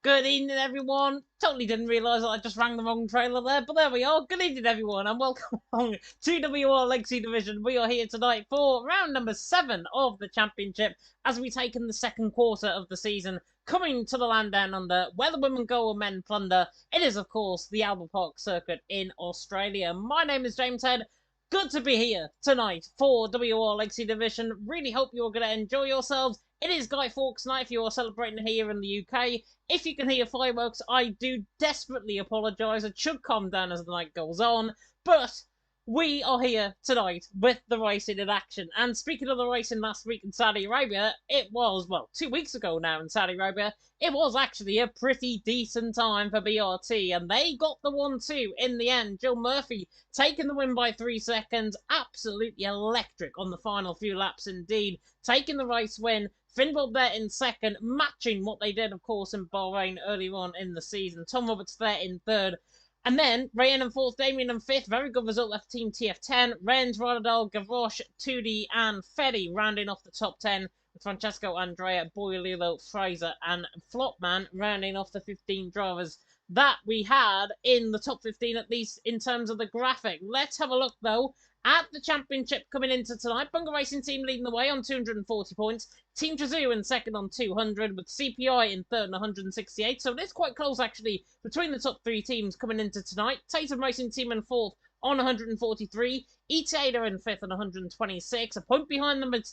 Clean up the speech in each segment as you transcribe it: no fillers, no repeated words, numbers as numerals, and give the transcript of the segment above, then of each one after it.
Good evening, everyone. Totally didn't realise that I just rang the wrong trailer there, but there we are. Good evening, everyone, and welcome along to WOR Legacy Division. We are here tonight for round number 7 of the Championship as we take in the second quarter of the season, coming to the land down under, where the women go and men plunder. It is, of course, the Albert Park Circuit in Australia. My name is James Head. Good to be here tonight for WOR Legacy Division. Really hope you're going to enjoy yourselves. It is Guy Fawkes night if you are celebrating here in the UK. If you can hear fireworks, I do desperately apologise. It should calm down as the night goes on. But we are here tonight with the racing in action. And speaking of the racing last week in Saudi Arabia, it was, well, 2 weeks ago now in Saudi Arabia, it was actually a pretty decent time for BRT. And they got the 1-2 in the end. Jill Murphy taking the win by 3 seconds. Absolutely electric on the final few laps indeed. Taking the race win. Finbold there in second, matching what they did, of course, in Bahrain earlier on in the season. Tom Roberts there in third. And then, Rayen in fourth, Damien in fifth. Very good result left Team TF10. Rennes, Rodadal, Gavroche, Tudi, and Feddy rounding off the top 10. With Francesco, Andrea, Boyolilo, Fraser, and Flopman rounding off the 15 drivers that we had in the top 15, at least in terms of the graphic. Let's have a look, though, at the championship coming into tonight. Bunga Racing Team leading the way on 240 points. Team Chazoo in second on 200, with CPI in third on 168. So it is quite close, actually, between the top 3 teams coming into tonight. Tatum Racing Team in fourth on 143. ETA in fifth on 126. A point behind them is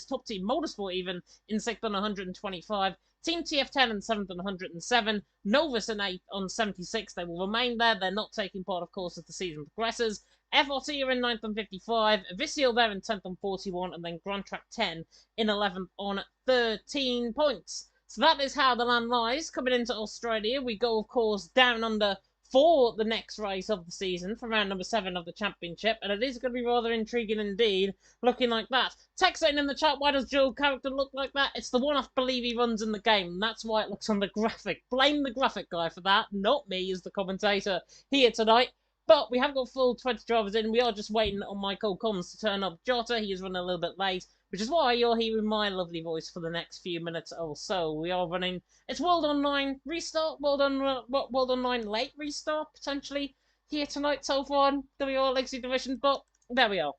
top team Motorsport even in sixth on 125. Team TF10 in 7th on 107. Novus in 8th on 76. They will remain there. They're not taking part, of course, as the season progresses. FRT are in 9th on 55. Visio there in 10th on 41. And then Grand Track 10 in 11th on 13 points. So that is how the land lies. Coming into Australia, we go, of course, down under for the next race of the season for round number 7 of the championship, and it is going to be rather intriguing indeed, looking like that. Text saying in the chat, why does Joe's character look like that? It's the one I believe he runs in the game, and that's why it looks on the graphic. Blame the graphic guy for that, not me as the commentator here tonight. But we have got full 20 drivers in. We are just waiting on Michael Combs to turn up. Jota, he is running a little bit late, which is why you're hearing my lovely voice for the next few minutes or so. We are running. It's World Online restart, World Online late restart potentially here tonight so far on WR Legacy Division. But there we are.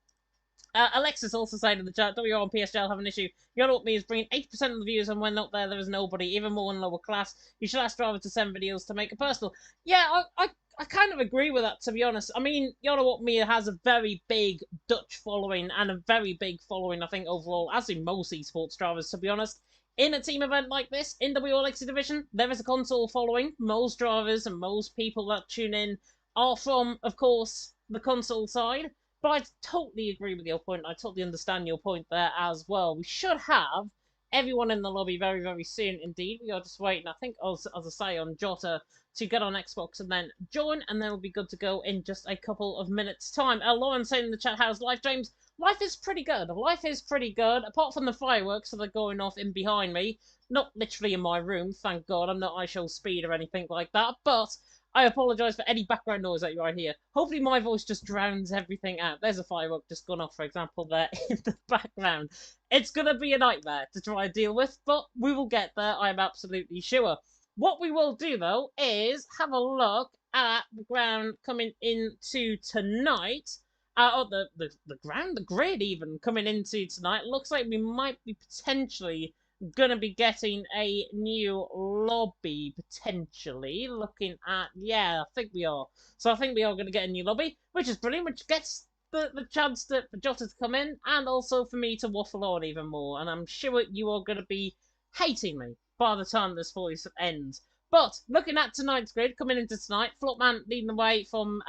Alexis also saying in the chat, WR and PSL have an issue. You know what me is bringing 80% of the views, and when not there, there is nobody, even more in lower class. You should ask drivers to send videos to make it personal. Yeah, I kind of agree with that, to be honest. I mean, You Know What Me has a very big Dutch following and a very big following, I think, overall, as in most esports drivers, to be honest. In a team event like this, in WR Legacy Division, there is a console following. Most drivers and most people that tune in are from, of course, the console side. But I totally agree with your point. I totally understand your point there as well. We should have everyone in the lobby very, very soon indeed. We are just waiting, I think, as I say, on Jota to get on Xbox and then join, and then we'll be good to go in just a couple of minutes' time. Lauren saying in the chat, how's life, James? Life is pretty good. Life is pretty good, apart from the fireworks that are going off in behind me. Not literally in my room, thank God. I'm not ISO speed or anything like that, but I apologise for any background noise that you might hear. Hopefully my voice just drowns everything out. There's a firework just gone off, for example, there in the background. It's going to be a nightmare to try and deal with, but we will get there, I'm absolutely sure. What we will do, though, is have a look at the ground coming into tonight. The grid even coming into tonight. Looks like we might be potentially going to be getting a new lobby, potentially. Looking at, yeah, I think we are. So I think we are going to get a new lobby, which is brilliant, which gets the chance for Jota to come in, and also for me to waffle on even more. And I'm sure you are going to be hating me by the time this voice ends. But looking at tonight's grid, coming into tonight, Flopman leading the way from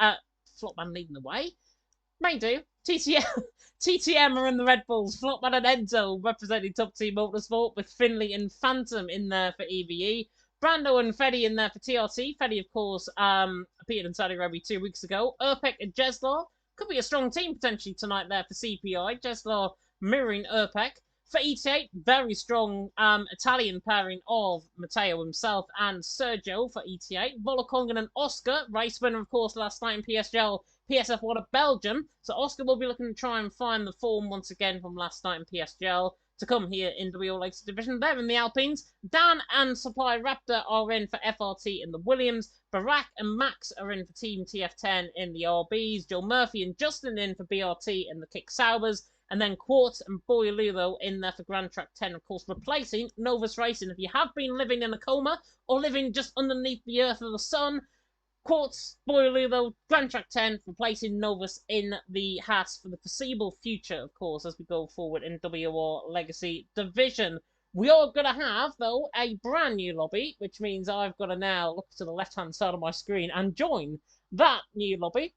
Flopman leading the way? May do. TTM are in the Red Bulls. Flopman and Enzo representing Top Team Motorsport, with Finley and Phantom in there for EVE. Brando and Feddy in there for TRT. Feddy, of course, appeared in Saudi Arabia 2 weeks ago. Urpek and Jeslar. Could be a strong team potentially tonight there for CPI. Jeslar mirroring Urpek. For ETA, very strong Italian pairing of Matteo himself and Sergio for ETA. Volokongan and Oscar, race winner, of course, last night in PSL, PSF1 of Belgium. So Oscar will be looking to try and find the form once again from last night in PSGL. to come here in the WOR Legacy Division. They're in the Alpines. Dan and Supply Raptor are in for FRT in the Williams. Barack and Max are in for Team TF10 in the RBs. Joe Murphy and Justin in for BRT in the Kick Saubers. And then Quartz and Boyalulo in there for Grand Track 10, of course, replacing Novus Racing. If you have been living in a coma or living just underneath the earth or the sun, Quartz, Boyalulo, Grand Track 10, replacing Novus in the Haas for the foreseeable future, of course, as we go forward in WOR Legacy Division. We are going to have, though, a brand new lobby, which means I've got to now look to the left-hand side of my screen and join that new lobby,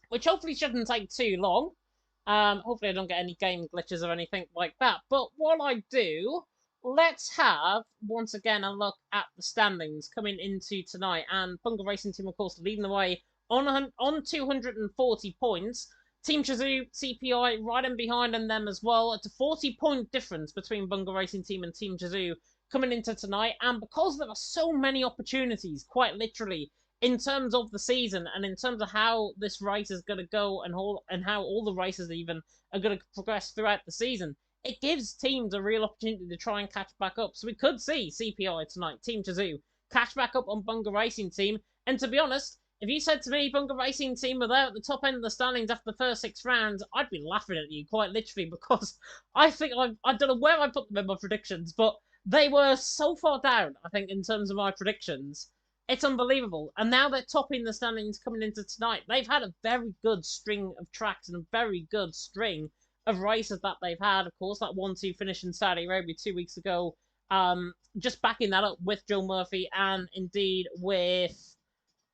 which hopefully shouldn't take too long. Hopefully I don't get any game glitches or anything like that. But while I do, let's have, once again, a look at the standings coming into tonight. And Bunga Racing Team, of course, leading the way on 240 points. Team Chazoo, CPI, right in behind them as well. It's a 40-point difference between Bunga Racing Team and Team Chazoo coming into tonight. And because there are so many opportunities, quite literally, in terms of the season and in terms of how this race is going to go and how all the races even are going to progress throughout the season, it gives teams a real opportunity to try and catch back up. So we could see CPI tonight, Team Chazoo, catch back up on Bunga Racing Team. And to be honest, if you said to me Bunga Racing Team were there at the top end of the standings after the first 6 rounds, I'd be laughing at you, quite literally, because I think I don't know where I put them in my predictions, but they were so far down, I think, in terms of my predictions. It's unbelievable. And now they're topping the standings coming into tonight. They've had a very good string of tracks and a very good string of races that they've had. Of course, that 1-2 finish in Saudi Arabia 2 weeks ago. Just backing that up with Joe Murphy and indeed with...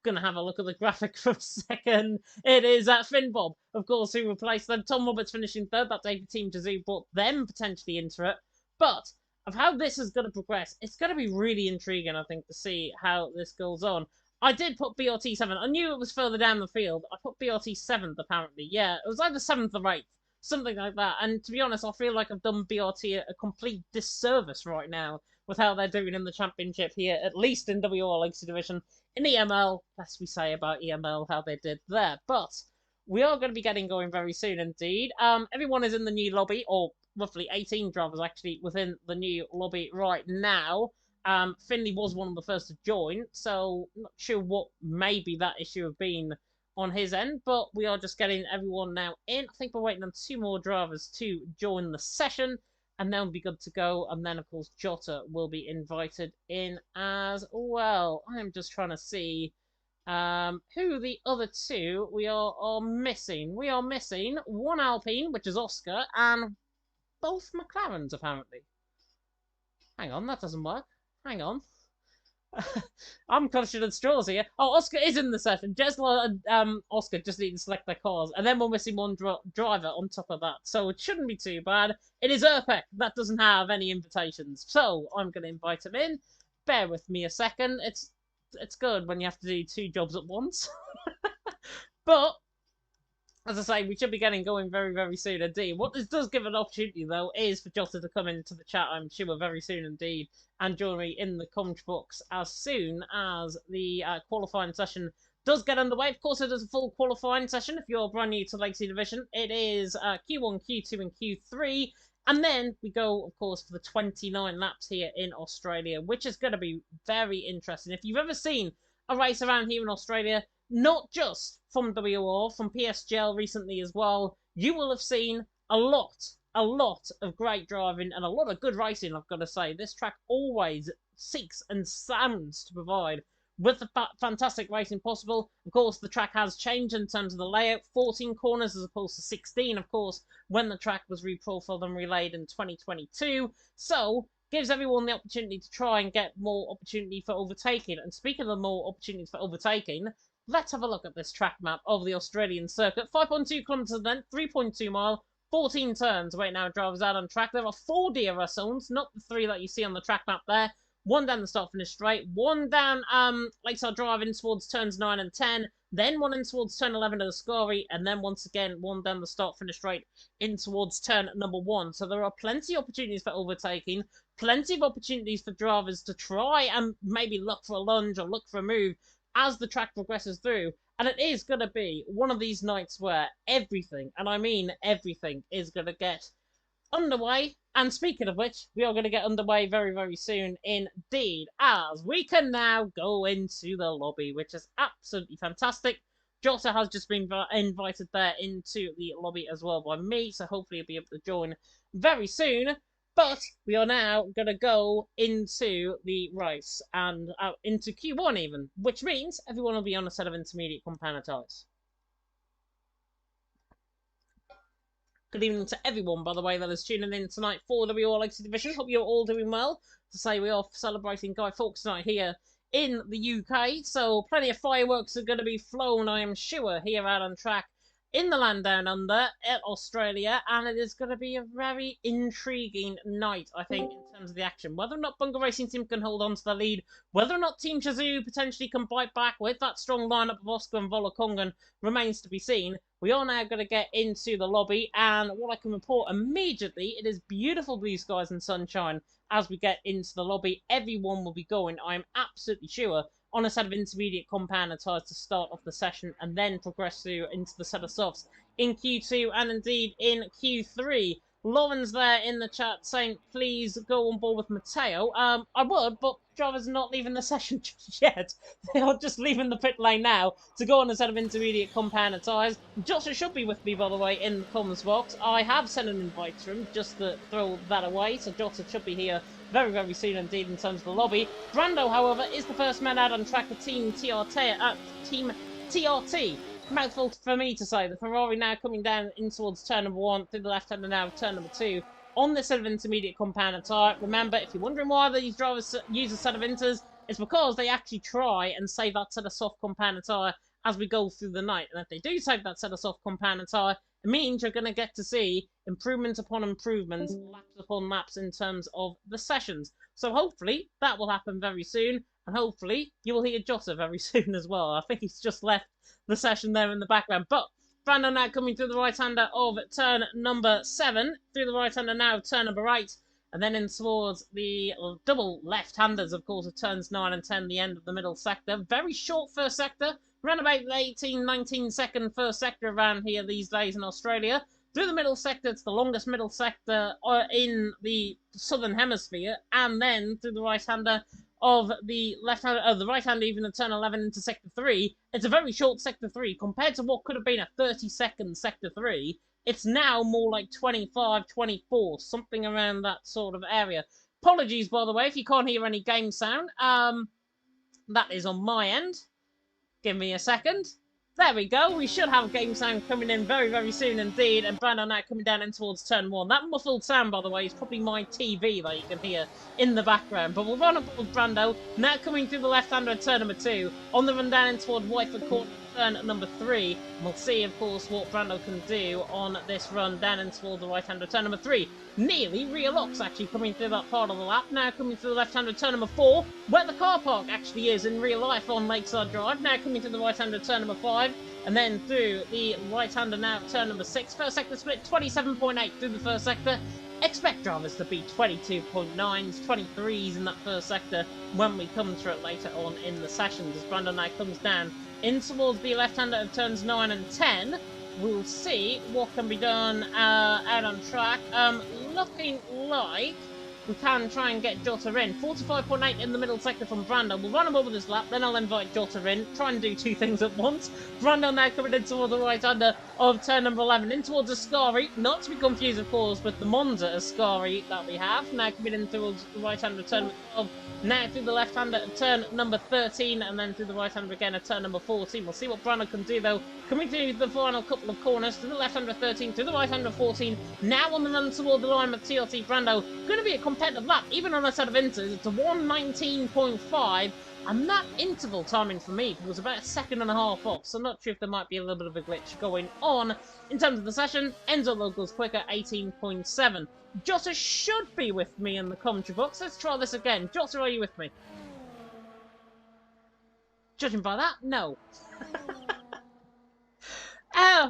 Gonna have a look at the graphic for a second. It is Finn Bob, of course, who replaced them. Tom Roberts finishing 3rd. That's a Team Chazoo, brought them potentially into it. But of how this is going to progress, it's going to be really intriguing, I think, to see how this goes on. I did put BRT 7th. I knew it was further down the field. I put BRT 7th, apparently. Yeah, it was either 7th or 8th. Something like that. And to be honest, I feel like I've done BRT a complete disservice right now with how they're doing in the championship here, at least in WOR Legacy Division. In EML, less we say about EML, how they did there. But we are going to be getting going very soon indeed. Everyone is in the new lobby, or roughly 18 drivers actually within the new lobby right now. Finley was one of the first to join, so not sure what maybe that issue have been on his end, but we are just getting everyone now in. I think we're waiting on 2 more drivers to join the session, and then we'll be good to go. And then, of course, Jota will be invited in as well. I'm just trying to see who the other 2 we are missing. We are missing 1 Alpine, which is Oscar, and both McLarens, apparently. Hang on, that doesn't work. Hang on. I'm clutching at straws here. Oh, Oscar is in the session. Jesla and Oscar just need to select their cars. And then we're missing 1 driver on top of that. So it shouldn't be too bad. It is Urpek. That doesn't have any invitations. So I'm going to invite him in. Bear with me a second. It's good when you have to do 2 jobs at once. But as I say, we should be getting going very, very soon indeed. What this does give an opportunity, though, is for Jota to come into the chat, I'm sure, very soon indeed, and join me in the comment box as soon as the qualifying session does get underway. Of course, it is a full qualifying session if you're brand new to Legacy Division. It is Q1, Q2, and Q3. And then we go, of course, for the 29 laps here in Australia, which is going to be very interesting. If you've ever seen a race around here in Australia, not just from WOR, from PSGL recently as well, you will have seen a lot of great driving and a lot of good racing, I've got to say. This track always seeks and sounds to provide with the fantastic racing possible. Of course, the track has changed in terms of the layout, 14 corners as opposed to 16, of course, when the track was reprofiled and relayed in 2022. So, gives everyone the opportunity to try and get more opportunity for overtaking. And speaking of more opportunities for overtaking, let's have a look at this track map of the Australian circuit. 5.2 kilometres length, 3.2 mile, 14 turns. Right now, drivers out on track. There are 4 DRS zones, not the 3 that you see on the track map there. 1 down the start-finish straight, 1 down Lakeside Drive in towards turns 9 and 10, then 1 in towards turn 11 of the Scary, and then once again 1 down the start-finish straight in towards turn number 1. So there are plenty of opportunities for overtaking, plenty of opportunities for drivers to try and maybe look for a lunge or look for a move as the track progresses through. And it is going to be one of these nights where everything, and I mean everything, is going to get underway. And speaking of which, we are going to get underway very, very soon indeed, as we can now go into the lobby, which is absolutely fantastic. Jota has just been invited there into the lobby as well by me, so hopefully he'll be able to join very soon. But we are now going to go into the race and into Q1 even, which means everyone will be on a set of intermediate compound ties. Good evening to everyone, by the way, that is tuning in tonight for the WOR Legacy Division. Hope you're all doing well. To say we are celebrating Guy Fawkes tonight here in the UK, so plenty of fireworks are going to be flown, I am sure, here out on track in the land down under at Australia, and it is going to be a very intriguing night, I think, in terms of the action. Whether or not Bunga Racing Team can hold on to the lead, whether or not Team Shazoo potentially can bite back with that strong lineup of Oscar and Volakongan remains to be seen. We are now going to get into the lobby, and what I can report immediately, it is beautiful blue skies and sunshine as we get into the lobby. Everyone will be going, I'm absolutely sure, on a set of intermediate compound tires to start off the session and then progress through into the set of softs in Q2 and indeed in Q3. Lauren's there in the chat saying, please go on board with Matteo. I would, but drivers are not leaving the session just yet. They are just leaving the pit lane now to go on a set of intermediate compound tyres. Joshua should be with me, by the way, in the comms box. I have sent an invite to him just to throw that away, so Joshua should be here very, very soon indeed in terms of the lobby. Brando, however, is the first man out on track for Team TRT. Mouthful for me to say. The Ferrari now coming down in towards turn number 1, through the left-hander now turn number 2. On this set of intermediate compound tyre. Remember, if you're wondering why these drivers use a set of inters, it's because they actually try and save that set of soft compound tyre as we go through the night. And if they do save that set of soft compound tyre, it means you're going to get to see improvements upon improvements, laps upon laps in terms of the sessions. So hopefully that will happen very soon, and hopefully you will hear Jota very soon as well. I think he's just left the session there in the background. But Brando now coming through the right-hander of turn number 7, through the right-hander now of turn number 8, and then in towards the double left-handers, of course, of turns 9 and 10, the end of the middle sector. Very short first sector, around about the 18-19 second first sector around here these days in Australia. Through the middle sector, it's the longest middle sector in the southern hemisphere, and then through the right-hander of the left-hander, the right-hander even at turn 11 into sector 3. It's a very short sector 3 compared to what could have been a 30-second sector 3. It's now more like 25, 24, something around that sort of area. Apologies, by the way, if you can't hear any game sound. That is on my end. Give me a second. There we go. We should have game sound coming in very, very soon indeed. And Brando now coming down in towards turn 1. That muffled sound, by the way, is probably my TV that you can hear in the background. But we'll run up with Brando. Now coming through the left-hander at turn number 2. On the run down in toward Whiteford Court, turn number 3. And we'll see, of course, what Brando can do on this run down in toward the right-hander turn number 3. Nearly rear locks actually coming through that part of the lap. Now coming through the left-hander turn number 4, where the car park actually is in real life on Lakeside Drive. Now coming through the right-hander turn number 5, and then through the right-hander now turn number 6. First sector split 27.8 through the first sector. Expect drivers to be 22.9s, 23s in that first sector when we come through it later on in the sessions. As Brandon now comes down in towards the left-hander of turns 9 and 10. We'll see what can be done out on track. Looking like we can try and get Jota in. 45.8 in the middle sector from Brando. We'll run him over this lap, then I'll invite Jota in. Try and do two things at once. Brando now coming in towards the right-hander of turn number 11. In towards Ascari. Not to be confused, of course, with the Monza Ascari that we have. Now coming in towards the right-hander of turn number 12. Now through the left-hander at turn number 13. And then through the right-hander again at turn number 14. We'll see what Brando can do, though. Coming through the final couple of corners. Through the left-hander 13. Through the right-hander 14. Now on the run toward the line with TRT Brando. Going to be a competitive lap, even on a set of inters. It's a 1:19.5, and that interval timing for me was about a second and a half off, so I'm not sure if there might be a little bit of a glitch going on. In terms of the session, Enzo Locals quicker, 18.7. Jota should be with me in the commentary box. Let's try this again. Jota, are you with me? Judging by that, no.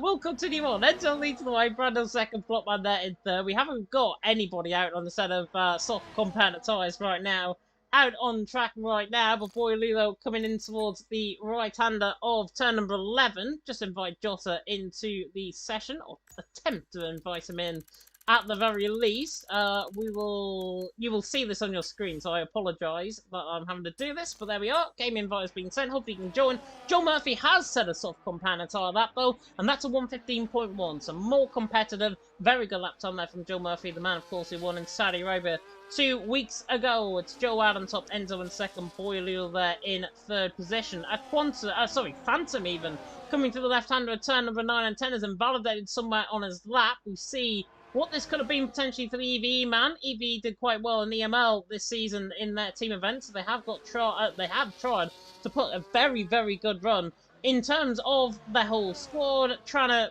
We'll continue on. Enzo leads the way. Brando's second, Flopman there in third. We haven't got anybody out on the set of soft compound tyres right now. Out on track right now, but Boy Lilo coming in towards the right-hander of turn number 11. Just invite Jota into the session, or attempt to invite him in at the very least. You will see this on your screen, so I apologise that I'm having to do this, but there we are. Game invite has been sent. Hopefully you can join. Joe Murphy has set a soft compound tire that though, and that's a 1:15.1, so more competitive. Very good lap time there from Joe Murphy, the man, of course, who won in Saudi Arabia 2 weeks ago. It's Joe out on top, Enzo in second, Boylul there in third position. Phantom even, coming to the left-hander at turn number 9 and 10 is invalidated somewhere on his lap. We see what this could have been potentially for the EVE man. EVE did quite well in the EML this season in their team events. So they have tried to put a very, very good run in terms of the whole squad, trying to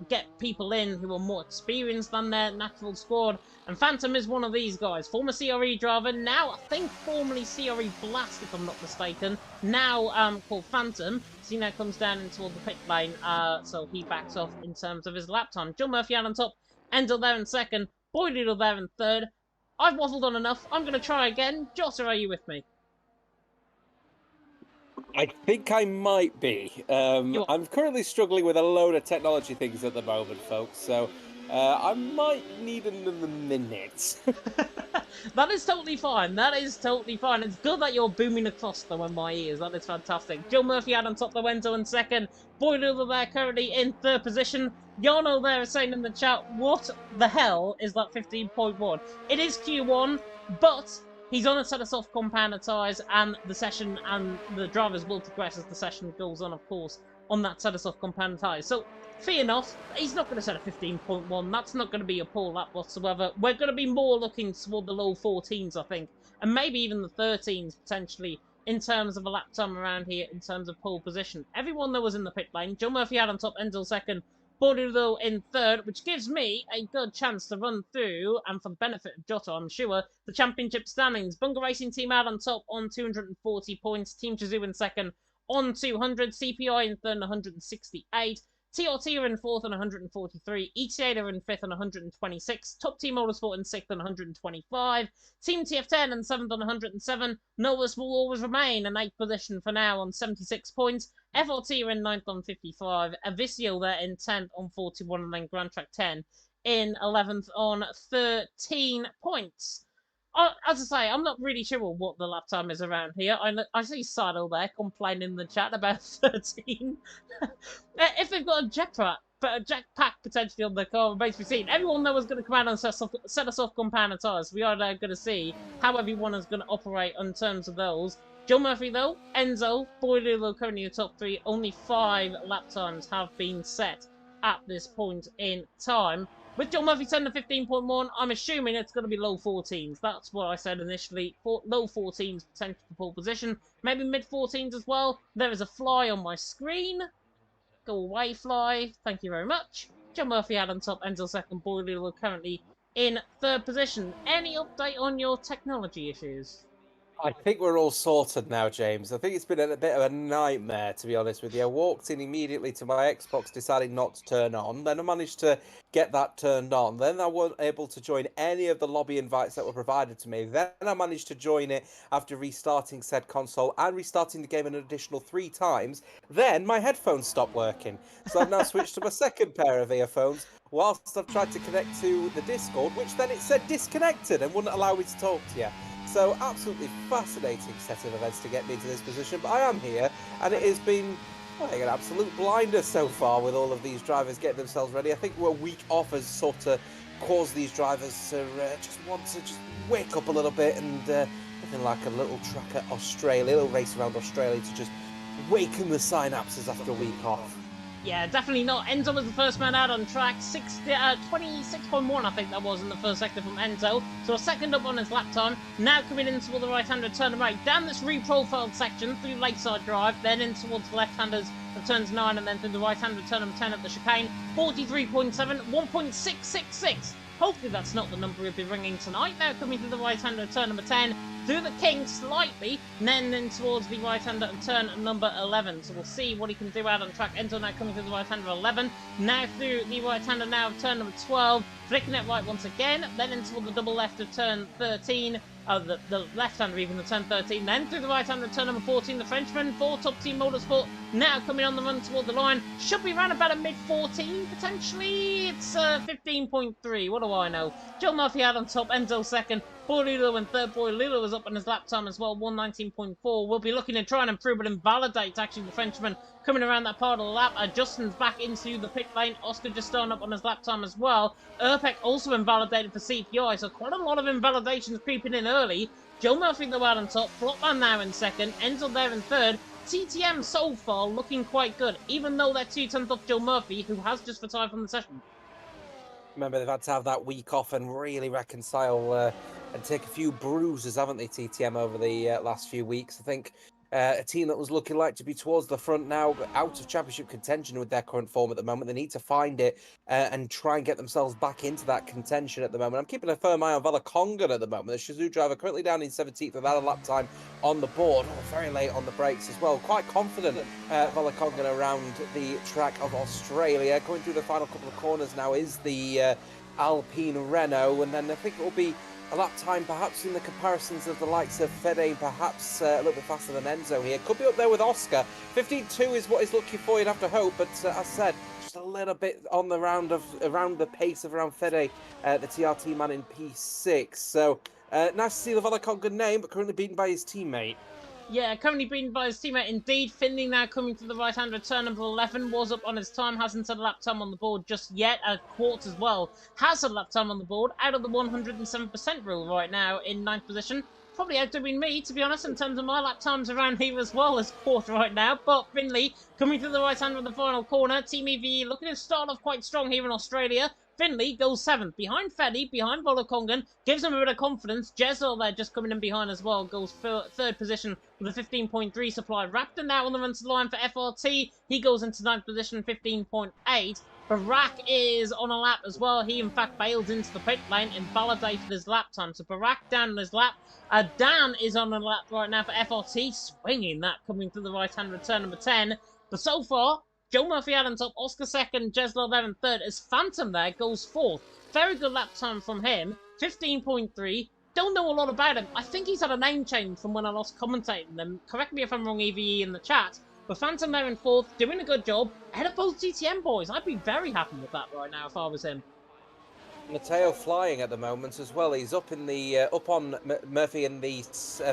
get people in who are more experienced than their natural squad. And Phantom is one of these guys. Former CRE driver, now I think formerly CRE Blast, if I'm not mistaken. Now called Phantom. So he now comes down into the pit lane, so he backs off in terms of his lap time. John Murphy out on top. Endo there in second, Boydoodle there in third. I've waffled on enough. I'm going to try again. Josser, are you with me? I think I might be. I'm currently struggling with a load of technology things at the moment, folks, so I might need another minute. That is totally fine. That is totally fine. It's good that you're booming across them in my ears. That is fantastic. Joe Murphy out on top, Lorenzo in second. Boydoodle there currently in third position. Yano there is saying in the chat, what the hell is that 15.1? It is Q1, but he's on a set of soft compounder tyres, and the session and the drivers will progress as the session goes on, of course, on that set of soft compounder tyres. So, fair enough, he's not going to set a 15.1. That's not going to be a poor lap whatsoever. We're going to be more looking toward the low 14s, I think, and maybe even the 13s, potentially, in terms of a lap time around here, in terms of pole position. Everyone that was in the pit lane, Joe Murphy out on top, Enzo second, Boydoodle in third, which gives me a good chance to run through, and for the benefit of Jotto, I'm sure, the championship standings. Bunga Racing Team out on top on 240 points, Team Chazoo in second on 200, CPI in third on 168, TRT are in fourth on 143, ETA are in fifth on 126, Top Team Motorsport in sixth on 125, Team TF10 in seventh on 107, Novus will always remain in eighth position for now on 76 points, FRT are in ninth on 55, Avisio there in 10th on 41, and then Grand Track 10 in 11th on 13 points. As I say, I'm not really sure what the lap time is around here. I see Saddle there complaining in the chat about 13. If they've got a jetpack potentially on the car, remains to be seen. Everyone though is going to come out and set us off compounder tyres. We are now going to see how everyone is going to operate in terms of those. Joe Murphy though, Enzo, Boydoodle currently in the top 3. Only 5 lap times have been set at this point in time. With John Murphy setting to 15.1, I'm assuming it's going to be low 14s. That's what I said initially. Low 14s potential for pole position. Maybe mid 14s as well. There is a fly on my screen. Go away, fly. Thank you very much. John Murphy out on top, Enzo second, Boydoodle currently in third position. Any update on your technology issues? I think we're all sorted now, James. I think it's been a bit of a nightmare, to be honest with you. I walked in immediately to my Xbox, decided not to turn on. Then I managed to get that turned on. Then I wasn't able to join any of the lobby invites that were provided to me. Then I managed to join it after restarting said console and restarting the game an additional 3 times. Then my headphones stopped working. So I've now switched to my second pair of earphones whilst I've tried to connect to the Discord, which then it said disconnected and wouldn't allow me to talk to you. So, absolutely fascinating set of events to get me to this position, but I am here, and it has been an absolute blinder so far with all of these drivers getting themselves ready. I think a week off has sort of caused these drivers to just want to just wake up a little bit, and nothing like a little track at Australia, a little race around Australia to just waken the synapses after a week off. Yeah, definitely not. Enzo was the first man out on track. 26.1, I think that was in the first sector from Enzo. So a second up on his lap time. Now coming in towards the right-hander turn right. Down this reprofiled section through Lakeside Drive. Then in towards the left-handers of turns 9. And then through the right-hander turn number 10 at the chicane. 43.7, 1.666. Hopefully that's not the number we'll be ringing tonight. Now coming through the right-hander turn number 10. Through the king slightly, and then in towards the right-hander of turn number 11. So we'll see what he can do out on track. Enzo now coming through the right-hander 11. Now through the right-hander now of turn number 12. Flicking it right once again. Then into the double left of turn 13. the left-hander even, the turn 13. Then through the right-hander, turn number 14, the Frenchman for Top Team Motorsport. Now coming on the run toward the line. Should be around about a mid-14, potentially. It's 15.3. What do I know? Joe Murphy out on top, Enzo second. Boy Lilo in third. Boy Lilo was up on his lap time as well, 119.4. We'll be looking to try and improve but invalidate actually the Frenchman coming around that part of the lap. Justin's back into the pit lane. Oscar just starting up on his lap time as well. Urpek also invalidated for CPI, so quite a lot of invalidations creeping in early. Joe Murphy though out on top. Flopman now in second. Enzo there in third. TTM so far looking quite good, even though they're 2/10 off Joe Murphy, who has just retired from the session. Remember, they've had to have that week off and really reconcile and take a few bruises, haven't they, TTM, over the last few weeks? I think a team that was looking like to be towards the front now, out of championship contention with their current form at the moment. They need to find it and try and get themselves back into that contention at the moment. I'm keeping a firm eye on Valakongan at the moment. The Shizou driver currently down in 17th without a lap time on the board. Oh, very late on the brakes as well. Quite confident Valakongan around the track of Australia. Going through the final couple of corners now is the Alpine Renault, and then I think it will be a lap time perhaps in the comparisons of the likes of Fede, perhaps a little bit faster than Enzo here. Could be up there with Oscar. 15.2 is what he's looking for, you'd have to hope, but as I said, just a little bit on the around the pace of around Fede, the TRT man in P6. So nice to see the Valakongan name, but currently beaten by his teammate. Yeah, currently beaten by his teammate indeed. Finley now coming to the right-hander, turn number 11, was up on his time, hasn't had a lap time on the board just yet. Quartz as well has a lap time on the board, out of the 107% rule right now in 9th position. Probably outdoing me, to be honest, in terms of my lap times around here as well as Quartz right now. But Finley coming to the right-hander of the final corner. Team EVE looking to start off quite strong here in Australia. Finley goes 7th, behind Fedi, behind Volokongan, gives him a bit of confidence. Jezzel there just coming in behind as well, goes 3rd position with a 15.3 supply. Raptor now on the run to the line for FRT, he goes into 9th position, 15.8. Barak is on a lap as well. He, in fact, bailed into the pit lane and validated his lap time. So Barak down on his lap. Dan is on a lap right now for FRT, swinging that coming to the right-hand return number 10. But so far, Joe Murphy out on top, Oscar second, Jeslo there in third, as Phantom there goes 4th. Very good lap time from him, 15.3. Don't know a lot about him. I think he's had a name change from when I last commentating them. Correct me if I'm wrong, EVE, in the chat. But Phantom there in 4th, doing a good job. Ahead of both GTM boys. I'd be very happy with that right now if I was him. Matteo flying at the moment as well. He's up in the up on Murphy in the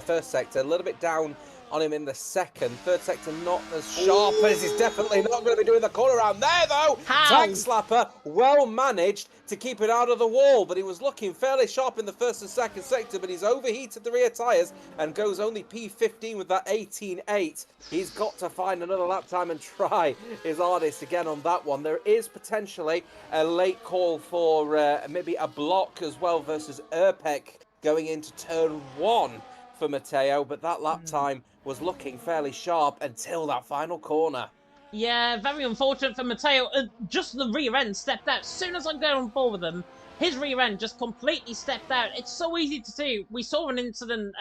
first sector, a little bit down on him in the second. Third sector not as sharp as he's definitely not going to be doing the corner around there though. Tag slapper, well managed to keep it out of the wall, but he was looking fairly sharp in the first and second sector, but he's overheated the rear tyres and goes only P15 with that 18.8. He's got to find another lap time and try his hardest again on that one. There is potentially a late call for maybe a block as well versus Urpek going into turn 1 for Matteo, but that lap time was looking fairly sharp until that final corner. Yeah, very unfortunate for Matteo. Just the rear end stepped out. As soon as I got on board with him, his rear end just completely stepped out. It's so easy to do. We saw an incident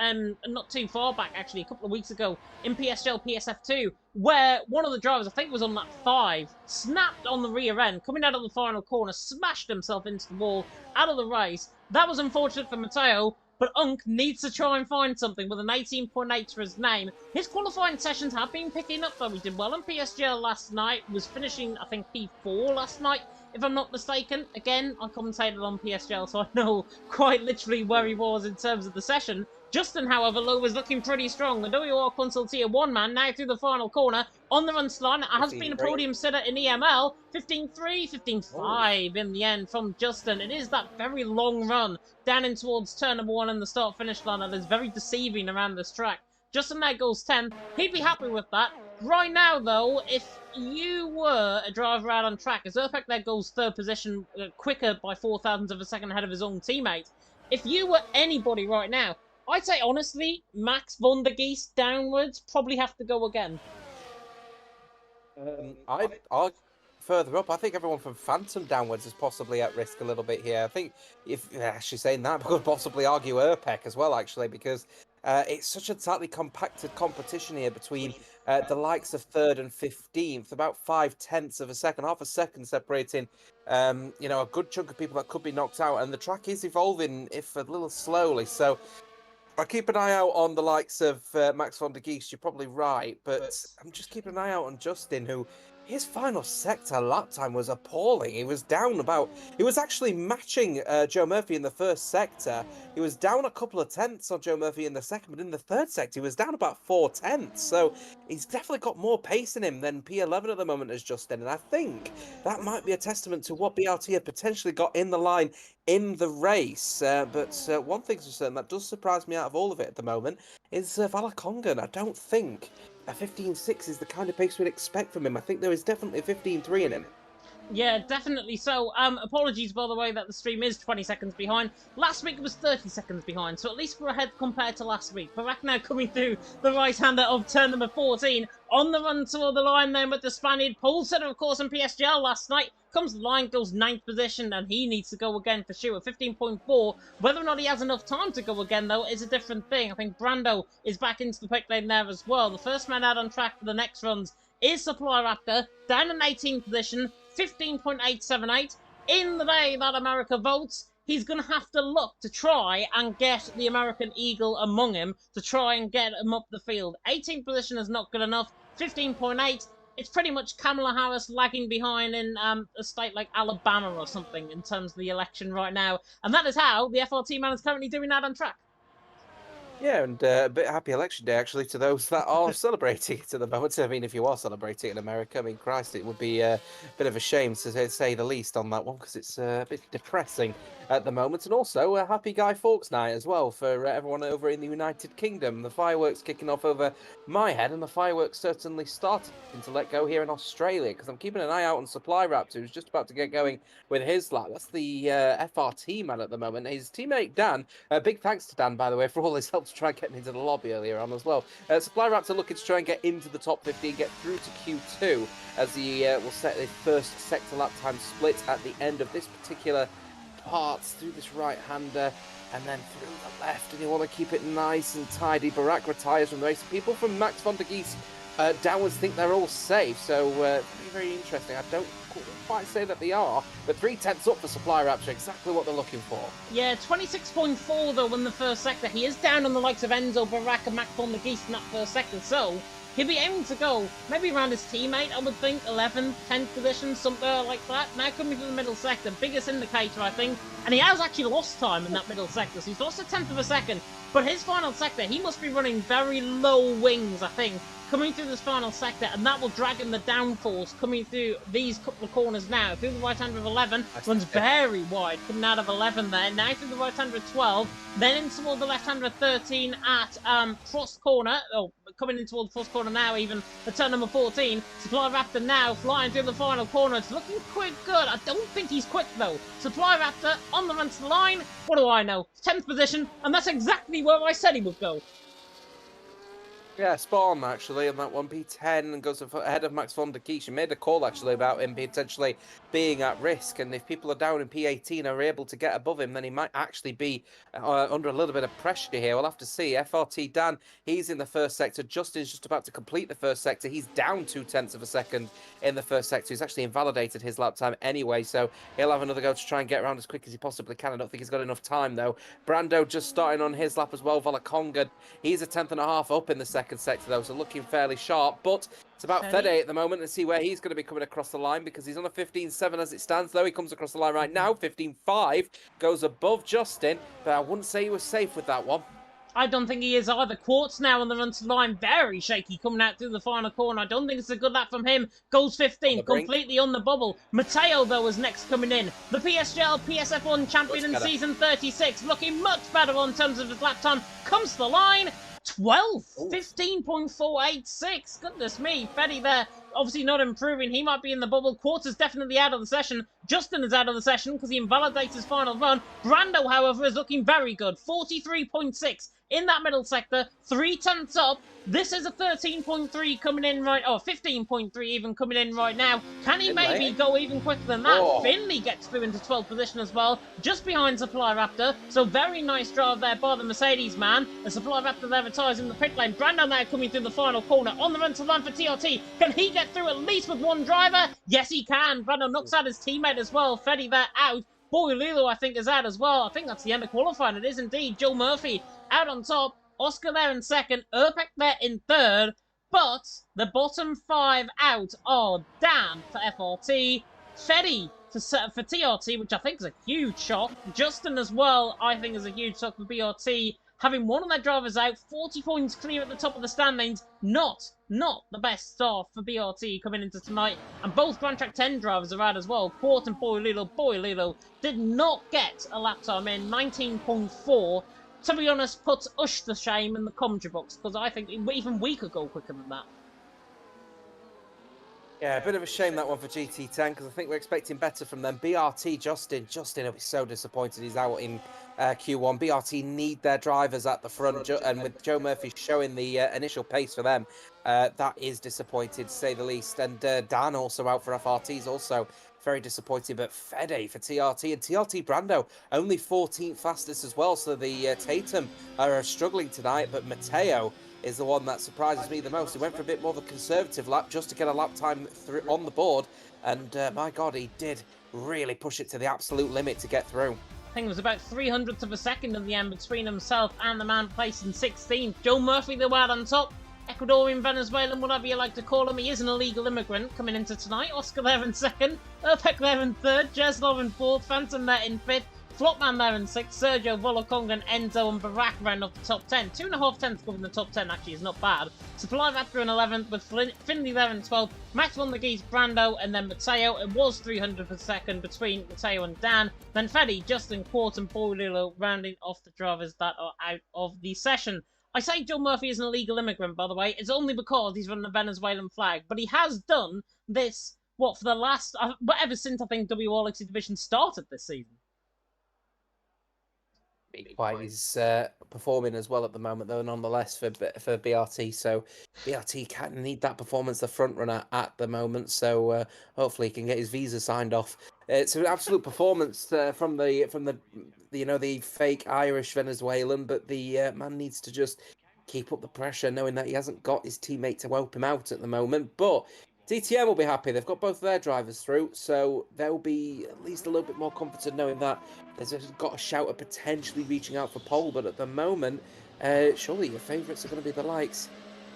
not too far back, actually, a couple of weeks ago in PSGL PSF2, where one of the drivers, I think it was on lap 5, snapped on the rear end, coming out of the final corner, smashed himself into the wall, out of the race. That was unfortunate for Matteo. But Unk needs to try and find something with an 18.8 to his name. His qualifying sessions have been picking up though. He did well on PSGL last night, was finishing, I think, P4 last night, if I'm not mistaken. Again, I commentated on PSGL, so I know quite literally where he was in terms of the session. Justin, however, was looking pretty strong. The WOR Console Tier 1 man now through the final corner on the run line. Has been a podium sitter in EML. 15.3, 15.5 in the end from Justin. It is that very long run down in towards turn number 1 in the start-finish line that is very deceiving around this track. Justin there goes 10. He'd be happy with that. Right now, though, if you were a driver out on track, as Urpek there goes 3rd position, quicker by 0.004 of a second ahead of his own teammate. If you were anybody right now, I'd say, honestly, Max von der Geest downwards probably have to go again. I'll further up. I think everyone from Phantom downwards is possibly at risk a little bit here. I think, if actually saying that, I could possibly argue Urpek as well, actually, because it's such a tightly compacted competition here between the likes of 3rd and 15th, about 0.5 of a second, half a second separating, a good chunk of people that could be knocked out, and the track is evolving, if a little slowly. So I keep an eye out on the likes of Max von der Geest. You're probably right, but I'm just keeping an eye out on Justin, who his final sector lap time was appalling. He was down about. He was actually matching Joe Murphy in the first sector. He was down a couple of tenths on Joe Murphy in the second, but in the third sector, he was down about 4 tenths. So he's definitely got more pace in him than P11 at the moment as Justin, and I think that might be a testament to what BRT have potentially got in the line in the race. But one thing's for certain that does surprise me out of all of it at the moment is Valakongan. I don't think a 15.6 is the kind of pace we'd expect from him. I think there is definitely a 15.3 in him. Yeah, definitely so. Apologies, by the way, that the stream is 20 seconds behind. Last week it was 30 seconds behind, so at least we're ahead compared to last week. Barak now coming through the right-hander of turn number 14. On the run toward the line then with the Spaniard. Paulson, of course, in PSGL last night. Comes the line, goes 9th position, and he needs to go again for sure. 15.4. Whether or not he has enough time to go again, though, is a different thing. I think Brando is back into the pit lane there as well. The first man out on track for the next runs is Supply Raptor, down in 18th position. 15.878. In the day that America votes, he's going to have to look to try and get the American Eagle among him to try and get him up the field. 18th position is not good enough. 15.8. It's pretty much Kamala Harris lagging behind in a state like Alabama or something in terms of the election right now. And that is how the FRT man is currently doing that on track. Yeah, and a bit happy election day, actually, to those that are celebrating it at the moment. I mean, if you are celebrating in America, I mean, Christ, it would be a bit of a shame, to say the least, on that one, because it's a bit depressing at the moment. And also, a happy Guy Fawkes night as well for everyone over in the United Kingdom. The fireworks kicking off over my head, and the fireworks certainly starting to let go here in Australia, because I'm keeping an eye out on Supply Raptor, who's just about to get going with his lap. That's the FRT man at the moment. His teammate, Dan, big thanks to Dan, by the way, for all his help to try and get into the lobby earlier on as well. Supply Raptor looking to try and get into the top 15, get through to Q2, as he will set his first sector lap time split at the end of this particular part through this right-hander and then through the left, and you want to keep it nice and tidy. Barak retires from the race. People from Max von der Geest downwards think they're all safe, so very, very interesting. I don't quite say that they are, but 3 tenths up for Supply Raptor, exactly what they're looking for. Yeah, 26.4 though in the first sector. He is down on the likes of Enzo, Barak and Max von der Geest in that first sector, so he'll be aiming to go maybe around his teammate, I would think, 11th, 10th position, something like that. Now coming to the middle sector, biggest indicator, I think, and he has actually lost time in that middle sector, so he's lost a tenth of a second, but his final sector, he must be running very low wings, I think, coming through this final sector, and that will drag him the downforce coming through these couple of corners now. Through the right-hander of 11, runs very wide, coming out of 11 there. Now through the right-hander of 12, then in toward the left-hander of 13 at Frost Corner. Oh, coming in toward the Frost Corner now, even the turn number 14. Supply Raptor now flying through the final corner. It's looking quite good. I don't think he's quick, though. Supply Raptor on the run to the line. What do I know? 10th position, and that's exactly where I said he would go. Yeah, spot on, actually, on that one. P10 and goes ahead of Max von der Geest. You made a call, actually, about him potentially being at risk, and if people are down in P18 are able to get above him, then he might actually be under a little bit of pressure here. We'll have to see. FRT Dan, he's in the first sector. Justin's just about to complete the first sector. He's down 2 tenths of a second in the first sector. He's actually invalidated his lap time anyway, so he'll have another go to try and get around as quick as he possibly can. I don't think he's got enough time, though. Brando just starting on his lap as well. Valakongan, he's a tenth and a half up in the second sector, though, so looking fairly sharp, but it's about Fede at the moment, and see where he's going to be coming across the line, because he's on a 15.7 as it stands, though. He comes across the line right now. 15.5 goes above Justin, but I wouldn't say he was safe with that one. I don't think he is either. Quartz now on the run to the line, very shaky coming out through the final corner. I don't think it's a good lap from him. Goes 15, completely on the bubble. Mateo, though, is next coming in. The PSGL PSF1 champion in season 36, looking much better on terms of his lap time. Comes to the line. 12th, 15.486. Goodness me, Fede there, obviously not improving. He might be in the bubble. Quartz is definitely out of the session. Justin is out of the session because he invalidates his final run. Brando, however, is looking very good. 43.6 in that middle sector, 3 tenths up. This is a 13.3 coming in right, or 15.3 even coming in right now. Can he maybe go even quicker than that? Oh. Finley gets through into 12th position as well, just behind Supply Raptor. So very nice drive there by the Mercedes man. The Supply Raptor there retires in the pit lane. Brando now coming through the final corner on the run to line for TRT. Can he get through at least with one driver? Yes, he can. Brando knocks out his teammate as well. Fede there out. Boy Lilo, I think, is out as well. I think that's the end of qualifying. It is indeed. Joe Murphy out on top. Oscar there in second. Urbeck there in third. But the bottom 5 out are Dan for FRT, Fetty for TRT, which I think is a huge shock. Justin as well, I think, is a huge shock for BRT. Having one of their drivers out, 40 points clear at the top of the standings. Not the best start for BRT coming into tonight. And both Grand Track 10 drivers are out as well. Quart and Boy Lilo did not get a lap time in, 19.4. To be honest, puts Ush to shame in the commentary box, because I think even we could go quicker than that. Yeah, a bit of a shame that one for GT10, because I think we're expecting better from them. BRT, Justin will be so disappointed he's out in Q1. BRT need their drivers at the front, and with Joe Murphy showing the initial pace for them, that is disappointing, to say the least. And Dan also out for FRTs, also very disappointing. But Fede for TRT, and TRT Brando only 14th fastest as well, so the Tatum are struggling tonight, but Matteo is the one that surprises me the most. He went for a bit more of a conservative lap just to get a lap time on the board, and my God, he did really push it to the absolute limit to get through. I think it was about 300th of a second in the end between himself and the man placed in 16th. Joe Murphy, the word on top. Ecuadorian, Venezuelan, whatever you like to call him. He is an illegal immigrant coming into tonight. Oscar there in second. Urbeck there in third. Jeslov in fourth. Phantom there in fifth. Flopman there in 6th, Sergio, Volokong, Enzo and Barak round off the top 10. 2.5 tenths covering the top 10 actually is not bad. Supply Raptor in 11th with Finley there in 12th, Max von der Geest, Brando, and then Matteo. It was 300 per second between Matteo and Dan. Then Feddy, Justin, Quart and Boililo rounding off the drivers that are out of the session. I say Joe Murphy is an illegal immigrant, by the way. It's only because he's running a Venezuelan flag. But he has done this, for the last, ever since I think WOR Legacy Division started this season. He's performing as well at the moment, though, nonetheless, for BRT. So BRT kind of need that performance, the front runner at the moment. So hopefully he can get his visa signed off. It's an absolute performance from the fake Irish Venezuelan, but the man needs to just keep up the pressure, knowing that he hasn't got his teammate to help him out at the moment. But DTM will be happy. They've got both of their drivers through, so they'll be at least a little bit more confident knowing that they've got a shout at potentially reaching out for pole. But at the moment, surely your favourites are going to be the likes,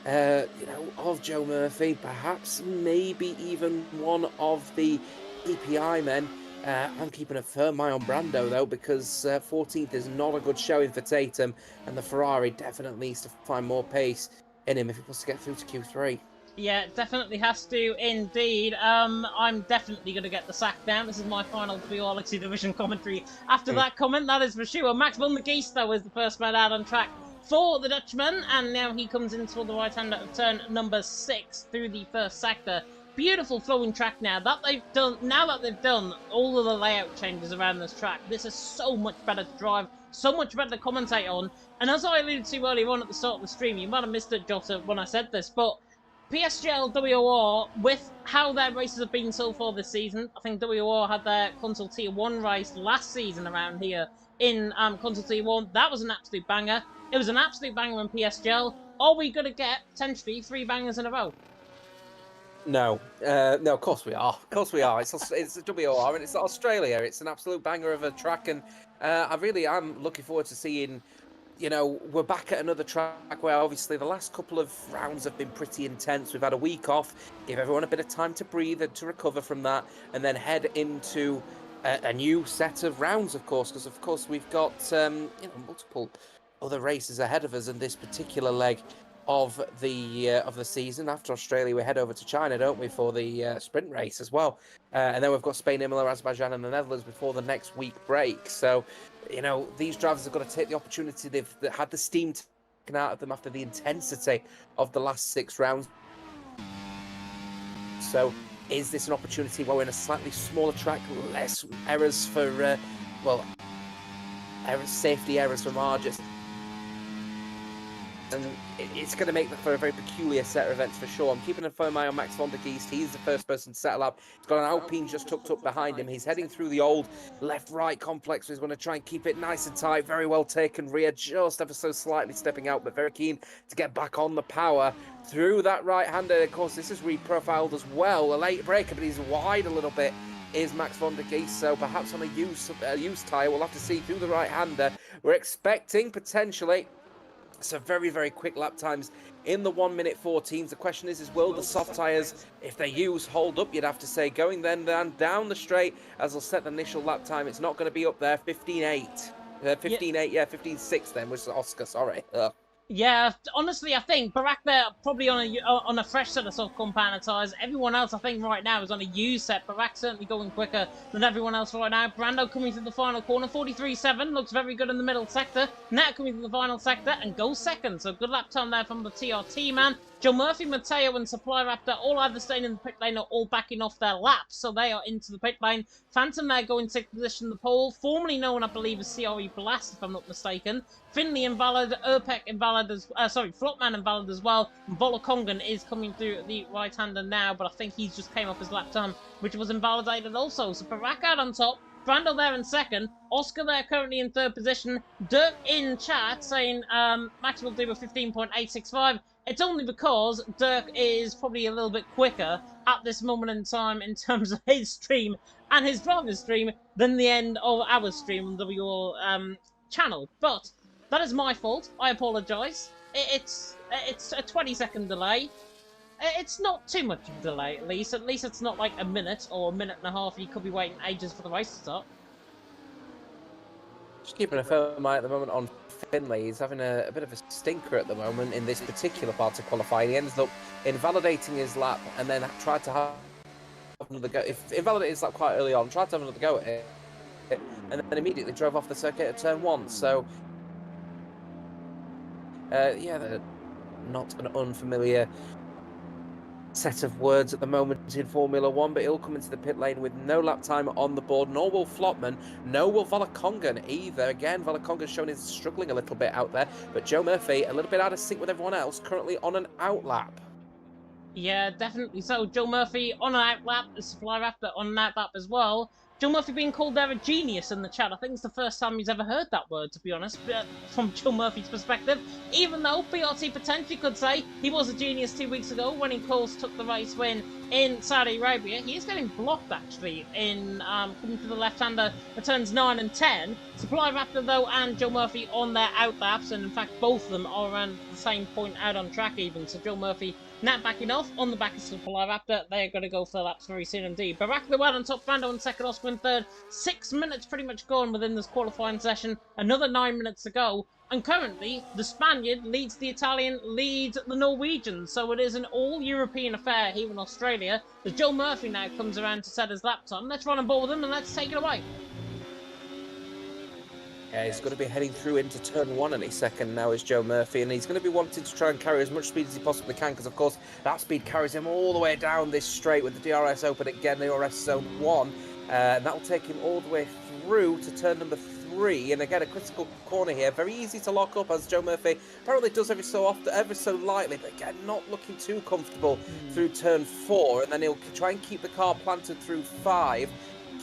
of Joe Murphy, perhaps maybe even one of the EPI men. I'm keeping a firm eye on Brando, though, because 14th is not a good showing for Tatum, and the Ferrari definitely needs to find more pace in him if he wants to get through to Q3. Yeah, definitely has to, indeed. I'm definitely going to get the sack down. This is my final WOR Legacy Division commentary. After that comment, that is for sure. Max von der Geest, though, is the first man out on track for the Dutchman, and now he comes in toward the right-hander of turn number 6 through the first sector. Beautiful flowing track now. Now that they've done all of the layout changes around this track, this is so much better to drive, so much better to commentate on. And as I alluded to earlier on at the start of the stream, you might have missed it, Jota, when I said this, but PSGL WOR, with how their races have been so far this season, I think WOR had their Console Tier 1 race last season around here in Console Tier 1. That was an absolute banger. It was an absolute banger in PSGL. Are we going to get, potentially, 3 bangers in a row? No, of course we are. Of course we are. It's WOR and it's Australia. It's an absolute banger of a track, and I really am looking forward to seeing. We're back at another track where obviously the last couple of rounds have been pretty intense. We've had a week off, give everyone a bit of time to breathe and to recover from that, and then head into a new set of rounds, of course, because of course we've got multiple other races ahead of us in this particular leg of the season. After Australia, we head over to China, don't we, for the sprint race as well, and then we've got Spain, Imola, Azerbaijan, and the Netherlands before the next week break. So, these drivers have got to take the opportunity. They've had the steam taken out of them after the intensity of the last 6 rounds. So, is this an opportunity where we're in a slightly smaller track, less errors for, safety errors from Argus? And it's going to make for a very peculiar set of events for sure. I'm keeping a firm eye on Max von der Geest. He's the first person to settle up. He's got an Alpine just tucked up behind him. He's heading through the old left-right complex. He's going to try and keep it nice and tight. Very well taken rear, just ever so slightly stepping out, but very keen to get back on the power through that right-hander. Of course, this is reprofiled as well. A late breaker, but he's wide a little bit, is Max von der Geest. So perhaps on a used tyre, we'll have to see through the right-hander. We're expecting potentially So very, very quick lap times in the 1 minute 14s. The question is will the soft tyres, if they use, hold up, you'd have to say, going then down the straight as they'll set the initial lap time. It's not going to be up there, 15.8. 15.8, yeah, 15.6 then, which is Oscar, sorry. Ugh. Yeah, honestly, I think Barack there probably on a fresh set of soft compound tyres. Everyone else, I think, right now is on a used set. Barack certainly going quicker than everyone else right now. Brando coming to the final corner, 43.7, looks very good in the middle sector. Nat coming to the final sector and goes second. So good lap time there from the TRT man. Joe Murphy, Mateo, and Supply Raptor all either staying in the pit lane or all backing off their laps, so they are into the pit lane. Phantom there going 6th position in the pole, formerly known, I believe, as CRE Blast, if I'm not mistaken. Finley invalid, Urpek invalid Flopman invalid as well. Volokongan is coming through the right-hander now, but I think he's just came off his lap time, which was invalidated also. So Barack out on top. Brando there in second. Oscar there currently in 3rd position. Dirk in chat saying Max will do a 15.865. It's only because Dirk is probably a little bit quicker at this moment in time in terms of his stream and his driver's stream than the end of our stream on the WOR channel. But that is my fault. I apologise. It's a 20-second delay. It's not too much of a delay, at least. At least it's not like a minute or a minute and a half. You could be waiting ages for the race to start. Just keeping a firm eye at the moment on Finlay. He's having a bit of a stinker at the moment in this particular part of qualifying. He ends up invalidating his lap and then tried to have another go. If invalidated his lap quite early on, tried to have another go at it, and then immediately drove off the circuit at turn 1. So, yeah, they're not an unfamiliar set of words at the moment in Formula 1, but he'll come into the pit lane with no lap time on the board, nor will Flopman, no will Volokongan either. Again, Volokongan's shown he's struggling a little bit out there, but Joe Murphy, a little bit out of sync with everyone else, currently on an out lap. Yeah, definitely so. Joe Murphy on an out lap, the Supply Raptor on an out lap as well. Joe Murphy being called there a genius in the chat. I think it's the first time he's ever heard that word, to be honest, from Joe Murphy's perspective. Even though BRT potentially could say he was a genius 2 weeks ago when he, of course, took the race win in Saudi Arabia. He is getting blocked, actually, in coming to the left-hander at turns 9 and 10. Supply Raptor, though, and Joe Murphy on their out laps, and in fact, both of them are around the same point out on track even. So Joe Murphy Nat backing off on the back of Supply Raptor. They are going to go for the laps very soon indeed. Barack the well on top, Brando in second, Oscar in third. 6 minutes pretty much gone within this qualifying session. Another 9 minutes to go. And currently, the Spaniard leads the Italian, leads the Norwegian. So it is an all-European affair here in Australia. As Joe Murphy now comes around to set his lap time. Let's run on board with him and let's take it away. Yeah, he's going to be heading through into turn 1 any second now is Joe Murphy, and he's going to be wanting to try and carry as much speed as he possibly can, because of course that speed carries him all the way down this straight with the DRS open again, the DRS zone 1, and that will take him all the way through to turn number 3, and again a critical corner here, very easy to lock up as Joe Murphy apparently does every so often, ever so lightly, but again not looking too comfortable through turn 4, and then he'll try and keep the car planted through 5.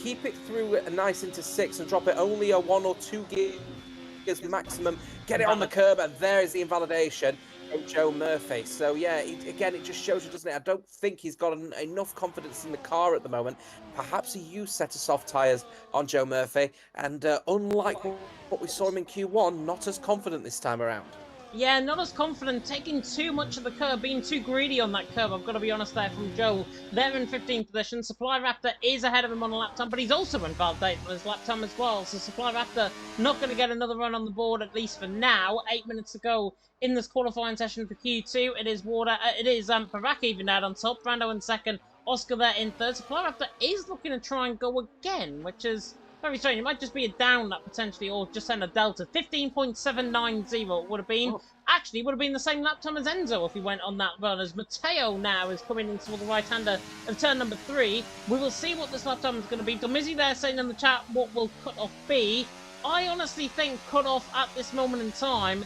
Keep it through nice into 6 and drop it only a 1 or 2 gears maximum. Get it on the curb, and there's the invalidation from Joe Murphy. So yeah, again, it just shows you, doesn't it? I don't think he's got enough confidence in the car at the moment. Perhaps a used set of soft tyres on Joe Murphy, and unlike what we saw him in Q1, not as confident this time around. Yeah, not as confident, taking too much of the curb, being too greedy on that curb, I've got to be honest there from Joe. They're in 15th position. Supply Raptor is ahead of him on a lap time, but he's also invalidated on his lap time as well. So Supply Raptor not going to get another run on the board, at least for now. 8 minutes to go in this qualifying session for Q2. It is Barack even out on top, Brando in second, Oscar there in third. Supply Raptor is looking to try and go again, which is very strange. It might just be a down lap potentially, or just send a delta. 15.790 would have been. Actually, would have been the same lap time as Enzo if he went on that run. As Mateo now is coming into the right-hander of turn number 3. We will see what this lap time is going to be. Domizzi there saying in the chat, what will cut-off be? I honestly think cut-off at this moment in time,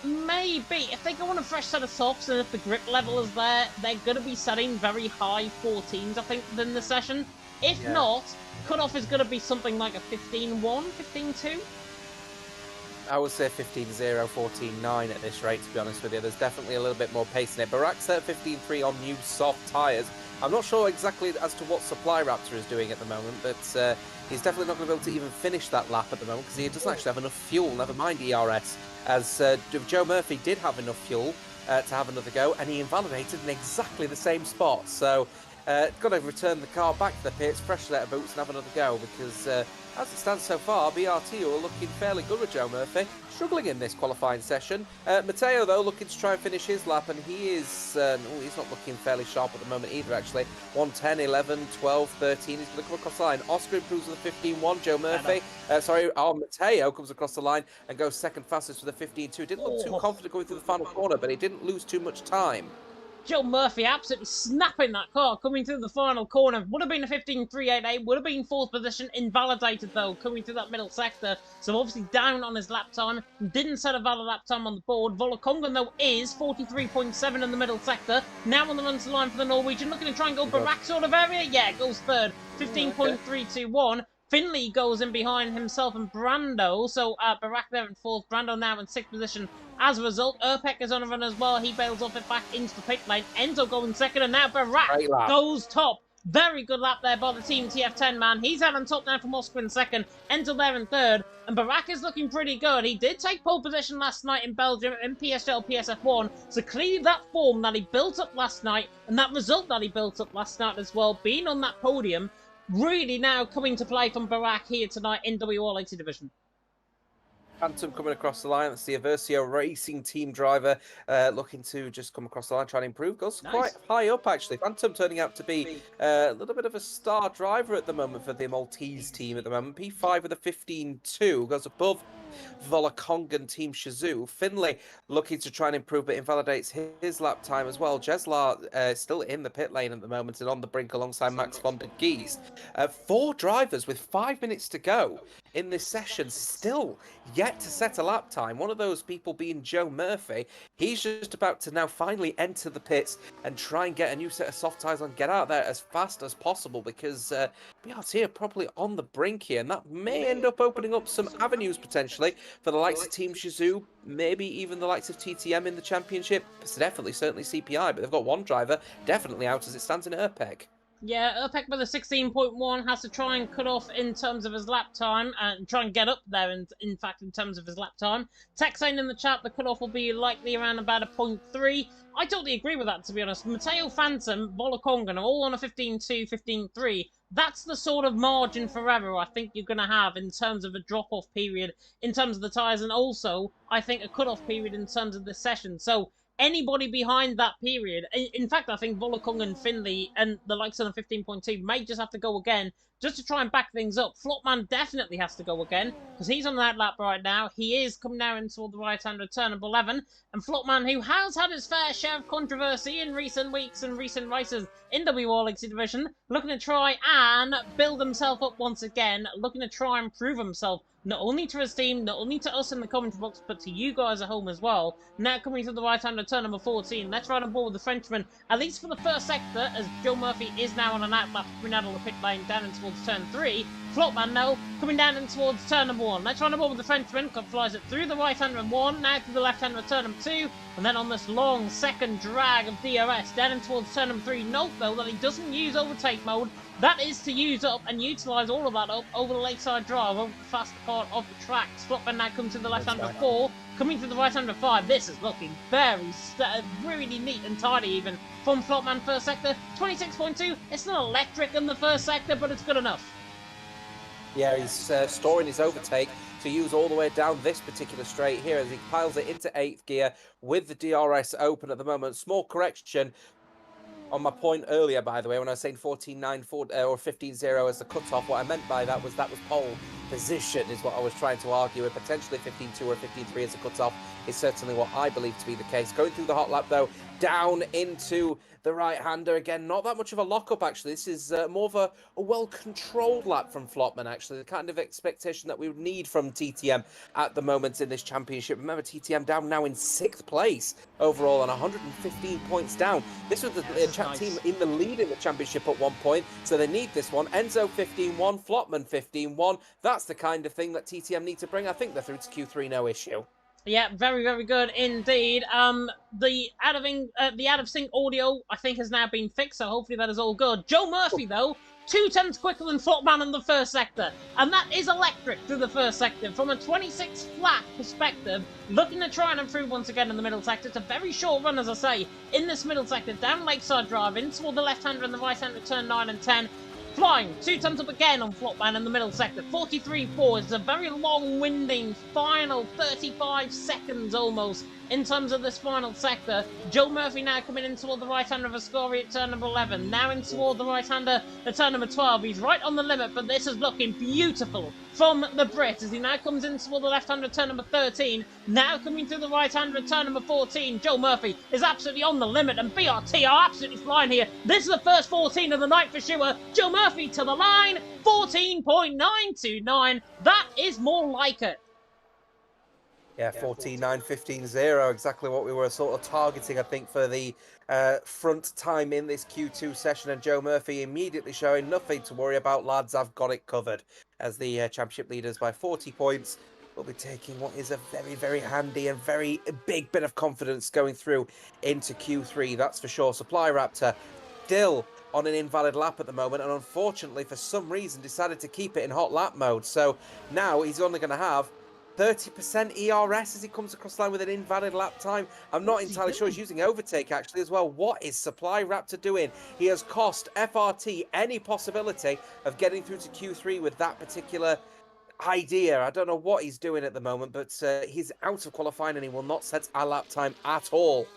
maybe, if they go on a fresh set of softs and if the grip level is there, they're going to be setting very high 14s, I think, within the session. If not, cut-off is going to be something like a 15-1, 15-2. I would say 15-0, 14-9 at this rate, to be honest with you. There's definitely a little bit more pace in it. Barack's at 15-3 on new soft tyres. I'm not sure exactly as to what Supply Raptor is doing at the moment, but he's definitely not going to be able to even finish that lap at the moment because he doesn't actually have enough fuel, never mind ERS, as Joe Murphy did have enough fuel to have another go, and he invalidated in exactly the same spot. So, got to return the car back to the pits, fresh set of boots, and have another go because, as it stands so far, BRT are looking fairly good with Joe Murphy, struggling in this qualifying session. Matteo, though, looking to try and finish his lap, and he is, he's not looking fairly sharp at the moment either, actually. 1:10, 11, 12, 13, he's going to come across the line. Oscar improves with a 15.1, Joe Murphy, Matteo comes across the line and goes second fastest with a 15.2. Didn't look too confident going through the final corner, but he didn't lose too much time. Joe Murphy absolutely snapping that car, coming through the final corner. Would have been a 15.388, would have been fourth position, invalidated though, coming through that middle sector. So obviously down on his lap time, didn't set a valid lap time on the board. Volakongan though is 43.7 in the middle sector. Now on the run to line for the Norwegian, looking to try and go Barak sort of area. Yeah, goes third, 15.321. Finley goes in behind himself and Brando, so Barak there in fourth, Brando now in sixth position. As a result, Urpek is on a run as well. He bails off it back into the pit lane. Enzo going second, and now Barak goes top. Very good lap there by the Team TF10 man. He's out on top now from Oscar in second. Enzo there in third, and Barak is looking pretty good. He did take pole position last night in Belgium in PSL PSF1, so clearly that form that he built up last night, and that result that he built up last night as well, being on that podium, really now coming to play from Barak here tonight in WOR Legacy Division. Phantom coming across the line. That's the Aversio Racing team driver looking to just come across the line, trying to improve. Goes quite high up, actually. Phantom turning out to be a little bit of a star driver at the moment for the Maltese team at the moment. P5 with a 15.2. Goes above Volakongan Team Shazoo. Finley looking to try and improve, but invalidates his lap time as well. Jeslar still in the pit lane at the moment and on the brink alongside Max von der Gies. 4 drivers with 5 minutes to go in this session, still yet to set a lap time. One of those people being Joe Murphy. He's just about to now finally enter the pits and try and get a new set of soft tyres on, get out there as fast as possible, because BRT are probably on the brink here, and that may end up opening up some avenues potentially for the likes of Team Shazoo, maybe even the likes of TTM in the championship. It's definitely, certainly CPI, but they've got one driver definitely out as it stands in Urpek. Yeah, Urpek with a 16.1 has to try and cut off in terms of his lap time and try and get up there, in fact, in terms of his lap time. Tech saying in the chat the cut off will be likely around about a 0.3. I totally agree with that, to be honest. Matteo Phantom, Volakongan are all on a 15.2, 15.3. That's the sort of margin forever I think you're going to have in terms of a drop-off period, in terms of the tyres, and also, I think, a cut-off period in terms of this session. So, anybody behind that period, in fact, I think Volakongan, Finley, and the likes of the 15.2 may just have to go again, just to try and back things up. Flopman definitely has to go again, because he's on that lap right now. He is coming now in toward the right-hand turn of 11, and Flopman, who has had his fair share of controversy in recent weeks and recent races in WOR Legacy Division, looking to try and build himself up once again, looking to try and prove himself, not only to his team, not only to us in the commentary box, but to you guys at home as well. Now coming to the right-hand turn number 14, let's ride on board with the Frenchman, at least for the first sector, as Joe Murphy is now on an outlap, coming out on the pit lane down in towards turn 3. Flopman now coming down in towards turn number 1. Let's ride on board with the Frenchman, flies it through the right-hand of 1, now through the left-hand of turn number 2, and then on this long second drag of DRS, down in towards turn number 3. Note though that he doesn't use overtake mode. That is to use up and utilise all of that up over the lakeside drive, over the fast part of the track. Flopman now comes to the left-hand of 4, coming to the right-hand of 5. This is looking very, really neat and tidy even from Flopman first sector. 26.2, it's not electric in the first sector, but it's good enough. Yeah, he's storing his overtake to use all the way down this particular straight here as he piles it into 8th gear with the DRS open at the moment. Small correction on my point earlier, by the way, when I was saying 14.9 or 15.0 as the cutoff. What I meant by that was pole position is what I was trying to argue with. Potentially 15.2 or 15.3 as a cutoff is certainly what I believe to be the case. Going through the hot lap though, down into the right-hander again. Not that much of a lock-up, actually. This is more of a well-controlled lap from Flopman, actually. The kind of expectation that we would need from TTM at the moment in this championship. Remember, TTM down now in 6th place overall and 115 points down. This was the team in the lead in the championship at one point, so they need this one. Enzo 15.1, Flopman 15.1. That's the kind of thing that TTM need to bring. I think they're through to Q3, no issue. Yeah, very, very good indeed. The out of sync audio I think has now been fixed, so hopefully that is all good. Joe Murphy though, 2 tenths quicker than Flopman in the first sector, and that is electric through the first sector from a 26 flat perspective. Looking to try and improve once again in the middle sector. It's a very short run, as I say, in this middle sector. Down Lakeside Drive, in toward the left-hander and the right-hander turn 9 and 10. Flying, 2 times up again on Flopman in the middle sector. 43.4 is a very long-winding final 35 seconds almost in terms of this final sector. Joe Murphy now coming in toward the right-hander of Ascari at turn number 11. Now in toward the right-hander at turn number 12. He's right on the limit, but this is looking beautiful from the Brit as he now comes in toward the left-hander at turn number 13. Now coming through the right-hander at turn number 14. Joe Murphy is absolutely on the limit, and BRT are absolutely flying here. This is the first 14 of the night for sure. Joe Murphy to the line, 14.929. That is more like it. Yeah, 14.9, 15.0, exactly what we were sort of targeting, I think, for the front time in this Q2 session. And Joe Murphy immediately showing nothing to worry about, lads. I've got it covered. As the championship leaders by 40 points will be taking what is a very, very handy and very big bit of confidence going through into Q3. That's for sure. Supply Raptor still on an invalid lap at the moment, and unfortunately, for some reason, decided to keep it in hot lap mode. So now he's only going to have 30% ERS as he comes across the line with an invalid lap time. I'm not entirely sure he's using overtake actually as well. What is Supply Raptor doing? He has cost FRT any possibility of getting through to Q3 with that particular idea. I don't know what he's doing at the moment, but he's out of qualifying and he will not set a lap time at all.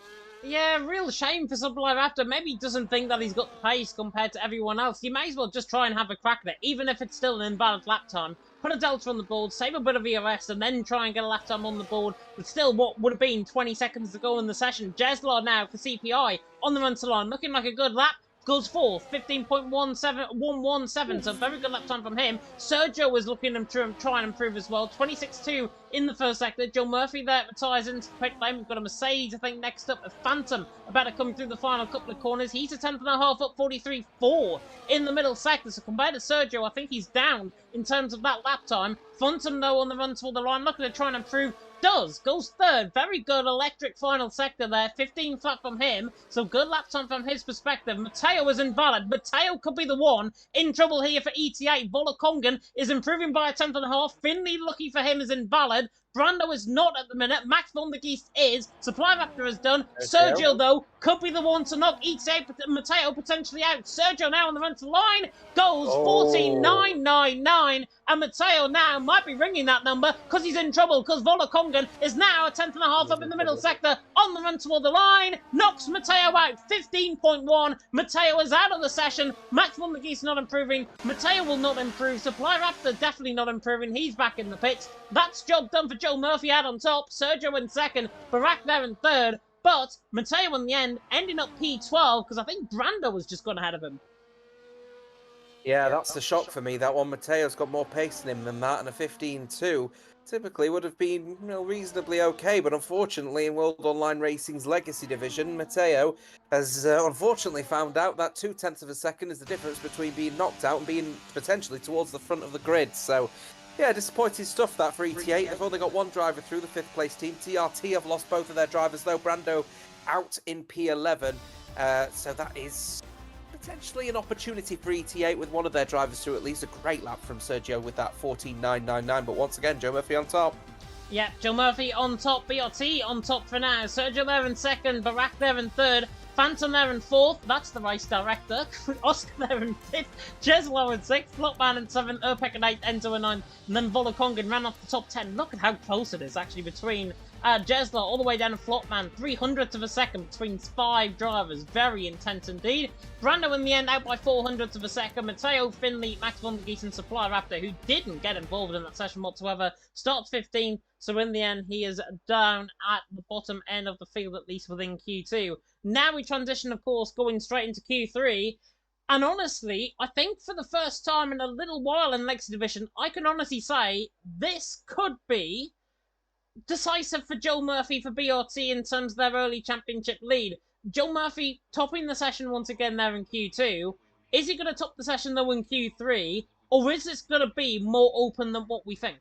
Yeah, real shame for Supply Raptor. Maybe he doesn't think that he's got the pace compared to everyone else. You may as well just try and have a crack at it, even if it's still an invalid lap time. Put a delta on the board, save a bit of ERS, and then try and get a lap time on the board. But still, what would have been 20 seconds to go in the session. Jeslar now for CPI on the run to line, looking like a good lap. Goes fourth, 15.117, so very good lap time from him. Sergio is looking to try and improve as well. 26.2 in the first sector. Joe Murphy there ties into the pit lane. We've got a Mercedes, I think, next up. A Phantom about to come through the final couple of corners. He's a 10th and a half up, 43.4 in the middle sector. So compared to Sergio, I think he's down in terms of that lap time. Phantom, though, on the run toward the line, looking to try and improve. Goes third. Very good electric final sector there. 15 flat from him. So good lap time from his perspective. Mateo is invalid. Mateo could be the one in trouble here for ETA. Volakongan is improving by a 10th and a half. Finley, lucky for him, is invalid. Brando is not at the minute. Max von der Geest is. Supply Raptor is done. Sergio, though, could be the one to knock ETA Mateo potentially out. Sergio now on the run to line. Goes 14.999. And Mateo now might be ringing that number because he's in trouble because Volakongan is now a 10th and a half up in the middle sector on the run toward the line. Knocks Mateo out. 15.1. Mateo is out of the session. Max von der Geest not improving. Mateo will not improve. Supply Raptor definitely not improving. He's back in the pits. That's job done for Joe Murphy out on top. Sergio in second. Barack there in third. But Mateo in the end ending up P12 because I think Brando was just gone ahead of him. Yeah, that's the shock for me. That one, Mateo's got more pace in him than that, and a 15.2 typically would have been reasonably okay. But unfortunately, in World Online Racing's Legacy division, Mateo has unfortunately found out that 0.2 of a second is the difference between being knocked out and being potentially towards the front of the grid. So, yeah, disappointing stuff that for ET8. They've only got one driver through, the 5th place team. TRT have lost both of their drivers, though. Brando out in P11. So that is potentially an opportunity for ET8 with one of their drivers through. At least a great lap from Sergio with that 14.999. But once again, Joe Murphy on top. Yeah, Joe Murphy on top, BRT on top for now. Sergio there in second, Barack there in third, Phantom there in fourth, that's the race director, Oscar there in fifth, Jeslo in sixth, Flopman in seventh, Urpek in eighth, Enzo in ninth, and then Volakongan ran off the top 10. Look at how close it is actually between Jeslo all the way down to Flopman, 300th of a second between 5 drivers. Very intense indeed. Brando in the end out by 400ths of a second. Mateo, Finley, Max von der Geest and Supply Raptor, who didn't get involved in that session whatsoever, starts 15th. So in the end, he is down at the bottom end of the field, at least within Q2. Now we transition, of course, going straight into Q3. And honestly, I think for the first time in a little while in Legacy Division, I can honestly say this could be decisive for Joe Murphy for BRT in terms of their early championship lead. Joe Murphy topping the session once again there in Q2. Is he going to top the session though in Q3? Or is this going to be more open than what we think?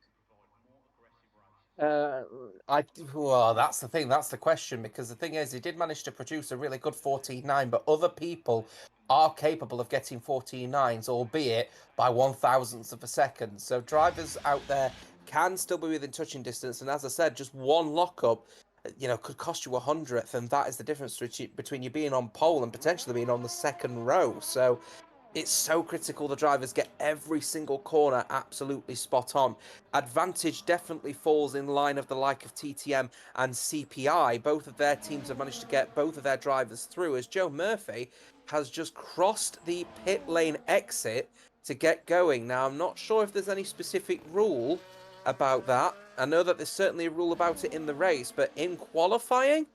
Uh, well, that's the thing. That's the question, because the thing is, he did manage to produce a really good 14.9, but other people are capable of getting 14.9s, albeit by 1,000th of a second. So drivers out there can still be within touching distance, and as I said, just one lockup, could cost you 100th, and that is the difference between you being on pole and potentially being on the second row. So it's so critical the drivers get every single corner absolutely spot on. Advantage definitely falls in line of the like of TTM and CPI. Both of their teams have managed to get both of their drivers through, as Joe Murphy has just crossed the pit lane exit to get going. Now, I'm not sure if there's any specific rule about that. I know that there's certainly a rule about it in the race, but in qualifying,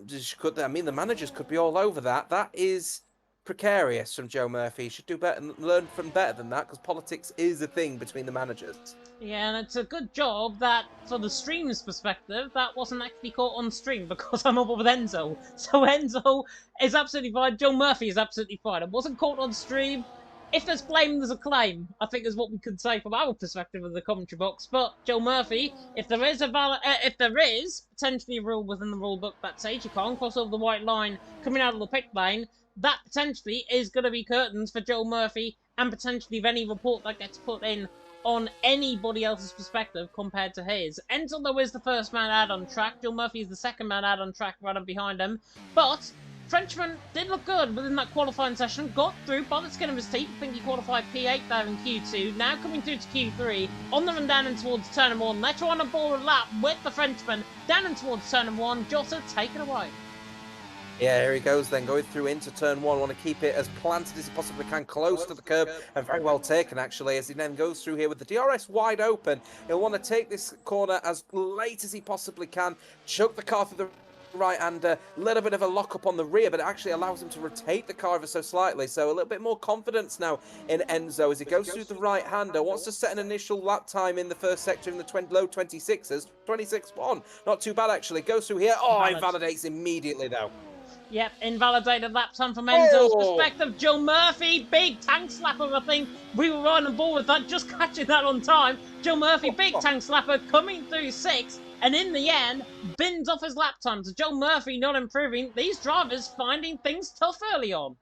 the managers could be all over that. That is precarious from Joe Murphy. He should do better and learn from better than that, because politics is a thing between the managers. Yeah, and it's a good job that, for the stream's perspective, that wasn't actually caught on stream, because I'm up with Enzo. So Enzo is absolutely fine. Joe Murphy is absolutely fine. It wasn't caught on stream. If there's blame, there's a claim, I think is what we could say from our perspective of the commentary box. But Joe Murphy, if there is potentially a rule within the rule book that says you can't cross over the white line coming out of the pit lane, that potentially is going to be curtains for Joe Murphy, and potentially of any report that gets put in on anybody else's perspective compared to his. Enzo, though, is the first man out on track. Joe Murphy is the second man out on track, running behind him. But Frenchman did look good within that qualifying session, got through by the skin of his teeth. I think he qualified P8 there in Q2, now coming through to Q3, on the run down and towards turn 1. They're trying to ball a lap with the Frenchman, down and towards turn 1. Jota, take it away. Yeah, here he goes then, going through into turn 1. Want to keep it as planted as he possibly can, close to the curb, and very well taken, actually, as he then goes through here with the DRS wide open. He'll want to take this corner as late as he possibly can, choke the car through the right-hander, little bit of a lock-up on the rear, but it actually allows him to rotate the car ever so slightly, so a little bit more confidence now in Enzo as he goes through the right-hander, wants to set an initial lap time in the first sector in the low 26s, 26.1, not too bad actually, goes through here, invalidates immediately though. Yep, invalidated lap time from Enzo's perspective. Joe Murphy, big tank slapper, I think. We were right on board with that, just catching that on time. Joe Murphy, big tank slapper, coming through 6th, and in the end, bins off his lap time. So Joe Murphy not improving. These drivers finding things tough early on.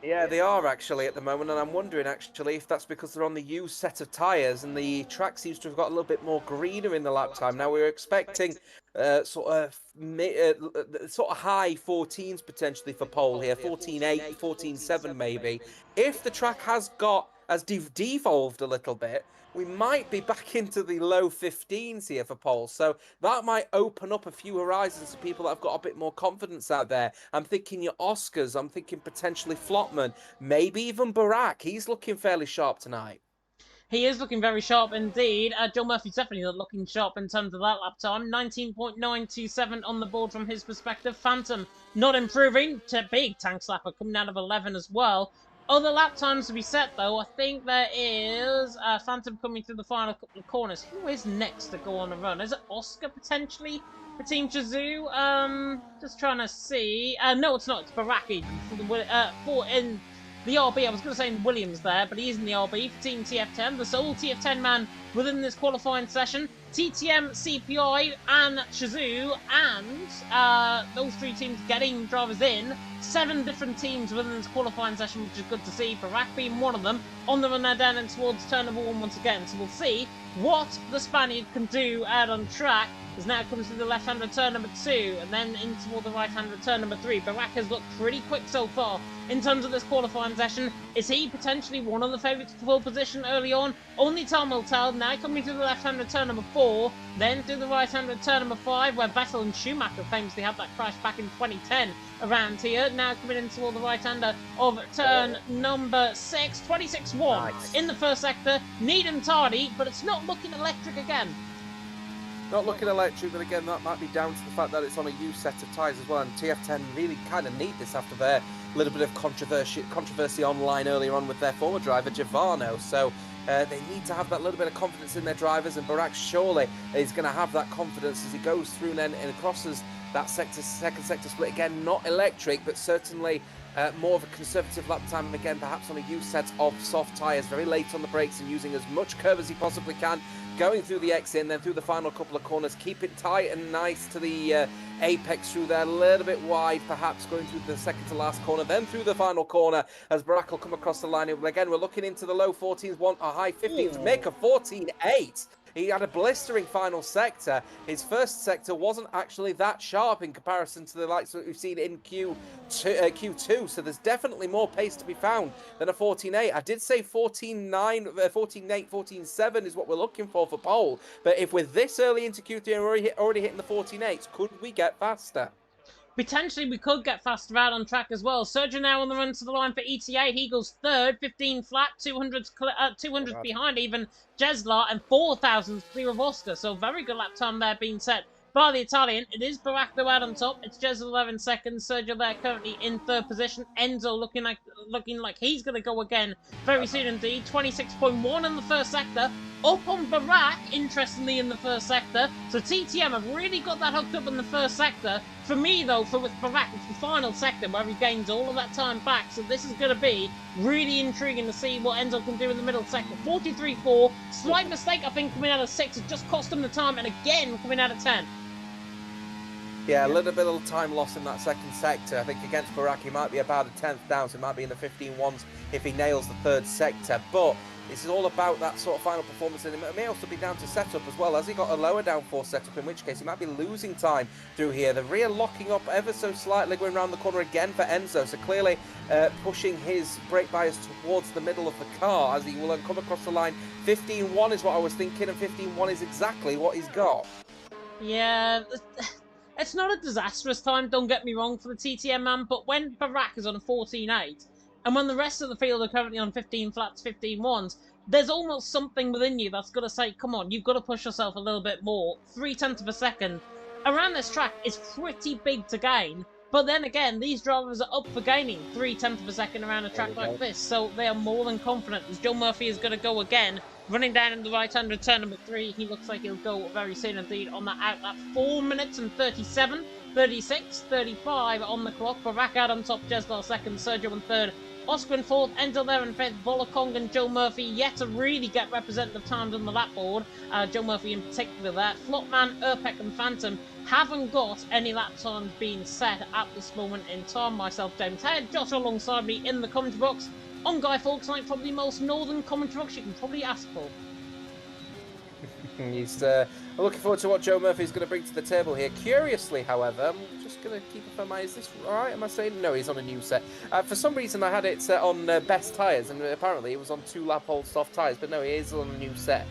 Yeah, they are actually at the moment, and I'm wondering actually if that's because they're on the used set of tyres and the track seems to have got a little bit more greener in the lap time. Now, we were expecting sort of high 14s potentially for pole here, 14.8, 14.7 maybe. If the track has devolved a little bit, we might be back into the low 15s here for pole. So that might open up a few horizons to people that have got a bit more confidence out there. I'm thinking your Oscars. I'm thinking potentially Flotman. Maybe even Barak. He's looking fairly sharp tonight. He is looking very sharp indeed. Joe Murphy's definitely not looking sharp in terms of that lap time. 19.927 on the board from his perspective. Phantom not improving. Big tank slapper coming out of 11 as well. Other lap times to be set, though. I think there is Phantom coming through the final couple of corners. Who is next to go on the run? Is it Oscar, potentially, for Team Shazoo? Just trying to see. No, it's not. It's Baraki in the RB. I was going to say in Williams there, but he is in the RB for Team TF10. The sole TF10 man within this qualifying session. TTM, CPI, and Shazoo, and those 3 teams getting drivers in. 7 different teams within this qualifying session, which is good to see. Barak being one of them, on the run there down and towards turn number 1 once again. So we'll see what the Spaniard can do out on track, as now it comes to the left-hand return number 2, and then in toward the right-hand return number 3. Barak has looked pretty quick so far in terms of this qualifying session. Is he potentially one of the favourites for pole position early on? Only time will tell. Now coming through the left-hand return number 4, then through the right-hand return number 5, where Vettel and Schumacher famously had that crash back in 2010 around here. Now coming in toward the right-hander of turn number 6, 26.1 in the first sector. Neat and tardy, but it's not looking electric again. Not looking electric, but again, that might be down to the fact that it's on a used set of tyres as well, and TF10 really kind of need this after their little bit of controversy online earlier on with their former driver, Giovanni. So they need to have that little bit of confidence in their drivers, and Barak surely is going to have that confidence as he goes through and crosses that second sector split. Again, not electric, but certainly more of a conservative lap time, again, perhaps on a used set of soft tyres, very late on the brakes and using as much curve as he possibly can. going through the X-in, then through the final couple of corners, keep it tight and nice to the apex through there, a little bit wide, perhaps going through the second to last corner, then through the final corner as Barak will come across the line. Again, we're looking into the low 14s, want a high 15s to make a 14.8. He had a blistering final sector. His first sector wasn't actually that sharp in comparison to the likes that we've seen in Q2, so there's definitely more pace to be found than a 14.8. I did say 14.9, 14.8, 14.7 is what we're looking for pole, but if we're this early into Q3 and we're already hitting the 14.8s, could we get faster? Potentially, we could get faster out on track as well. Sergio now on the run to the line for ETA. He goes third, 15 flat, 200 behind even Jeslar, and 4,000 clear of Oscar. So very good lap time there being set by the Italian. It is Barak though out on top. It's Jeslar there in second. Sergio there currently in third position. Enzo looking like he's going to go again very soon indeed. 26.1 in the first sector. Up on Barak, interestingly, in the first sector. So TTM have really got that hooked up in the first sector. For me, though, with Barak, it's the final sector where he gains all of that time back. So this is going to be really intriguing to see what Enzo can do in the middle sector. 43.4. Slight mistake, I think, coming out of 6. It just cost him the time. And again, coming out of 10. Yeah, a little bit of time loss in that second sector. I think against Barak, he might be about a 10th down. So it might be in the 15.1s if he nails the third sector. But this is all about that sort of final performance, and it may also be down to setup as well, as he got a lower downforce setup, in which case he might be losing time through here. The rear locking up ever so slightly, going around the corner again for Enzo, so clearly pushing his brake bias towards the middle of the car as he will then come across the line. 15.1 is what I was thinking, and 15.1 is exactly what he's got. Yeah, it's not a disastrous time, don't get me wrong, for the TTM man, but when Barak is on a 14.8, and when the rest of the field are currently on 15 flats, 15.1s, there's almost something within you that's got to say, come on, you've got to push yourself a little bit more. 0.3 of a second around this track is pretty big to gain. But then again, these drivers are up for gaining 0.3 of a second around a track like this. So they are more than confident as Joe Murphy is going to go again. Running down in the right-hander turn number 3. He looks like he'll go very soon indeed on that out. That 4 minutes and 37, 36, 35 on the clock. Barak out on top, Jeslar second, Sergio in third. Oscar in fourth, Enzo there in fifth, Volokong and Joe Murphy yet to really get representative times on the lap board. Joe Murphy in particular there. Flopman, Urpek and Phantom haven't got any lap times being set at this moment in time. Myself, James Head, Josh alongside me in the commentary box. On Guy Fawkes Night, probably the most northern commentary box you can probably ask for. He's looking forward to what Joe Murphy's going to bring to the table here. Curiously, however, I'm just going to keep a firm eye. Is this right? Am I saying? No, he's on a new set. For some reason, I had it set on best tyres, and apparently it was on 2-lap-old soft tyres, but no, he is on a new set.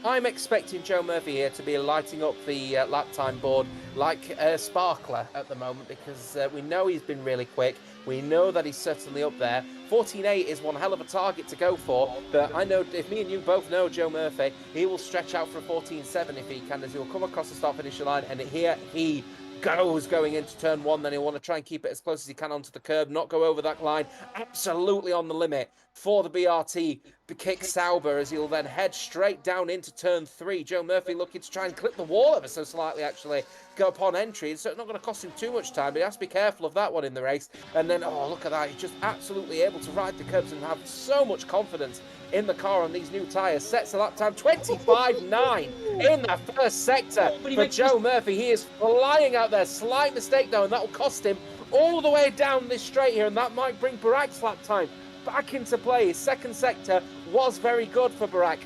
I'm expecting Joe Murphy here to be lighting up the lap time board like a sparkler at the moment, because we know he's been really quick. We know that he's certainly up there. 14.8 is one hell of a target to go for, but I know, if me and you both know Joe Murphy, he will stretch out for a 14.7 if he can, as he'll come across the start-finish line, and here he goes going into turn 1. Then he'll want to try and keep it as close as he can onto the curb, not go over that line. Absolutely on the limit for the BRT kick Sauber, as he'll then head straight down into turn 3. Joe Murphy looking to try and clip the wall ever so slightly, actually, go upon entry. It's not going to cost him too much time, but he has to be careful of that one in the race. And then, oh, look at that. He's just absolutely able to ride the curbs and have so much confidence in the car on these new tyres. Sets a lap time 25.9 in the first sector for Joe Murphy. He is flying out there. Slight mistake, though, and that will cost him all the way down this straight here, and that might bring Barak's lap time back into play. His second sector was very good for Barak.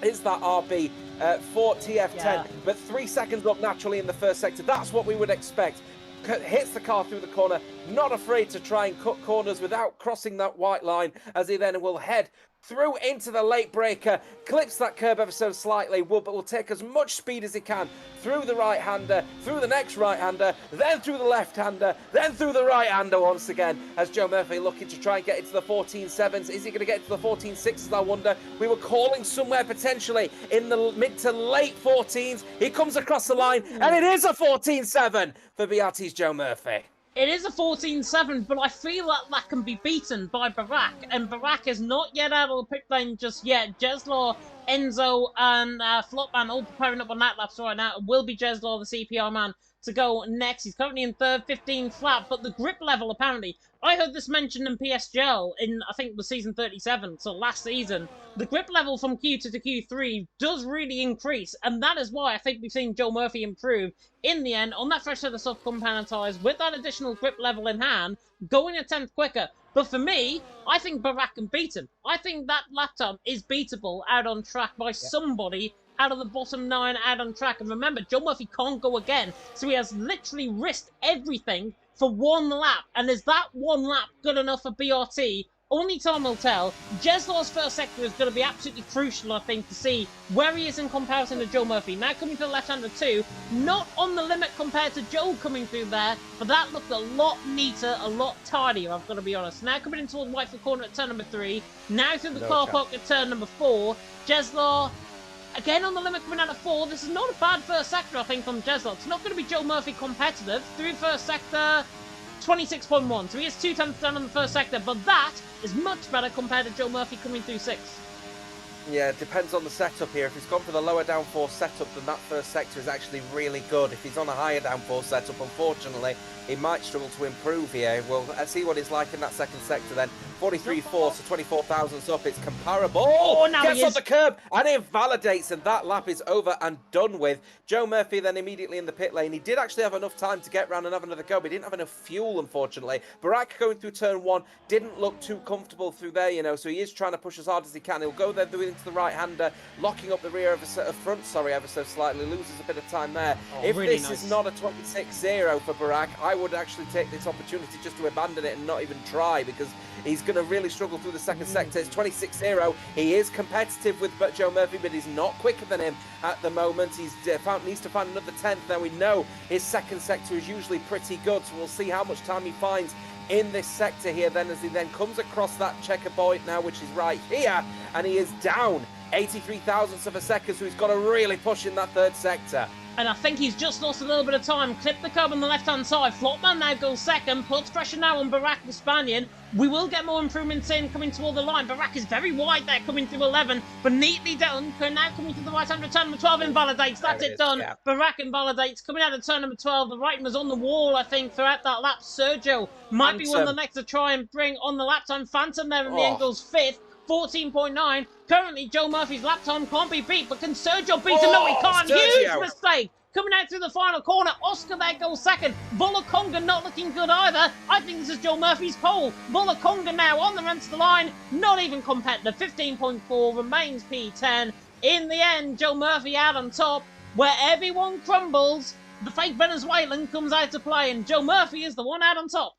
It's that RB for TF10, but 3 seconds up naturally in the first sector. That's what we would expect. Hits the car through the corner, not afraid to try and cut corners without crossing that white line, as he then will head through into the late breaker, clips that curb ever so slightly, but will take as much speed as he can through the right-hander, through the next right-hander, then through the left-hander, then through the right-hander once again, as Joe Murphy looking to try and get into the 14.7s. Is he going to get to the 14.6s, I wonder? We were calling somewhere potentially in the mid to late 14s. He comes across the line, and it is a 14.7 for BRT's Joe Murphy. It is a 14.7, but I feel like that can be beaten by Barak, and Barak is not yet out of the pit lane just yet. Jeslar, Enzo, and Flopman all preparing up on that laps right now. It will be Jeslar, the CPR man, to go next. He's currently in third, 15 flat, but the grip level, apparently, I heard this mentioned in PSGL in, I think, the season 37, so last season. The grip level from Q2 to Q3 does really increase, and that is why I think we've seen Joe Murphy improve in the end on that fresh set of soft compound tires with that additional grip level in hand, going a tenth quicker. But for me, I think Barack can beat him. I think that lap time is beatable out on track by somebody out of the bottom 9 out on track. And remember, Joe Murphy can't go again, so he has literally risked everything for one lap. And is that one lap good enough for BRT? Only time will tell. Jeslaw's first sector is going to be absolutely crucial, I think, to see where he is in comparison to Joe Murphy. Now coming to the left-hander too, not on the limit compared to Joe coming through there, but that looked a lot neater, a lot tidier, I've got to be honest. Now coming in towards Whitefoot Corner at turn number 3, now through the car park at turn number 4, Jeslaw again on the limit coming out of 4. This is not a bad first sector, I think, from Jeslaw. It's not going to be Joe Murphy competitive. Through first sector, 26.1. So he is 2 tenths down on the first sector, but that is much better compared to Joe Murphy coming through 6. Yeah, it depends on the setup here. If he's gone for the lower downforce setup, then that first sector is actually really good. If he's on a higher downforce setup, unfortunately, he might struggle to improve here. Well, let's see what it's like in that second sector then. 43.4, so 24 thousandths up. It's comparable. Oh, now gets he on is. the curb and it validates, and that lap is over and done with. Joe Murphy then immediately in the pit lane. He did actually have enough time to get round and have another go, but he didn't have enough fuel, unfortunately. Barack going through turn 1 didn't look too comfortable through there, you know, so he is trying to push as hard as he can. He'll go there through into the right-hander, locking up the rear of front, ever so slightly, loses a bit of time there. If really this nice. is not a 26-0 for Barack, I would actually take this opportunity just to abandon it and not even try, because he's going to really struggle through the second sector. It's 26-0. He is competitive with Joe Murphy, but he's not quicker than him at the moment. He's needs to find another 10th. Now we know his second sector is usually pretty good, so we'll see how much time he finds in this sector here then, as he then comes across that checker point now, which is right here, and he is down 83 thousandths of a second, so he's got to really push in that third sector. And I think he's just lost a little bit of time. Clip the curb on the left-hand side. Flopman now goes second. Puts pressure now on Barack, the Spaniard. We will get more improvements in coming toward the line. Barack is very wide there coming through 11, but neatly done. Now coming to the right-hand turn number 12 invalidates. That's it done. Yeah. Barack invalidates. Coming out of turn number 12, the right was on the wall, I think, throughout that lap. Sergio might be one of the next to try and bring on the lap time. Phantom there in the end goes 5th. 14.9. Currently, Joe Murphy's lap time can't be beat, but can Sergio beat him? No, he can't. Sergio. Huge mistake. Coming out through the final corner, Oscar there goes second. Volaconga not looking good either. I think this is Joe Murphy's pole. Volaconga now on the run to the line, not even competitive. 15.4 remains P10. In the end, Joe Murphy out on top. Where everyone crumbles, the fake Venezuelan comes out to play, and Joe Murphy is the one out on top.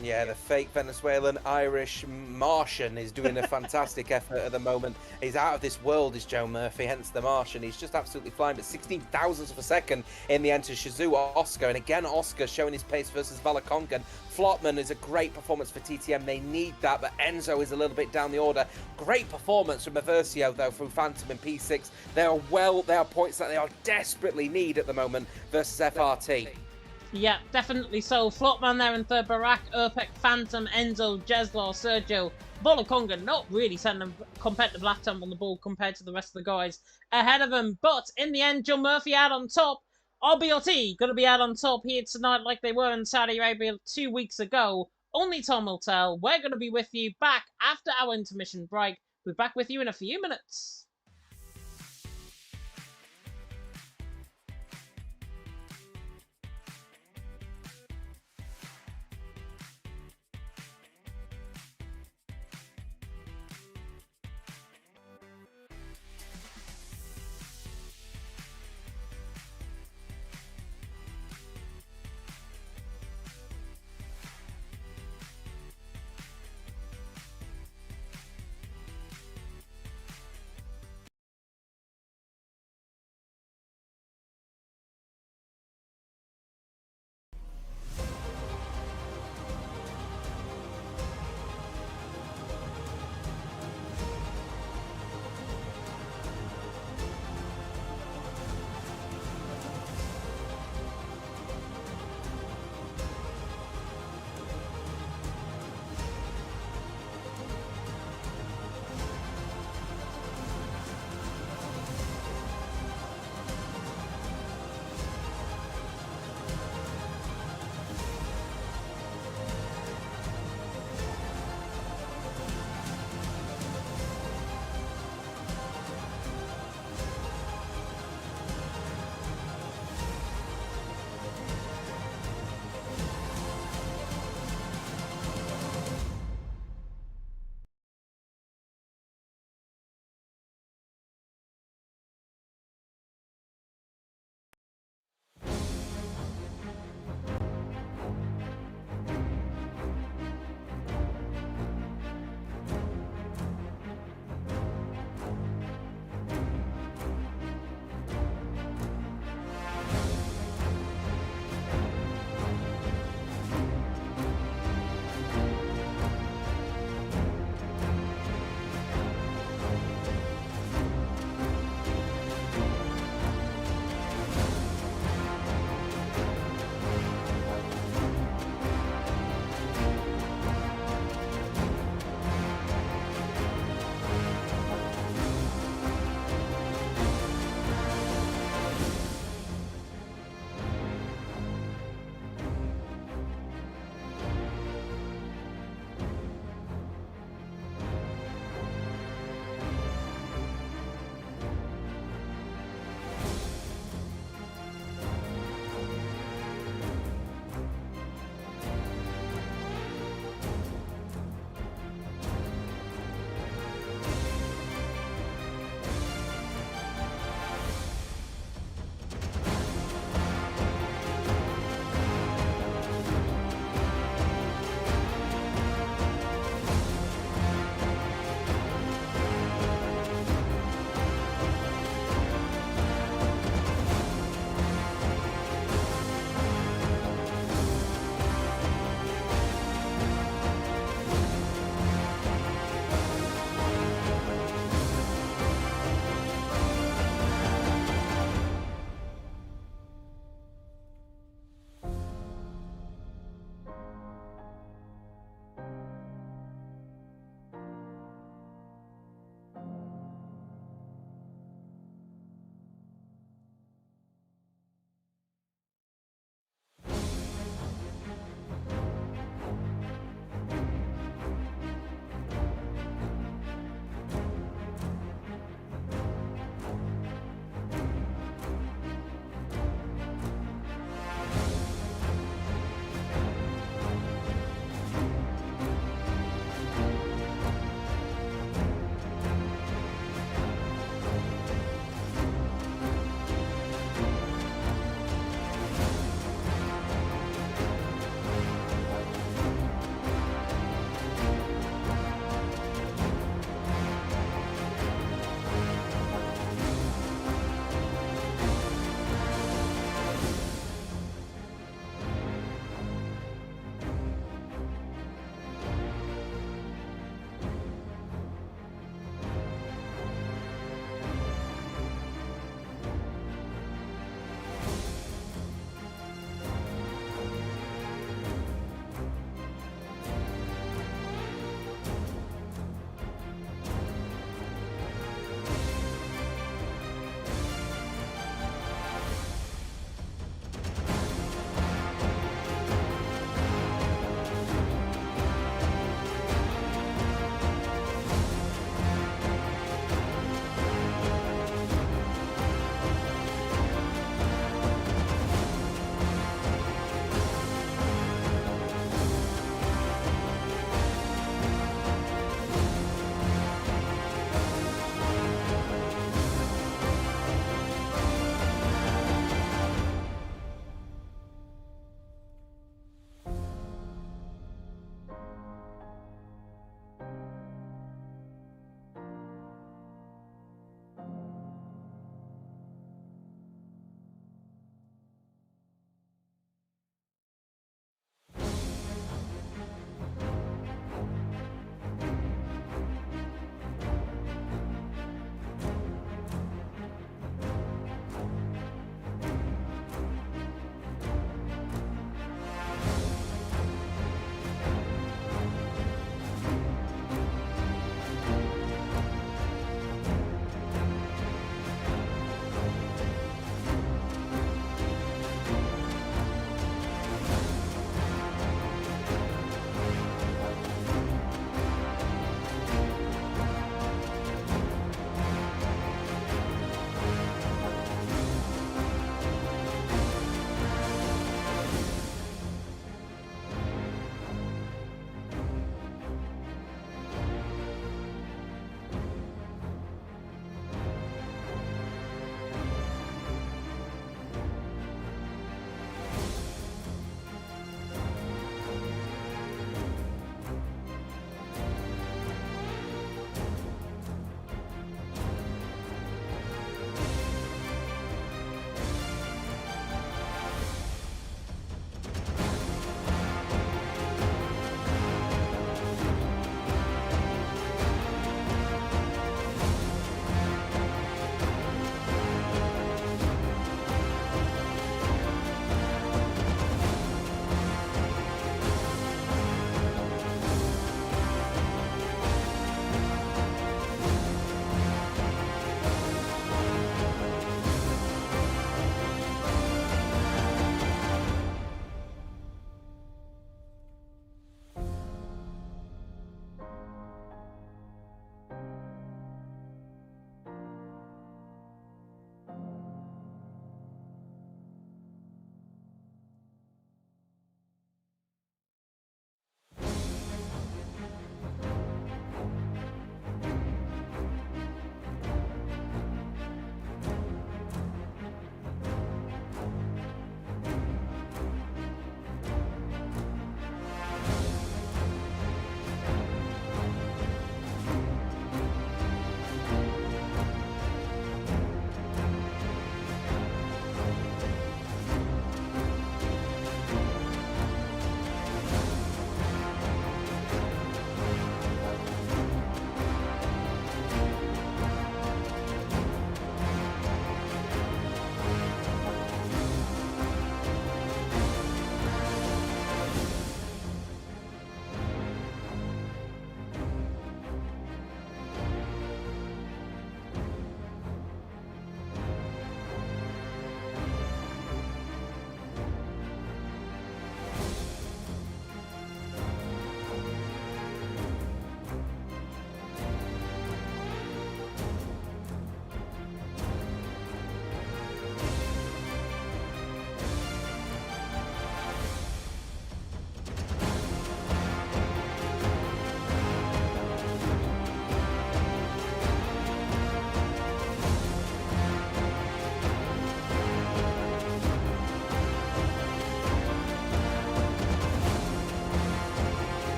Yeah, the fake Venezuelan Irish Martian is doing a fantastic effort at the moment. He's out of this world, is Joe Murphy, hence the Martian. He's just absolutely flying, but 16 thousandths of a second in the end to Shizu Oscar. And again, Oscar showing his pace versus Volaconga. Flopman is a great performance for TTM. They need that, but Enzo is a little bit down the order. Great performance from Aversio, though, from Phantom in P6. They are points that they are desperately need at the moment versus FRT. Yeah, definitely so. Flopman there in third, Barack, Urpek, Phantom, Enzo, Jeslaw, Sergio, Volaconga not really sending a competitive lap time on the ball compared to the rest of the guys ahead of him. But in the end, Joe Murphy out on top. RBRT going to be out on top here tonight like they were in Saudi Arabia 2 weeks ago. Only time will tell. We're going to be with you back after our intermission break. We'll be back with you in a few minutes.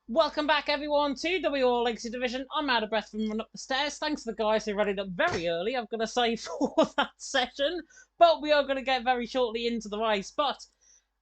Welcome back, everyone, to WOR Legacy Division. I'm out of breath from running up the stairs. Thanks to the guys who readied up very early, I've got to say, for that session. But we are going to get very shortly into the race. But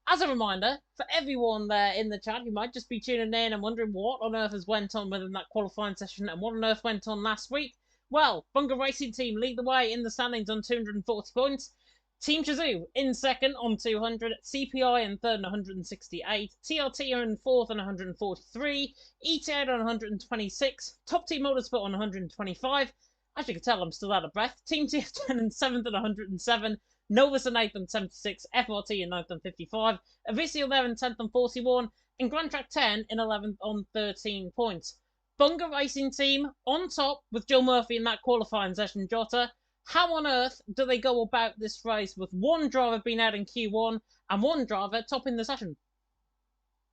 as a reminder, for everyone there in the chat who might just be tuning in and wondering what on earth has went on within that qualifying session and what on earth went on last week, well, Bunga Racing Team lead the way in the standings on 240 points. Team Chazoo in second on 200, CPI in third on 168, TLT are in fourth on 143, ETA on 126, Top Team Motorsport on 125. As you can tell, I'm still out of breath. Team TF10 in seventh on 107, Novus in 8th on 76, FRT in 9th on 55, Avisio there in 10th on 41, and Grand Track 10 in 11th on 13 points. Bunga Racing Team on top with Joe Murphy in that qualifying session, Jota. How on earth do they go about this race with one driver being out in Q1 and one driver topping the session?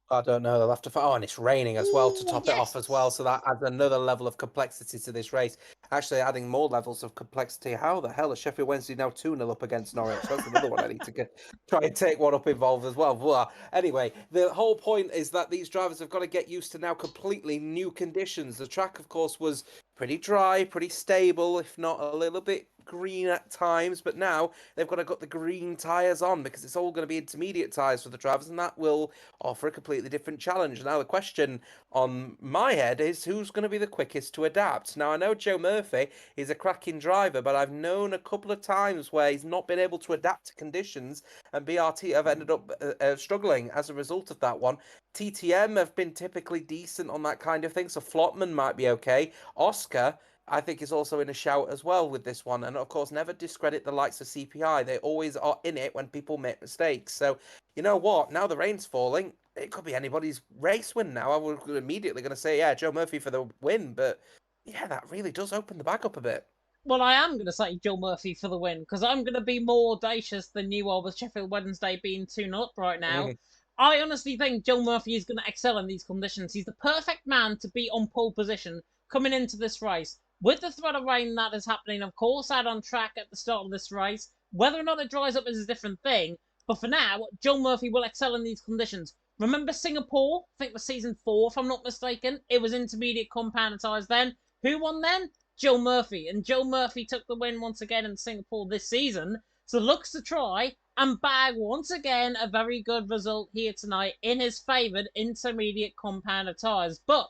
I don't know. They'll have to. Oh, and it's raining as well to top it off as well. So that adds another level of complexity to this race. Actually, adding more levels of complexity. How the hell is Sheffield Wednesday now 2-0 up against Norwich? That's another one I need to try and take one up involved as well. Blah. Anyway, the whole point is that these drivers have got to get used to now completely new conditions. The track, of course, was pretty dry, pretty stable, if not a little bit green at times, but now they've got to got the green tyres on because it's all going to be intermediate tyres for the drivers, and that will offer a completely different challenge. Now the question on my head is who's going to be the quickest to adapt. Now I know Joe Murphy is a cracking driver, but I've known a couple of times where he's not been able to adapt to conditions, and BRT have ended up struggling as a result of that one. TTM have been typically decent on that kind of thing, so Flotman might be okay. Oscar, I think, is also in a shout as well with this one. And of course, never discredit the likes of CPI. They always are in it when people make mistakes. So, you know what? Now the rain's falling, it could be anybody's race win now. I was immediately going to say, yeah, Joe Murphy for the win. But yeah, that really does open the bag up a bit. Well, I am going to say Joe Murphy for the win because I'm going to be more audacious than you are with Sheffield Wednesday being 2-0 up right now. I honestly think Joe Murphy is going to excel in these conditions. He's the perfect man to be on pole position coming into this race. With the threat of rain that is happening, of course, out on track at the start of this race, whether or not it dries up is a different thing. But for now, Joe Murphy will excel in these conditions. Remember Singapore? I think it was season 4, if I'm not mistaken. It was intermediate compound tyres then. Who won then? Joe Murphy. And Joe Murphy took the win once again in Singapore this season. So looks to try and bag once again a very good result here tonight in his favoured intermediate compound tyres. But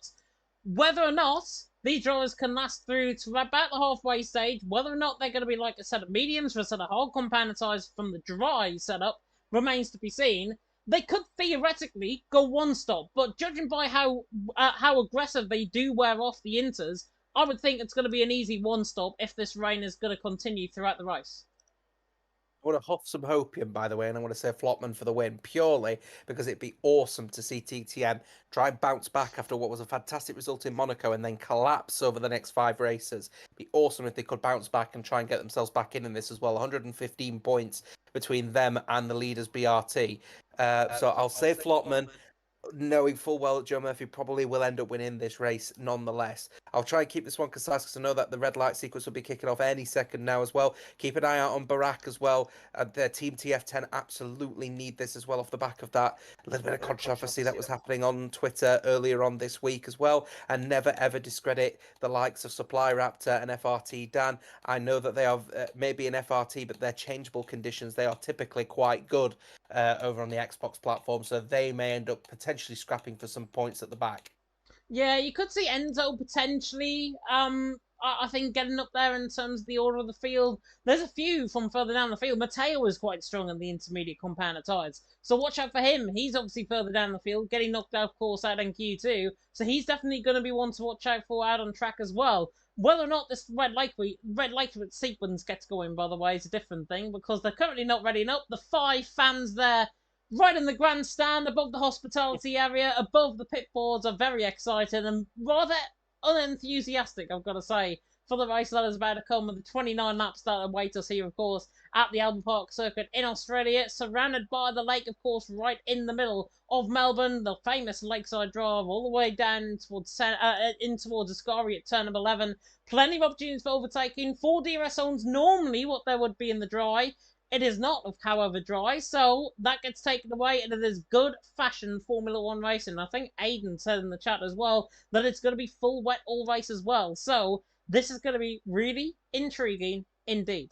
whether or not these drivers can last through to about the halfway stage, whether or not they're going to be like a set of mediums or a set of hard compound tyres from the dry setup remains to be seen. They could theoretically go one stop, but judging by how aggressive they do wear off the inters, I would think it's going to be an easy one stop if this rain is going to continue throughout the race. I want to huff some hopium, by the way, and I want to say Flotman for the win, purely because it'd be awesome to see TTM try and bounce back after what was a fantastic result in Monaco and then collapse over the next 5 races. It'd be awesome if they could bounce back and try and get themselves back in this as well. 115 points between them and the leaders BRT. So I'll say Flotman, knowing full well that Joe Murphy probably will end up winning this race nonetheless. I'll try and keep this one concise because I know that the red light sequence will be kicking off any second now as well. Keep an eye out on Barak as well. Their team TF10 absolutely need this as well off the back of that. A little bit of controversy that was happening on Twitter earlier on this week as well. And never ever discredit the likes of Supply Raptor and FRT Dan. I know that they are maybe an FRT, but they're changeable conditions. They are typically quite good over on the Xbox platform, so they may end up potentially scrapping for some points at the back. Yeah, you could see Enzo potentially. I think getting up there in terms of the order of the field. There's a few from further down the field. Matteo is quite strong in the intermediate compound tyres, so watch out for him. He's obviously further down the field, getting knocked out, of course, out in Q2. So he's definitely going to be one to watch out for out on track as well. Whether or not this red light sequence gets going, by the way, is a different thing because they're currently not readying up. The 5 fans there right in the grandstand above the hospitality area, above the pit boards, are very excited and rather unenthusiastic, I've got to say, for the race that is about to come with the 29 laps that await us here, of course, at the Albert Park circuit in Australia, surrounded by the lake, of course, right in the middle of Melbourne, the famous lakeside drive all the way down towards in towards Ascari at turn number 11. Plenty of opportunities for overtaking. 4 DRS zones, normally what there would be in the dry. It is not, however, dry, so that gets taken away, and it is good-fashioned Formula One racing. I think Aiden said in the chat as well that it's going to be full wet all race as well. So this is going to be really intriguing indeed.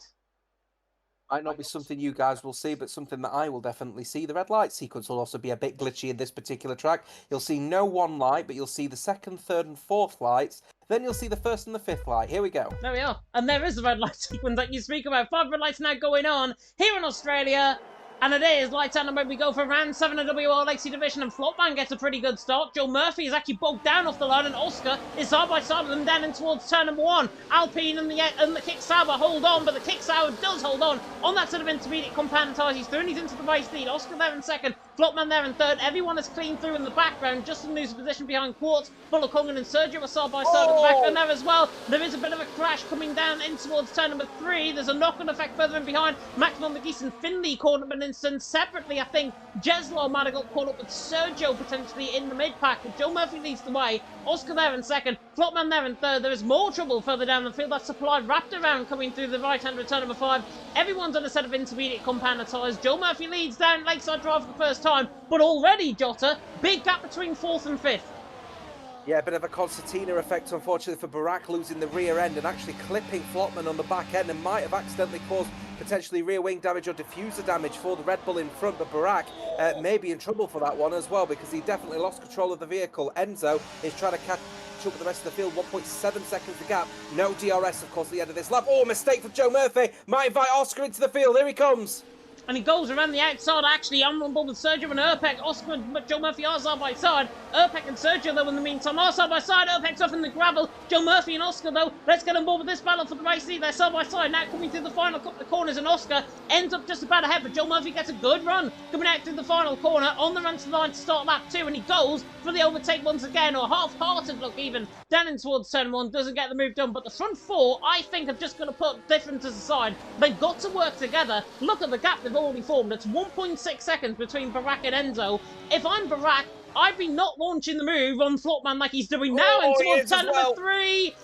Might not be something you guys will see, but something that I will definitely see. The red light sequence will also be a bit glitchy in this particular track. You'll see no one light, but you'll see the second, third, and fourth lights. Then you'll see the first and the fifth light. Here we go. There we are. And there is the red light sequence that you speak about. 5 red lights now going on here in Australia. And it is lights out, and we go for round 7 of WOR Legacy Division, and Flopman gets a pretty good start. Joe Murphy is actually bogged down off the line, and Oscar is side by side with them down in towards turn number 1. Alpine and the Kick Sauber hold on, but the Kick Sauber does hold on that sort of intermediate compound tires. He's through and he's into the race lead. Oscar there in second, Flopman there in third. Everyone is clean through in the background. Justin loses position behind Quartz. Bullock and Sergio are side by side in the background there as well. There is a bit of a crash coming down in towards turn number 3. There's a knock-on effect further in behind. Maximum McGeese and Finley caught up an instant separately. I think Jeslar might have got caught up with Sergio potentially in the mid-pack, but Joe Murphy leads the way. Oscar there in second, Flopman there in third. There is more trouble further down the field. That supplied Raptor round coming through the right-hand return number 5. Everyone's on a set of intermediate compounder tyres. Joe Murphy leads down Lakeside Drive for the first time, but already, Jota, big gap between 4th and 5th. Yeah, a bit of a concertina effect, unfortunately, for Barak losing the rear end and actually clipping Flopman on the back end, and might have accidentally caused potentially rear wing damage or diffuser damage for the Red Bull in front, but Barak may be in trouble for that one as well, because he definitely lost control of the vehicle. Enzo is trying to catch up with the rest of the field, 1.7 seconds the gap. No DRS, of course, at the end of this lap. Oh, mistake from Joe Murphy. Might invite Oscar into the field. Here he comes. And he goes around the outside, actually, on board with Sergio and Urpek. Oscar and Joe Murphy are side by side. Urpek and Sergio, though, in the meantime, are side by side. Urpek's off in the gravel. Joe Murphy and Oscar, though, let's get on board with this battle for the race lead. They're side by side now, coming through the final couple of corners, and Oscar ends up just about ahead, but Joe Murphy gets a good run coming out through the final corner, on the run to the line to start lap 2, and he goes for the overtake once again, or half-hearted look even, down in towards turn 1, doesn't get the move done, but the front 4, I think, have just got to put differences aside. They've got to work together. Look at the gap they've already formed. It's 1.6 seconds between Barak and Enzo. If I'm Barak, I'd be not launching the move on Flopman like he's doing now, and towards turn number 3,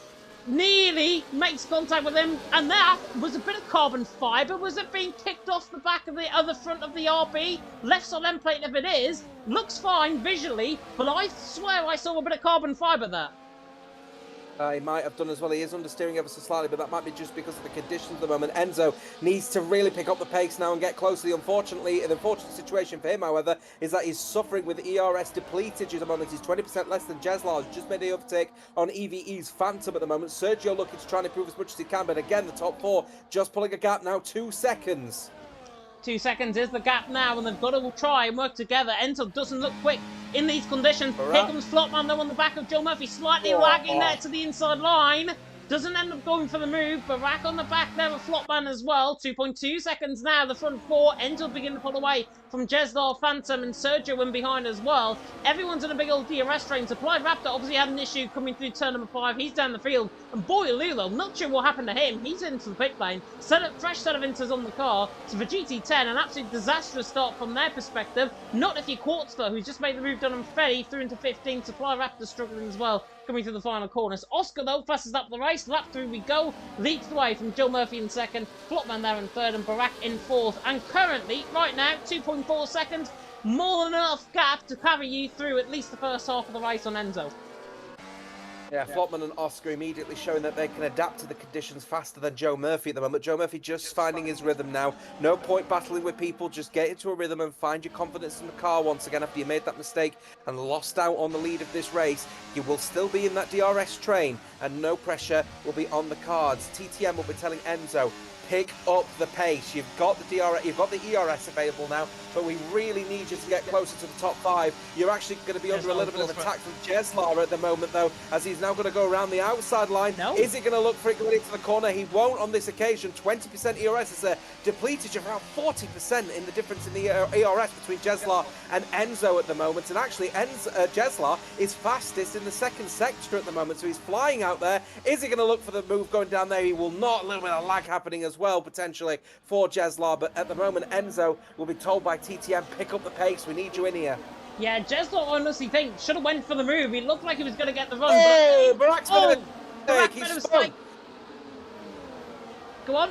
nearly makes contact with him, and that was a bit of carbon fibre. Was it being kicked off the back of the other front of the RB? Left side end plate, if it is, looks fine visually, but I swear I saw a bit of carbon fibre there. He might have done as well. He is understeering ever so slightly, but that might be just because of the conditions at the moment. Enzo needs to really pick up the pace now and get closely. Unfortunately, an unfortunate situation for him, however, is that he's suffering with ERS depletage at the moment. He's 20% less than Jeslar. He's just made the overtake on EVE's Phantom at the moment. Sergio looking to try and improve as much as he can, but again, the top 4 just pulling a gap now, 2 seconds. 2 seconds is the gap now, and they've got to try and work together. Enzo doesn't look quick in these conditions. Here comes Flopman, though, on the back of Joe Murphy, slightly lagging there to the inside line. Doesn't end up going for the move. Barak on the back there with Flopman as well. 2.2 seconds now. The front 4 ends up beginning to pull away from Jeslar, Phantom, and Sergio in behind as well. Everyone's in a big old DRS train. Supply Raptor obviously had an issue coming through turn number 5. He's down the field. And boy, Lulo, not sure what happened to him. He's into the pit lane. Fresh set of inters on the car. So for GT10, an absolute disastrous start from their perspective. Not if you're Quartz, though, who's just made the move done on Ferry through into 15. Supply Raptor struggling as well, coming through the final corners. Oscar, though, fastest up the race. Lap 3 we go. Leads the way from Joe Murphy in second. Flopman there in third, and Barak in 4th. And currently, right now, 2.4 seconds. More than enough gap to carry you through at least the first half of the race on Enzo. Yeah, Flopman and Oscar immediately showing that they can adapt to the conditions faster than Joe Murphy at the moment. Joe Murphy just finding his rhythm now. No point battling with people. Just get into a rhythm and find your confidence in the car once again after you made that mistake and lost out on the lead of this race. You will still be in that DRS train and no pressure will be on the cards. TTM will be telling Enzo, pick up the pace. You've got the DRS, you've got the ERS available now, but we really need you to get closer to the top 5. You're actually going to be under a little bit of attack from Jeslar at the moment, though, as he's now going to go around the outside line. No. Is he going to look for it going into the corner? He won't on this occasion. 20% ERS is a depletage of around 40% in the difference in the ERS between Jeslar and Enzo at the moment. And actually, Jeslar is fastest in the second sector at the moment, so he's flying out there. Is he going to look for the move going down there? He will not. A little bit of lag happening as well, potentially, for Jeslar, but at the moment, Enzo will be told by TTM, pick up the pace, we need you in here. Yeah, Jeslar, honestly, think should have went for the move. He looked like he was going to get the run. Oh, Barak's made a mistake. Go on.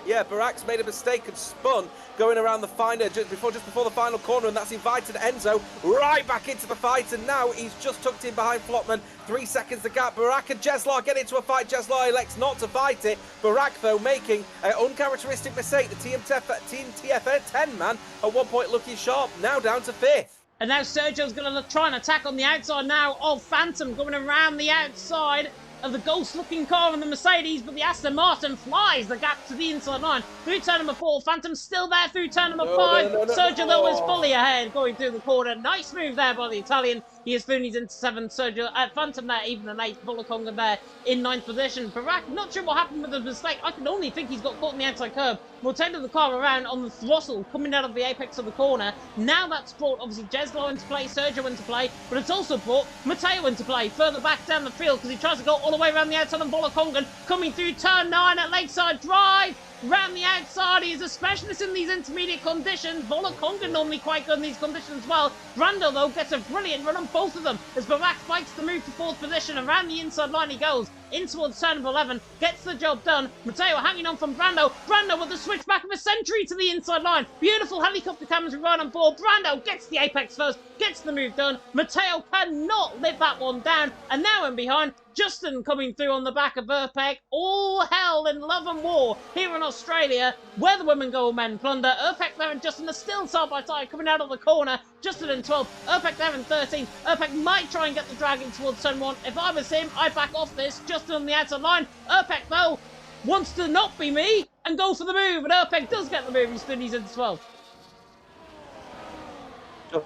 Yeah, Barak's made a mistake and spun going around the finder just before the final corner, and that's invited Enzo right back into the fight, and now he's just tucked in behind Flopman. 3 seconds the gap. Barak and Jeslar get into a fight. Jeslar elects not to fight it. Barak, though, making an uncharacteristic mistake. The Team TF 10 man at one point looking sharp, now down to 5th. And now Sergio's going to try and attack on the outside now of Phantom, going around the outside of the ghost-looking car and the Mercedes, but the Aston Martin flies the gap to the inside line. Through turn number 4, Phantom's still there through turn number 5. Sergio, though, is fully ahead, going through the corner. Nice move there by the Italian. He has Foonies into 7th. Sergio, Phantom there, even an 8th. Volakonga there in 9th position. Barak, not sure what happened with the mistake. I can only think he's got caught in the outside curb. Rotated the car around on the throttle, coming out of the apex of the corner. Now that's brought, obviously, Jeslo into play, Sergio into play, but it's also brought Matteo into play, further back down the field, because he tries to go all the way around the outside of Volakonga, coming through turn 9 at Lakeside Drive. Round the outside, he is a specialist in these intermediate conditions. Volakonga normally quite good in these conditions as well. Brando, though, gets a brilliant run on both of them as Barak fights to move to 4th position. Around the inside line he goes, in towards turn number 11, gets the job done. Matteo hanging on from Brando. Brando with the switch back of a century to the inside line. Beautiful helicopter cameras right on board. Brando gets the apex first, gets the move done. Matteo cannot live that one down. And now in behind, Justin coming through on the back of Urpec. All hell in love and war here in Australia, where the women go, men plunder. Urpec there and Justin are still side by side, coming out of the corner. Justin in 12th, Urpec there in 13th. Urpec might try and get the drag in towards turn 1. If I was him, I'd back off this. Justin on the outside line. Urpec, though, wants to not be me and go for the move. And Urpec does get the move. He's into 12th.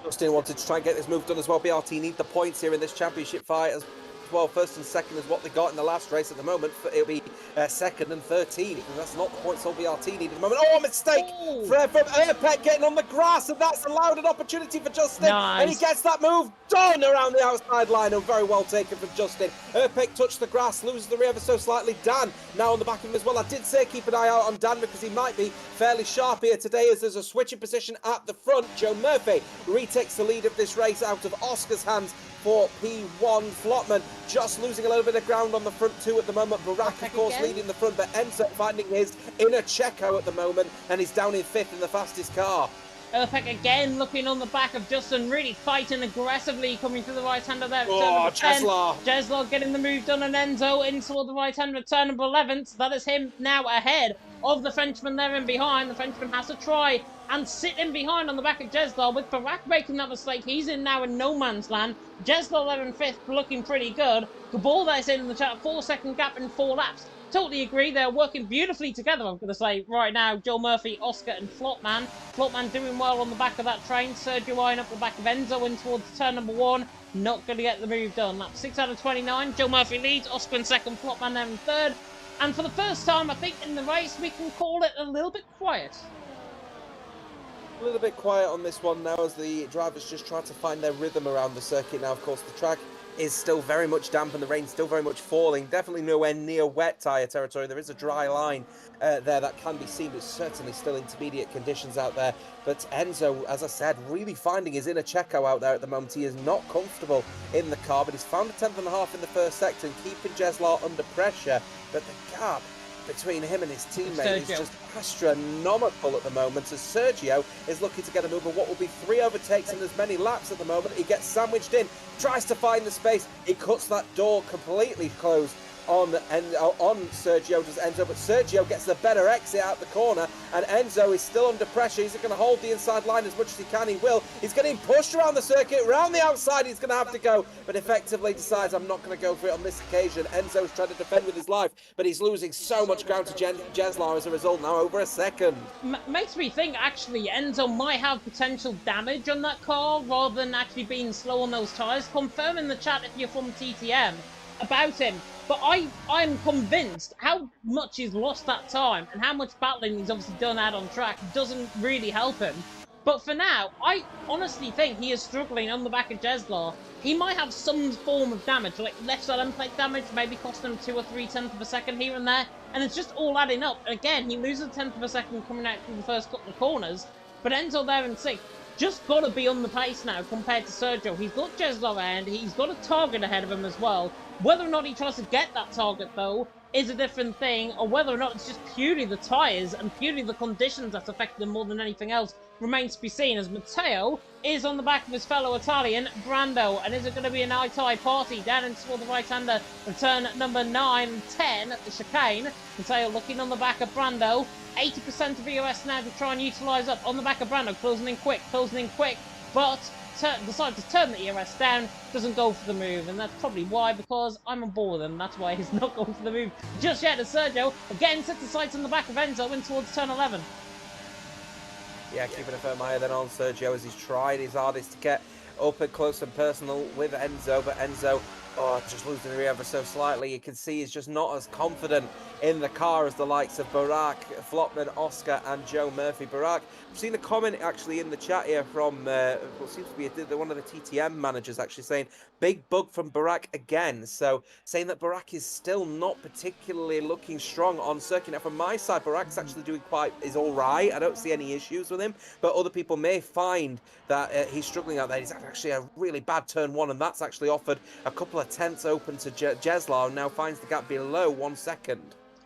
Justin wanted to try and get this move done as well. BRT need the points here in this championship fight as well. 1st and 2nd is what they got in the last race at the moment. It'll be 2nd and 13, because that's not the points all BRT need at the moment. Oh, mistake from Urpec getting on the grass, and that's allowed an opportunity for Justin. Nice. And he gets that move done around the outside line, and very well taken from Justin. Urpec touched the grass, loses the rear ever so slightly. Dan now on the back of him as well. I did say keep an eye out on Dan, because he might be fairly sharp here today, as there's a switching position at the front. Joe Murphy retakes the lead of this race out of Oscar's hands for P1. Flotman just losing a little bit of ground on the front 2 at the moment. Barak, of course, leading the front, but ends up finding his inner Checo at the moment, and he's down in 5th in the fastest car. Urpec again looking on the back of Justin, really fighting aggressively, coming through the right-hander there. Oh, Jeslar. Jeslar getting the move done, and Enzo in toward the right-hander, turn number 11th. That is him now ahead of the Frenchman there in behind. The Frenchman has to try and sit in behind on the back of Jeslar, with Barak making that mistake. He's in now in no man's land. Jeslar there in 5th, looking pretty good. Gabor there's in the chat, 4-second gap in 4 laps. Totally agree, they're working beautifully together, I'm going to say, right now. Joel Murphy, Oscar and Flopman. Flopman doing well on the back of that train. Sergio eyeing up the back of Enzo in towards turn number 1. Not going to get the move done. That's 6 out of 29. Joel Murphy leads, Oscar in 2nd, Flopman there in 3rd. And for the first time, I think, in the race, we can call it a little bit quiet. A little bit quiet on this one now, as the drivers just try to find their rhythm around the circuit. Now, of course, the track is still very much damp and the rain's still very much falling. Definitely nowhere near wet tyre territory. There is a dry line there that can be seen, but certainly still intermediate conditions out there. But Enzo, as I said, really finding his inner Checo out there at the moment. He is not comfortable in the car, but he's found a 10th and a half in the first sector and keeping Jeslar under pressure. But the gap between him and his teammate is just astronomical at the moment, as Sergio is looking to get a move of what will be 3 overtakes in as many laps at the moment. He gets sandwiched in, tries to find the space, he cuts that door completely closed on Sergio, does Enzo, but Sergio gets the better exit out the corner, and Enzo is still under pressure. He's going to hold the inside line as much as he can. He will. He's getting pushed around the circuit, around the outside. He's going to have to go, but effectively decides, I'm not going to go for it on this occasion. Enzo's trying to defend with his life, but he's losing so much ground to Jeslar as a result, now over a second. Makes me think, actually, Enzo might have potential damage on that car, rather than actually being slow on those tyres. Confirm in the chat if you're from TTM about him. But I'm convinced how much he's lost that time and how much battling he's obviously done out on track doesn't really help him. But for now, I honestly think he is struggling on the back of Jeslar. He might have some form of damage, like left side end plate damage, maybe cost him 2 or 3 tenths of a second here and there, and it's just all adding up. Again, he loses a tenth of a second coming out through the first couple of corners, but Enzo there in 6th. Just got to be on the pace now compared to Sergio. He's got Jeslar and he's got a target ahead of him as well. Whether or not he tries to get that target, though, is a different thing, or whether or not it's just purely the tyres and purely the conditions that's affected them more than anything else remains to be seen, as Matteo is on the back of his fellow Italian, Brando. And is it going to be an eye-tie party down into the right-hander of turn number 9 and 10 at the chicane? Matteo looking on the back of Brando. 80% of EOS now to try and utilise up on the back of Brando, closing in quick, but decides to turn the EOS down, doesn't go for the move, and that's probably why, because I'm on board with him. That's why he's not going for the move just yet. As Sergio again sets the sights on the back of Enzo in towards turn 11. Yeah, keeping a firm eye then on Sergio as he's tried his hardest to get up and close and personal with Enzo, but Enzo, just losing the ever so slightly. You can see he's just not as confident in the car as the likes of Barak, Flopman, Oscar and Joe Murphy. Barak, I've seen a comment actually in the chat here from what seems to be one of the TTM managers actually saying, big bug from Barak again. So saying that Barak is still not particularly looking strong on circuit. Now from my side, Barak's actually doing is all right. I don't see any issues with him, but other people may find that he's struggling out there. He's actually a really bad turn 1, and that's actually offered a couple of tenths open to Jeslar, and now finds the gap below 1 second.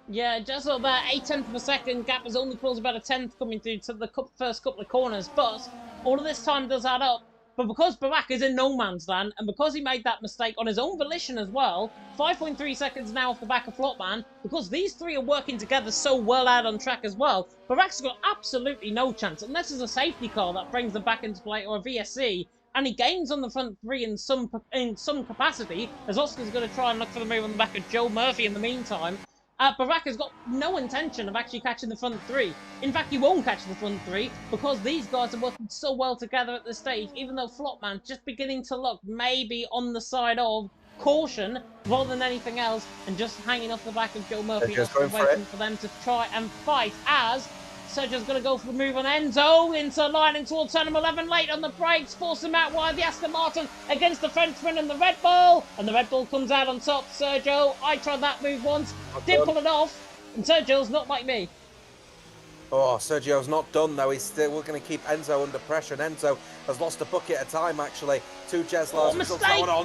Yeah, just about 0.8 of a second. Gap is only close about a tenth coming through to the first couple of corners, but all of this time does add up. But because Barak is in no man's land, and because he made that mistake on his own volition as well, 5.3 seconds now off the back of Flopman, because these three are working together so well out on track as well, Barak's got absolutely no chance, unless there's a safety car that brings them back into play, or a VSC, and he gains on the front three in some capacity, as Oscar's going to try and look for the move on the back of Joe Murphy in the meantime. Barak has got no intention of actually catching the front three. In fact, he won't catch the front three because these guys are working so well together at this stage, even though Flopman's just beginning to look maybe on the side of caution rather than anything else, and just hanging off the back of Joe Murphy, waiting for them to try and fight, as Sergio's going to go for the move on Enzo, into line and towards turn 11, late on the brakes, force him out wide, the Aston Martin against the Frenchman and the Red Bull, and the Red Bull comes out on top. Sergio, I tried that move once, did pull it off, and Sergio's not like me. Oh, Sergio's not done though. He's still going to keep Enzo under pressure, and Enzo has lost a bucket of time actually to Jeslar's.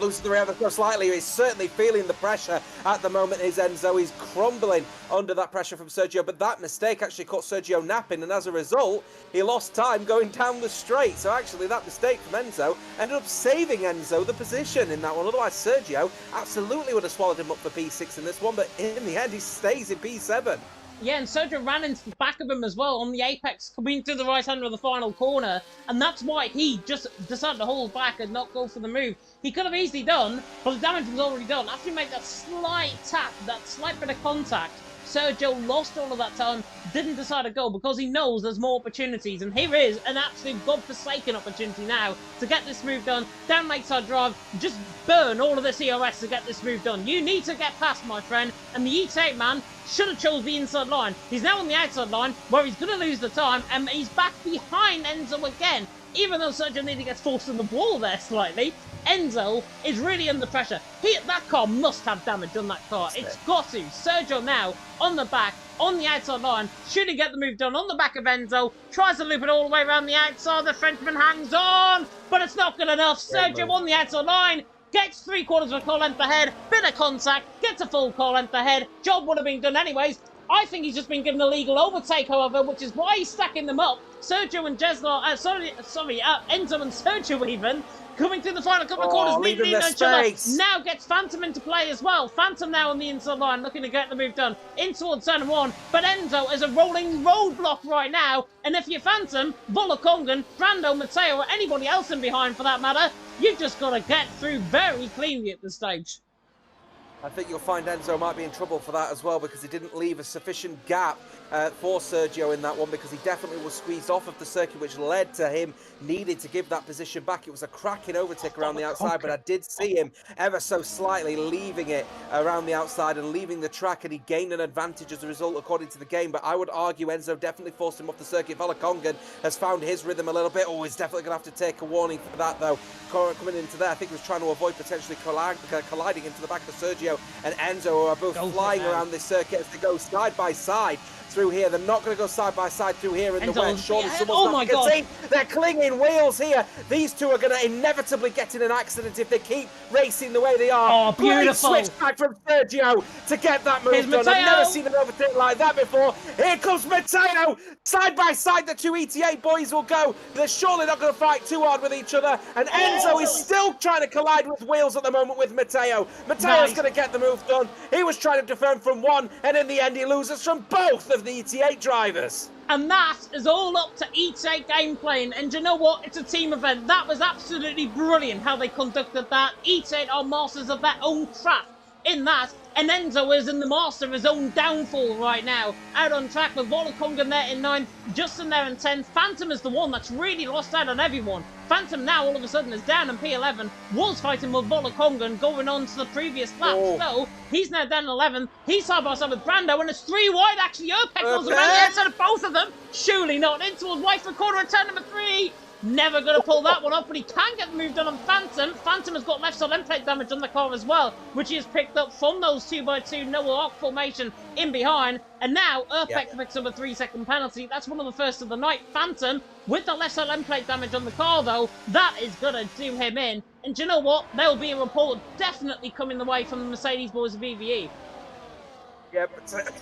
Losing the rear so slightly. He's certainly feeling the pressure at the moment. Is Enzo? He's crumbling under that pressure from Sergio, but that mistake actually caught Sergio napping, and as a result, he lost time going down the straight. So actually, that mistake from Enzo ended up saving Enzo the position in that one. Otherwise, Sergio absolutely would have swallowed him up for P6 in this one, but in the end, he stays in P7. Yeah, and Sergio ran into the back of him as well on the apex, coming through the right-hander of the final corner, and that's why he just decided to hold back and not go for the move. He could have easily done, but the damage was already done. After he made that slight tap, that slight bit of contact, Sergio lost all of that time, didn't decide to go because he knows there's more opportunities, and here is an absolute godforsaken opportunity now to get this move done, down Lakeside Drive, just burn all of this EOS to get this move done. You need to get past, my friend, and the E8 man should have chose the inside line. He's now on the outside line, where he's going to lose the time, and he's back behind Enzo again. Even though Sergio nearly gets forced on the wall there slightly, Enzo is really under pressure. That car must have damage on that car. It's got to. Sergio now on the back, on the outside line, should he get the move done on the back of Enzo, tries to loop it all the way around the outside. The Frenchman hangs on, but it's not good enough. Sergio on the outside line, gets 3/4 of a car length ahead, bit of contact, gets a full car length ahead. Job would have been done anyways. I think he's just been given a legal overtake, however, which is why he's stacking them up. Sergio and Jeslar, Enzo and Sergio even, coming through the final couple of corners, leading each other. Now gets Phantom into play as well. Phantom now on the inside line, looking to get the move done in towards turn 1. But Enzo is a rolling roadblock right now. And if you're Phantom, Kongan, Brando, Matteo, or anybody else in behind for that matter, you've just got to get through very cleanly at this stage. I think you'll find Enzo might be in trouble for that as well, because he didn't leave a sufficient gap for Sergio in that one, because he definitely was squeezed off of the circuit, which led to him needing to give that position back. It was a cracking overtake around the outside, but I did see him ever so slightly leaving it around the outside and leaving the track, and he gained an advantage as a result according to the game. But I would argue Enzo definitely forced him off the circuit. Kongan has found his rhythm a little bit. Oh, he's definitely going to have to take a warning for that though. Coming into there, I think he was trying to avoid potentially colliding into the back of Sergio and Enzo, who are both flying around this circuit as they go side by side. through here. They're not going to go side by side through here in the wet. Surely someone's my not God. see. They're clinging wheels here. These two are going to inevitably get in an accident if they keep racing the way they are. Oh, beautiful. Great switch back from Sergio to get that move done. Matteo. I've never seen an overtake like that before. Here comes Matteo. Side by side, the two ETA boys will go. They're surely not going to fight too hard with each other. And Enzo is still trying to collide with wheels at the moment with Matteo. Matteo's going to get the move done. He was trying to defend from one, and in the end, he loses from both of the ETA drivers. And that is all up to ETA gameplay. And you know what? It's a team event. That was absolutely brilliant how they conducted that. ETA are masters of their own craft in that. And Enzo is in the master of his own downfall right now. Out on track with Wolakongan there in 9th, Justin there in 10th. Phantom is the one that's really lost out on everyone. Phantom now all of a sudden is down in P11. Was fighting with Wolakongan going on to the previous lap. So he's now down in 11th. He's side by side with Brando, and it's 3 wide actually. Uppbeat goes around the outside of both of them. Surely not in towards white for corner and turn number 3. Never going to pull that one off, but he can get the move done on Phantom. Phantom has got left side end plate damage on the car as well, which he has picked up from those 2x2 Noah Arc formation in behind. And now Uppbeat picks up a 3-second penalty. That's one of the first of the night. Phantom, with the left side end plate damage on the car though, that is going to do him in. And do you know what? There'll be a report definitely coming the way from the Mercedes boys of EVE. Yeah,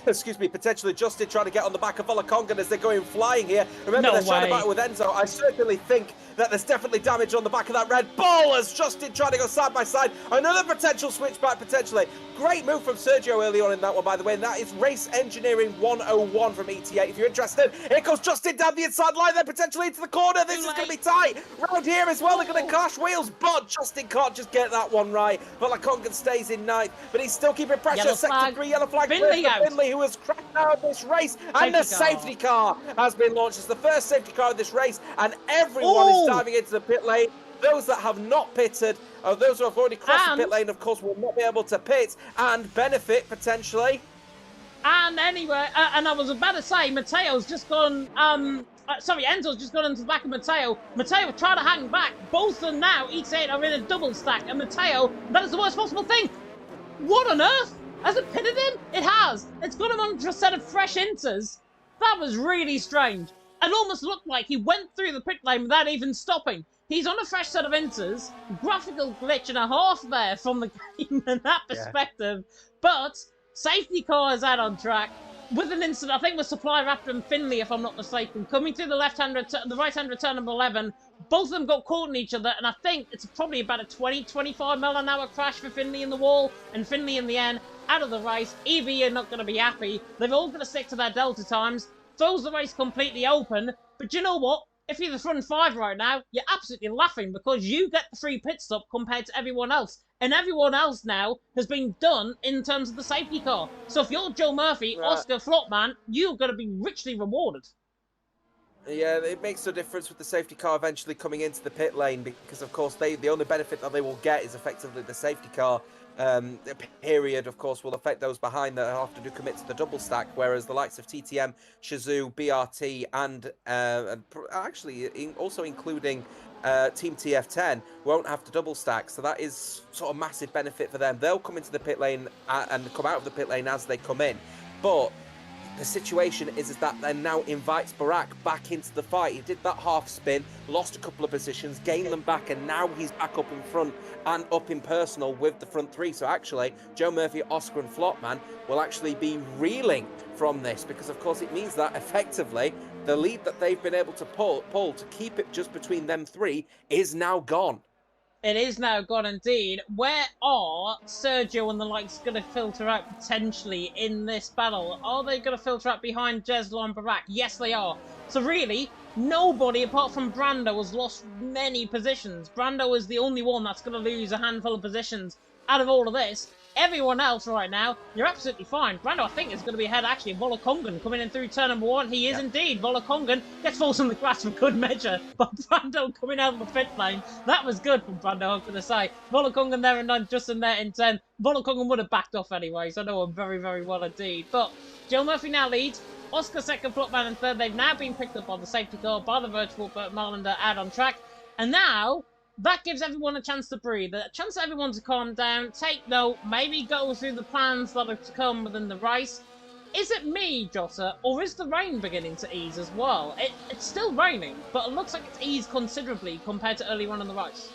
excuse me, potentially Justin trying to get on the back of Wolakongan as they're going flying here. Remember, they're trying to battle with Enzo. I certainly think that there's definitely damage on the back of that Red Bull as Justin trying to go side by side. Another potential switchback, potentially. Great move from Sergio early on in that one, by the way, and that is Race Engineering 101 from ETA. If you're interested, here goes Justin down the inside line, then potentially into the corner. This is going to be tight. Round here as well, they're going to clash wheels, but Justin can't just get that one right. Wolakongan stays in 9th, but he's still keeping pressure. Sector 3, yellow flag. Finley, who has cracked out of this race, and the safety car has been launched. It's the first safety car of this race, and everyone is diving into the pit lane. Those that have not pitted, those who have already crossed the pit lane, of course, will not be able to pit and benefit potentially. And anyway, and I was about to say, Matteo's just gone. Sorry, Enzo's just gone into the back of Matteo. Matteo trying to hang back. Both of them now, each side are in a double stack, and Matteo, that is the worst possible thing. What on earth? Has it pitted him? It has. It's got him on a set of fresh inters. That was really strange. It almost looked like he went through the pit lane without even stopping. He's on a fresh set of inters. Graphical glitch and a half there from the game in that perspective. But safety car is out on track. With an incident, I think with Supply Raptor and Finley, if I'm not mistaken, coming through the the right-hand return number 11. Both of them got caught in each other, and I think it's probably about a 20-25 mile an hour crash for Finley in the wall, and Finley in the end, out of the race. EV are not going to be happy. They're all going to stick to their delta times. Throws the race completely open. But you know what? If you're the front 5 right now, you're absolutely laughing because you get the free pit stop compared to everyone else. And everyone else now has been done in terms of the safety car. So if you're Joe Murphy, Oscar Flopman, you're going to be richly rewarded. Yeah, it makes no difference with the safety car eventually coming into the pit lane because, of course, the only benefit that they will get is effectively the safety car. Period, of course, will affect those behind that have to commit to the double stack, whereas the likes of TTM, Shazoo, BRT, and actually also including Team TF10 won't have to double stack, so that is sort of massive benefit for them. They'll come into the pit lane and come out of the pit lane as they come in, but the situation is that then now invites Barak back into the fight. He did that half spin, lost a couple of positions, gained them back, and now he's back up in front and up in personal with the front 3. So actually, Joe Murphy, Oscar and Flopman will actually be reeling from this because, of course, it means that effectively the lead that they've been able to pull to keep it just between them 3 is now gone. It is now gone indeed. Where are Sergio and the likes going to filter out potentially in this battle? Are they going to filter out behind Jeslo and Barak? Yes, they are. So really, nobody apart from Brando has lost many positions. Brando is the only one that's going to lose a handful of positions out of all of this. Everyone else right now, you're absolutely fine. Brando, I think, is going to be ahead actually of Wolakongan coming in through turn number 1. He is indeed. Wolakongan gets falls on the grass for good measure. But Brando coming out of the pit lane, that was good from Brando, I'm going to say. Wolakongan there in 9, Justin there in 10. Wolakongan would have backed off anyway, so I know him very, very well indeed. But Joe Murphy now leads. Oscar second, Flopman in third. They've now been picked up by the safety car, by the virtual Marlander out on track. And now that gives everyone a chance to breathe, a chance for everyone to calm down, take note, maybe go through the plans that are to come within the race. Is it me, Jota, or is the rain beginning to ease as well? It's still raining, but it looks like it's eased considerably compared to earlier on in the race.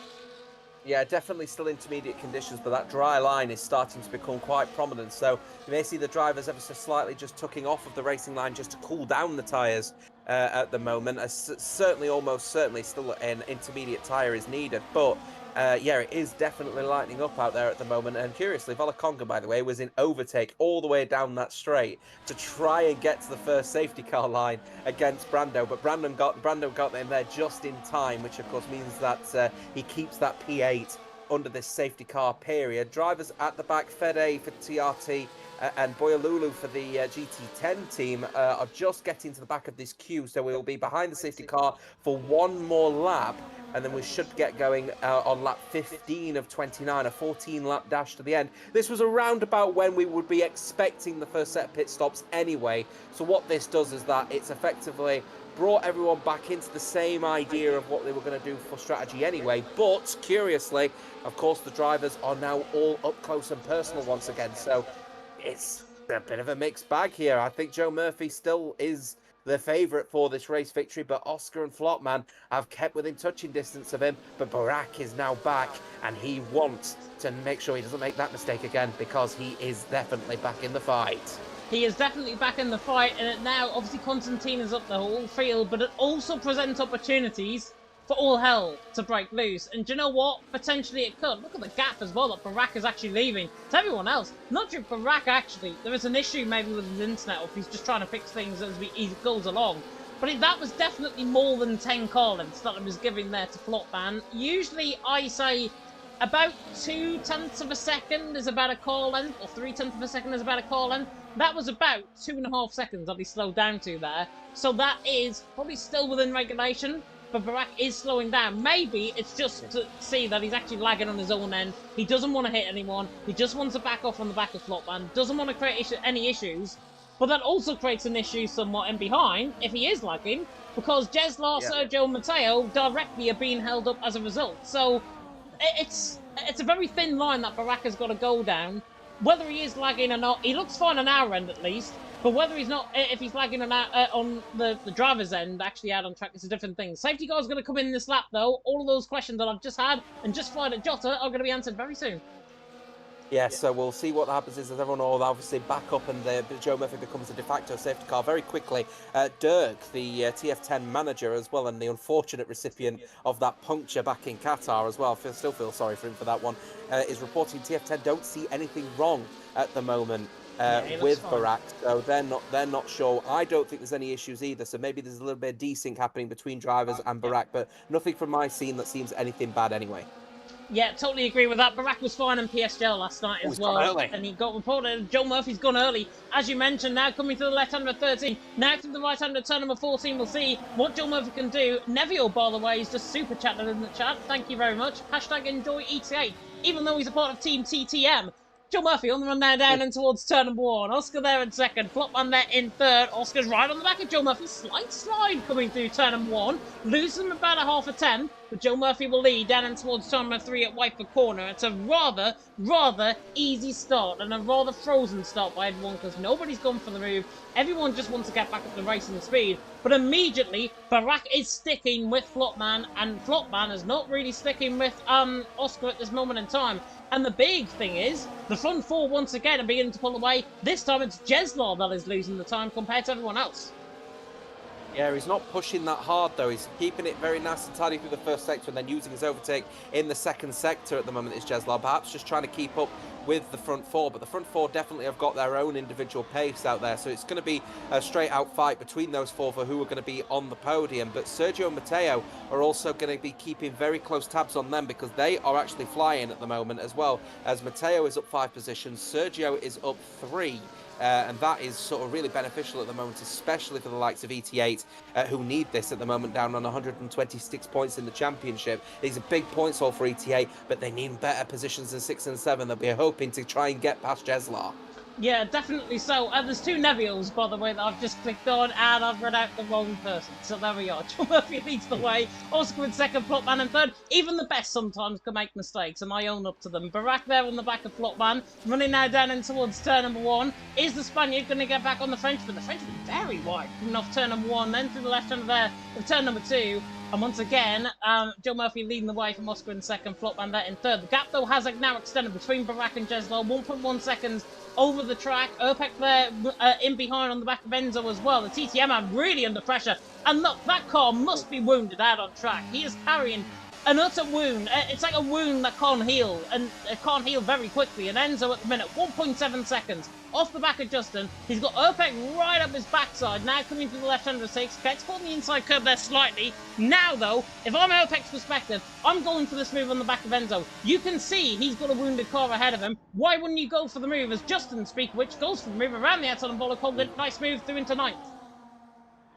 Yeah, definitely still intermediate conditions, but that dry line is starting to become quite prominent. So you may see the drivers ever so slightly just tucking off of the racing line just to cool down the tyres at the moment. Certainly, almost certainly, still an intermediate tyre is needed. But yeah, it is definitely lightening up out there at the moment. And curiously, Valaconga, by the way, was in overtake all the way down that straight to try and get to the first safety car line against Brando. But Brando got in there just in time, which of course means that he keeps that P8 under this safety car period. Drivers at the back, Fede for TRT and Boyalulu for the GT10 team are just getting to the back of this queue, so we'll be behind the safety car for one more lap, and then we should get going on lap 15 of 29, a 14-lap dash to the end. This was around about when we would be expecting the first set of pit stops anyway, so what this does is that it's effectively brought everyone back into the same idea of what they were going to do for strategy anyway. But curiously, of course, the drivers are now all up close and personal once again. So it's a bit of a mixed bag here. I think Joe Murphy still is the favourite for this race victory, but Oscar and Flopman have kept within touching distance of him. But Barak is now back, and he wants to make sure he doesn't make that mistake again, because he is definitely back in the fight. He is definitely back in the fight, and it now, obviously, Constantine is up the whole field, but it also presents opportunities for all hell to break loose. And do you know what? Potentially it could. Look at the gap as well that Barak is actually leaving to everyone else. Not just Barak, actually. There is an issue maybe with his internet, or if he's just trying to fix things as he goes along. But that was definitely more than 10 car lengths that I was giving there to Flopman. Usually I say about 0.2 of a second is about a car length, or 0.3 of a second is about a car length. That was about 2.5 seconds that he slowed down to there. So that is probably still within regulation, but Barak is slowing down. Maybe it's just to see that he's actually lagging on his own end. He doesn't want to hit anyone. He just wants to back off on the back of Flopman. Doesn't want to create any issues. But that also creates an issue somewhat in behind, if he is lagging, because Jeslar, Sergio, and Matteo directly are being held up as a result. So it's a very thin line that Barak has got to go down. Whether he is lagging or not, he looks fine on our end at least. But whether he's not, if he's lagging on the driver's end, actually out on track, is a different thing. Safety car is going to come in this lap, though. All of those questions that I've just had and just fired at Jota are going to be answered very soon. Yeah, so we'll see what happens as everyone will obviously back up and Joe Murphy becomes a de facto safety car very quickly. Dirk, the TF10 manager as well, and the unfortunate recipient of that puncture back in Qatar as well, still feel sorry for him for that one, is reporting TF10 don't see anything wrong at the moment with Barak, so they're not sure. I don't think there's any issues either, so maybe there's a little bit of desync happening between drivers and Barak, but nothing from my scene that seems anything bad anyway. Yeah, totally agree with that. Barak was fine in PSGL last night as well, and he got reported. Joe Murphy's gone early, as you mentioned. Now coming to the left-hand of 13, now to the right-hand of turn number 14. We'll see what Joe Murphy can do. Neville, by the way, is just super chatting in the chat. Thank you very much. Hashtag enjoy ETA. Even though he's a part of Team TTM. Joe Murphy on the run now down and towards turn number 1. Oscar there in second. Flopman there in third. Oscar's right on the back of Joe Murphy. Slight slide coming through turn number 1. Losing about a half a 10. But Joe Murphy will lead down and towards turn number 3 at Whiteford Corner. It's a rather easy start and a rather frozen start by everyone because nobody's gone for the move. Everyone just wants to get back up the racing speed. But immediately, Barak is sticking with Flopman, and Flopman is not really sticking with Oscar at this moment in time. And the big thing is, the front four once again are beginning to pull away. This time it's Jeslar that is losing the time compared to everyone else. Yeah, he's not pushing that hard, though. He's keeping it very nice and tidy through the first sector and then using his overtake in the second sector at the moment is Jeslar. Perhaps just trying to keep up with the front four, but the front four definitely have got their own individual pace out there, so it's going to be a straight-out fight between those four for who are going to be on the podium. But Sergio and Matteo are also going to be keeping very close tabs on them because they are actually flying at the moment as well, as Matteo is up 5 positions, Sergio is up 3. And that is sort of really beneficial at the moment, especially for the likes of ET8, who need this at the moment, down on 126 points in the championship. These are big points all for ET8, but they need better positions than 6 and 7. They'll be hoping to try and get past Jeslar. Yeah, definitely so. And there's two Nevios, by the way, that I've just clicked on, and I've read out the wrong person. So there we are. Joe Murphy leads the way. Oscar in second, Flopman in third. Even the best sometimes can make mistakes, and I own up to them. Barack there on the back of Flopman, running now down in towards turn number one. Is the Spaniard going to get back on the Frenchman? The Frenchman very wide, coming off turn number one, then through the left hand there of turn number two. And once again, Joe Murphy leading the way from Oscar in second, Flopman there in third. The gap, though, has now extended between Barack and Jeslo. 1.1 seconds over the track. Urpek there in behind on the back of Enzo as well. The TTM man really under pressure. And look, that car must be wounded out on track. He is carrying an utter wound. It's like a wound that can't heal, and it can't heal very quickly. And Enzo at the minute, 1.7 seconds off the back of Justin. He's got Urpek right up his backside. Now coming to the left hand of the six. Gets caught on the inside curb there slightly. Now though, if I'm Urpek's perspective, I'm going for this move on the back of Enzo. You can see he's got a wounded car ahead of him. Why wouldn't you go for the move? As Justin, speak of which, goes for the move around the outside and Bola Colgan. Nice move through into ninth.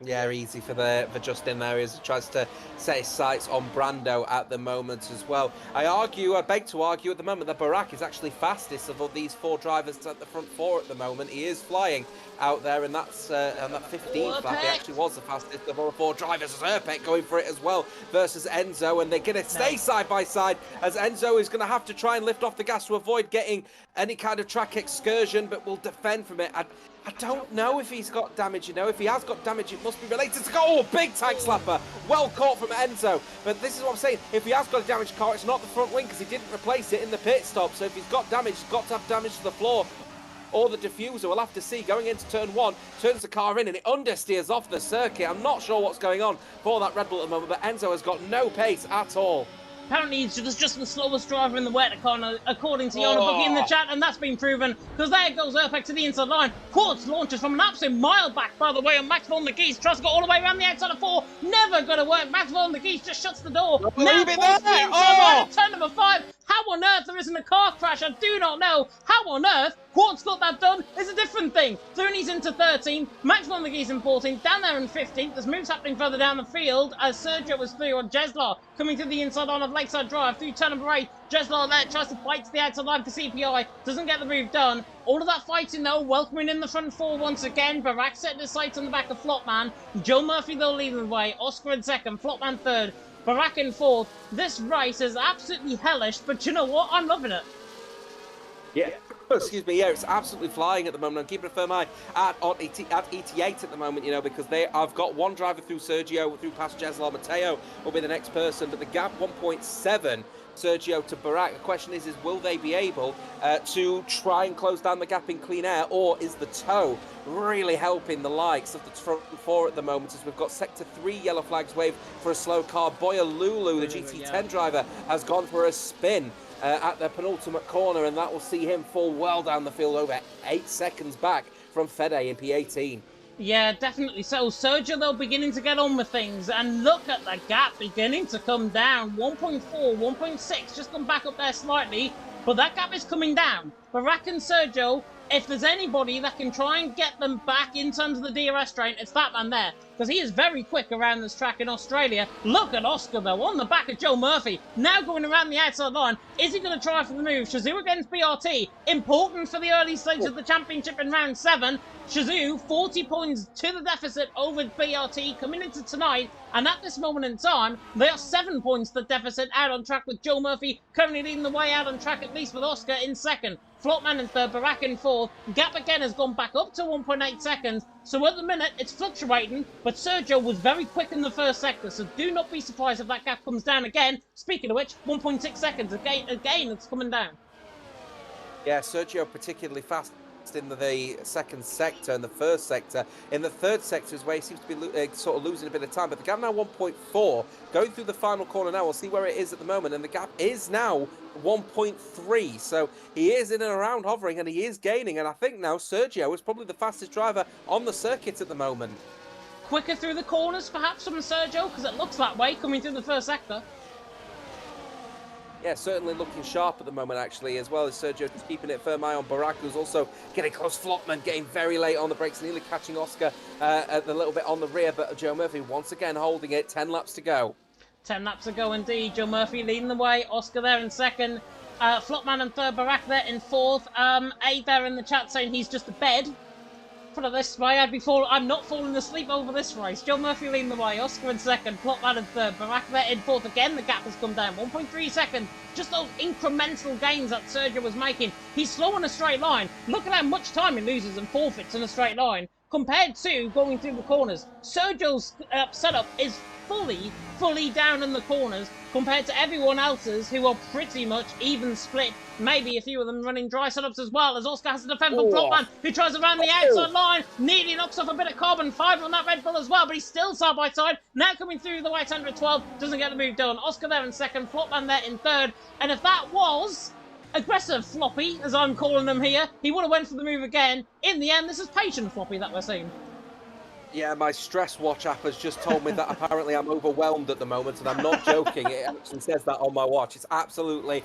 Yeah, easy for Justin there as he tries to set his sights on Brando at the moment as well. I beg to argue at the moment that Barack is actually fastest of all these four drivers at the front four at the moment. He is flying out there, and that's on that 15th lap. He actually was the fastest of all four drivers. As Urpek going for it as well versus Enzo, and they're going to stay side by side as Enzo is going to have to try and lift off the gas to avoid getting any kind of track excursion, but will defend from it. I don't know if he's got damage, you know. If he has got damage, it must be related to... Oh, big tag slapper. Well caught from Enzo. But this is what I'm saying. If he has got a damaged car, it's not the front wing because he didn't replace it in the pit stop. So if he's got damage, he's got to have damage to the floor or the diffuser. We'll have to see. Going into turn one, turns the car in and it understeers off the circuit. I'm not sure what's going on for that Red Bull at the moment, but Enzo has got no pace at all. Apparently, he's just the slowest driver in the wet corner, according to Yana Boogie in the chat, and that's been proven, because there goes Urpek to the inside line. Quartz launches from an absolute mile back, by the way, and Max von der Geest tries to go all the way around the outside of four. Never going to work. Max von der Geest just shuts the door. Now Quartz to the inside line at turn number 5. How on earth there isn't a car crash? I do not know. How on earth Quartz got that done is a different thing. Throoney's into 13th, Max von der Geest in 14th, down there in 15th. There's moves happening further down the field as Sergio was through on Jeslar coming to the inside line of Lakeside Drive through turn number 8. Jeslar there tries to fight to the outside line for CPI, doesn't get the move done. All of that fighting though, welcoming in the front four once again. Barack setting his sights on the back of Flopman. Joe Murphy though leading the way, Oscar in second, Flopman third. Barack in fourth. This race is absolutely hellish, but you know what? I'm loving it. Yeah. Excuse me, yeah, it's absolutely flying at the moment. I'm keeping a firm eye at ET8 at the moment, you know, because I've got one driver through Sergio, through past Jeslar. Mateo will be the next person, but the gap 1.7 Sergio to Barack. The question is will they be able to try and close down the gap in clean air, or is the tow really helping the likes of the front four at the moment, as we've got sector 3 yellow flags wave for a slow car. Boya Lulu, the GT10 driver, has gone for a spin at the penultimate corner, and that will see him fall well down the field, over 8 seconds back from Fede in P18. Yeah, definitely so. Sergio, though, beginning to get on with things, and look at the gap beginning to come down. 1.4, 1.6, just come back up there slightly, but that gap is coming down. Barack and Sergio, if there's anybody that can try and get them back in terms of the DRS train, it's that man there, because he is very quick around this track in Australia. Look at Oscar, though, on the back of Joe Murphy, now going around the outside line. Is he going to try for the move? Shazoo against BRT, important for the early stage of the championship in round 7. Shazoo, 40 points to the deficit over BRT coming into tonight, and at this moment in time, they are 7 points to the deficit out on track, with Joe Murphy currently leading the way out on track, at least with Oscar in second. Flopman in third, Barack in fourth. Gap again has gone back up to 1.8 seconds, so at the minute it's fluctuating, but Sergio was very quick in the first sector, so do not be surprised if that gap comes down again. Speaking of which, 1.6 seconds, again it's coming down. Yeah, Sergio particularly fast in the second sector and the first sector. In the third sector is where he seems to be sort of losing a bit of time, but the gap now 1.4, going through the final corner now. We'll see where it is at the moment, and the gap is now 1.3, so he is in and around hovering, and he is gaining, and I think now Sergio is probably the fastest driver on the circuit at the moment. Quicker through the corners perhaps from Sergio, because it looks that way coming through the first sector. Yeah, certainly looking sharp at the moment, actually, as well as Sergio just keeping it firm eye on Barack, who's also getting close. Flopman getting very late on the brakes, nearly catching Oscar a little bit on the rear, but Joe Murphy once again holding it. 10 laps to go. 10 laps to go indeed. Joe Murphy leading the way. Oscar there in second. Flopman and third, Barack there in fourth. A there in the chat saying he's just a bed. Put it this way, I'm not falling asleep over this race. Joe Murphy leading the way, Oscar in second, Flopman in third, Barack there in fourth again. The gap has come down, 1.3 seconds. Just those incremental gains that Sergio was making. He's slow in a straight line. Look at how much time he loses and forfeits in a straight line compared to going through the corners. Sergio's setup is fully down in the corners compared to everyone else's who are pretty much even split. Maybe a few of them running dry setups as well, as Oscar has to defend from Flopman, who tries around the outside line, nearly knocks off a bit of carbon fiber on that Red Bull as well, but he's still side by side. Now coming through the white 112, doesn't get the move done. Oscar there in second, Flopman there in third, and if that was aggressive Floppy, as I'm calling them here, he would have went for the move again. In the end, this is patient Floppy that we're seeing. Yeah, my stress watch app has just told me that apparently I'm overwhelmed at the moment, and I'm not joking. It actually says that on my watch. It's absolutely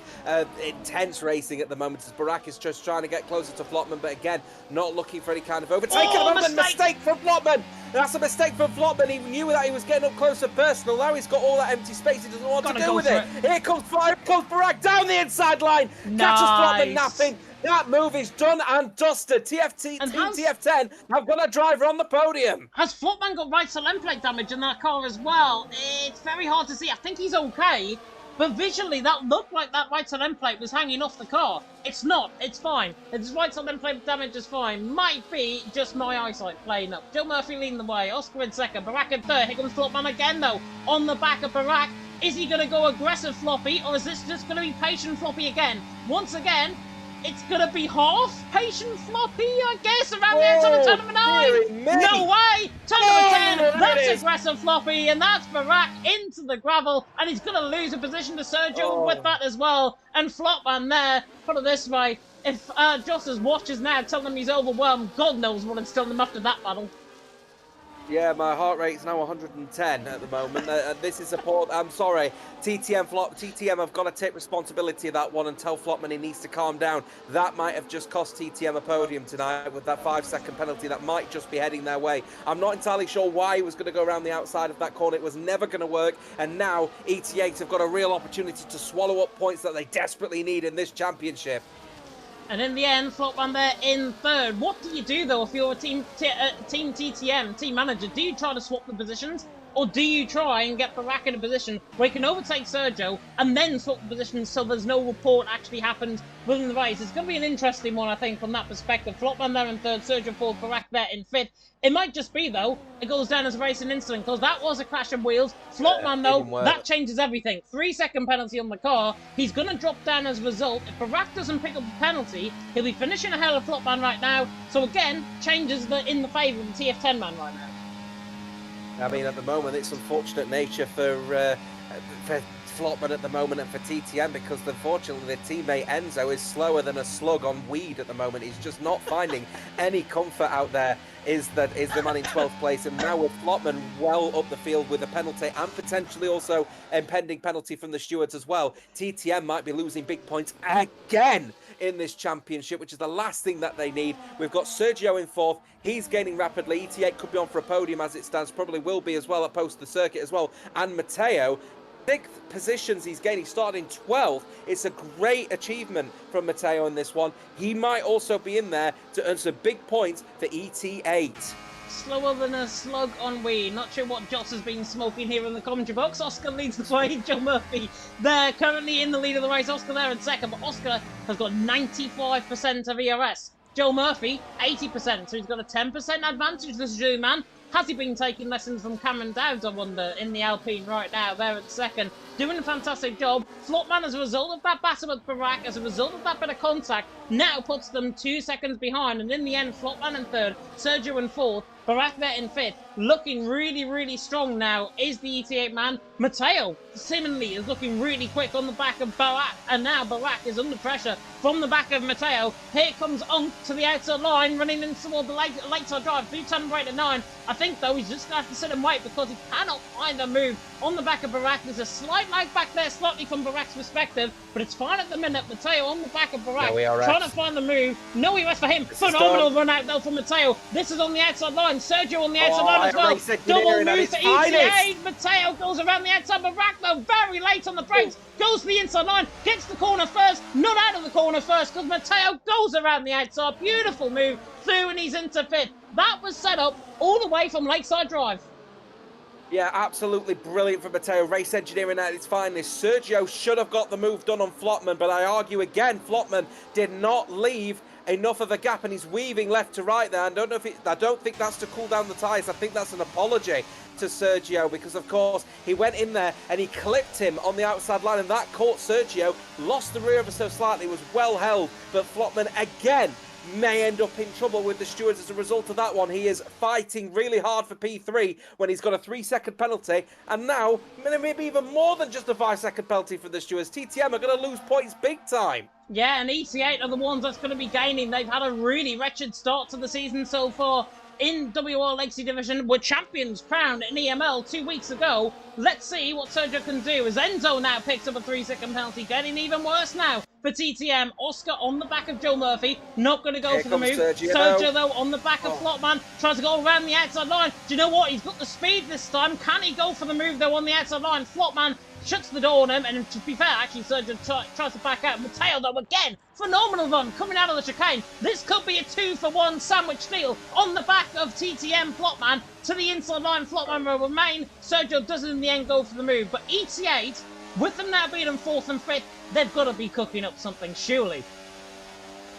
intense racing at the moment as Barack is just trying to get closer to Flopman, but again, not looking for any kind of overtake at the moment. Mistake from Flopman! That's a mistake from Flopman. He knew that he was getting up close and personal. Now he's got all that empty space. He doesn't know what to do with it. Here comes Barack down the inside line. Catches Flopman napping. That move is done and dusted. TF10 have got a driver on the podium. Has Flopman got right side plate damage in that car as well? It's very hard to see. I think he's okay, but visually that looked like that right side plate was hanging off the car. It's not. It's fine. His right side plate damage is fine. Might be just my eyesight playing up. Joe Murphy leading the way. Oscar in second. Barack in third. Here comes Flopman again, though, on the back of Barack. Is he going to go aggressive Floppy, or is this just going to be patient Floppy again? Once again, it's going to be half patient Floppy, I guess, around the outside of turn number 9. No way! Turn number 10, that's aggressive Floppy, and that's Barack into the gravel, and he's going to lose a position to Sergio with that as well. And Flopman there, put it this way, if Joss's watch is now telling him he's overwhelmed, God knows what it's telling him after that battle. Yeah, my heart rate's now 110 at the moment. This is a poor... I'm sorry. TTM have got to take responsibility of that one and tell Flopman he needs to calm down. That might have just cost TTM a podium tonight with that 5-second penalty. That might just be heading their way. I'm not entirely sure why he was going to go around the outside of that corner. It was never going to work. And now ET8 have got a real opportunity to swallow up points that they desperately need in this championship. And in the end, Flopman there in third. What do you do, though, if you're a team TTM, team manager? Do you try to swap the positions? Or do you try and get Barack in a position where he can overtake Sergio and then swap the positions so there's no report actually happened within the race? It's going to be an interesting one, I think, from that perspective. Flopman there in third, Sergio fourth, Barack there in fifth. It might just be, though, it goes down as a racing incident, because that was a crash of wheels. Flopman, though, that changes everything. 3-second penalty on the car. He's going to drop down as a result. If Barack doesn't pick up the penalty, he'll be finishing ahead of Flopman right now. So, again, changes in the favour of the TF10 man right now. I mean, at the moment, it's unfortunate nature for Flopman at the moment and for TTM, because unfortunately their teammate Enzo is slower than a slug on weed at the moment. He's just not finding any comfort out there. Is the man in 12th place, and now with Flopman well up the field with a penalty and potentially also impending penalty from the stewards as well, TTM might be losing big points again in this championship, which is the last thing that they need. We've got Sergio in fourth. He's gaining rapidly. ET8 could be on for a podium as it stands, probably will be as well at post the circuit as well. And Matteo, big positions he's gaining, starting 12th. It's a great achievement from Matteo in this one. He might also be in there to earn some big points for ET8. Slower than a slug on weed. Not sure what Joss has been smoking here in the commentary box. Oscar leads the way. Joe Murphy there, currently in the lead of the race. Oscar there in second, but Oscar has got 95% of ERS. Joe Murphy, 80%, so he's got a 10% advantage, this Jew man. Has he been taking lessons from Cameron Dowds, I wonder, in the Alpine right now, there at second. Doing a fantastic job. Flopman, as a result of that battle with Barack, as a result of that bit of contact, now puts them 2 seconds behind. And in the end, Flopman in third, Sergio in fourth, Barack there in fifth. Looking really, really strong now is the ET8 man. Matteo, seemingly, is looking really quick on the back of Barack. And now Barack is under pressure from the back of Matteo. Here comes Unk to the outside line, running in toward the late side drive. Through turn right at 9. I think, though, he's just going to have to sit and wait because he cannot find a move on the back of Barack. There's a slight lag back there, slightly from Barack's perspective, but it's fine at the minute. Matteo on the back of Barack, trying to find the move. No ERS for him. Phenomenal run out, though, from Matteo. This is on the outside line. line. Sergio on the outside line as well. Race Double engineering at move its for ETA. finest. Matteo goes around the outside, but Ragnar very late on the brakes. Goes to the inside line, gets the corner first, not out of the corner first, because Matteo goes around the outside. Beautiful move through, and he's into fifth. That was set up all the way from Lakeside Drive. Yeah, absolutely brilliant from Matteo. Race engineering at its finest. Sergio should have got the move done on Flotman, but I argue again, Flotman did not leave enough of a gap, and he's weaving left to right there. I don't think that's to cool down the tyres. I think that's an apology to Sergio, because of course he went in there and he clipped him on the outside line, and that caught Sergio. Lost the rear ever so slightly, was well held, but Flotman again may end up in trouble with the stewards as a result of that one. He is fighting really hard for P3 when he's got a 3-second penalty, and now maybe even more than just a 5-second penalty for the stewards. TTM are going to lose points big time. Yeah, and ET8 are the ones that's going to be gaining. They've had a really wretched start to the season so far. In WOR Legacy Division, were champions crowned in EML 2 weeks ago. Let's see what Sergio can do, as Enzo now picks up a 3-second penalty, getting even worse now for TTM. Oscar on the back of Joe Murphy, not going to go for the move. Sergio, though, on the back of Flotman, tries to go around the outside line. Do you know what? He's got the speed this time. Can he go for the move, though, on the outside line? Flotman shuts the door on him, and to be fair, actually, Sergio tries to back out. Matteo, though, again, phenomenal run coming out of the chicane. This could be a 2-for-1 sandwich steal on the back of TTM Flotman to the inside line. Flotman will remain. Sergio doesn't in the end go for the move, but ET8, with them now being in 4th and 5th, they've got to be cooking up something, surely.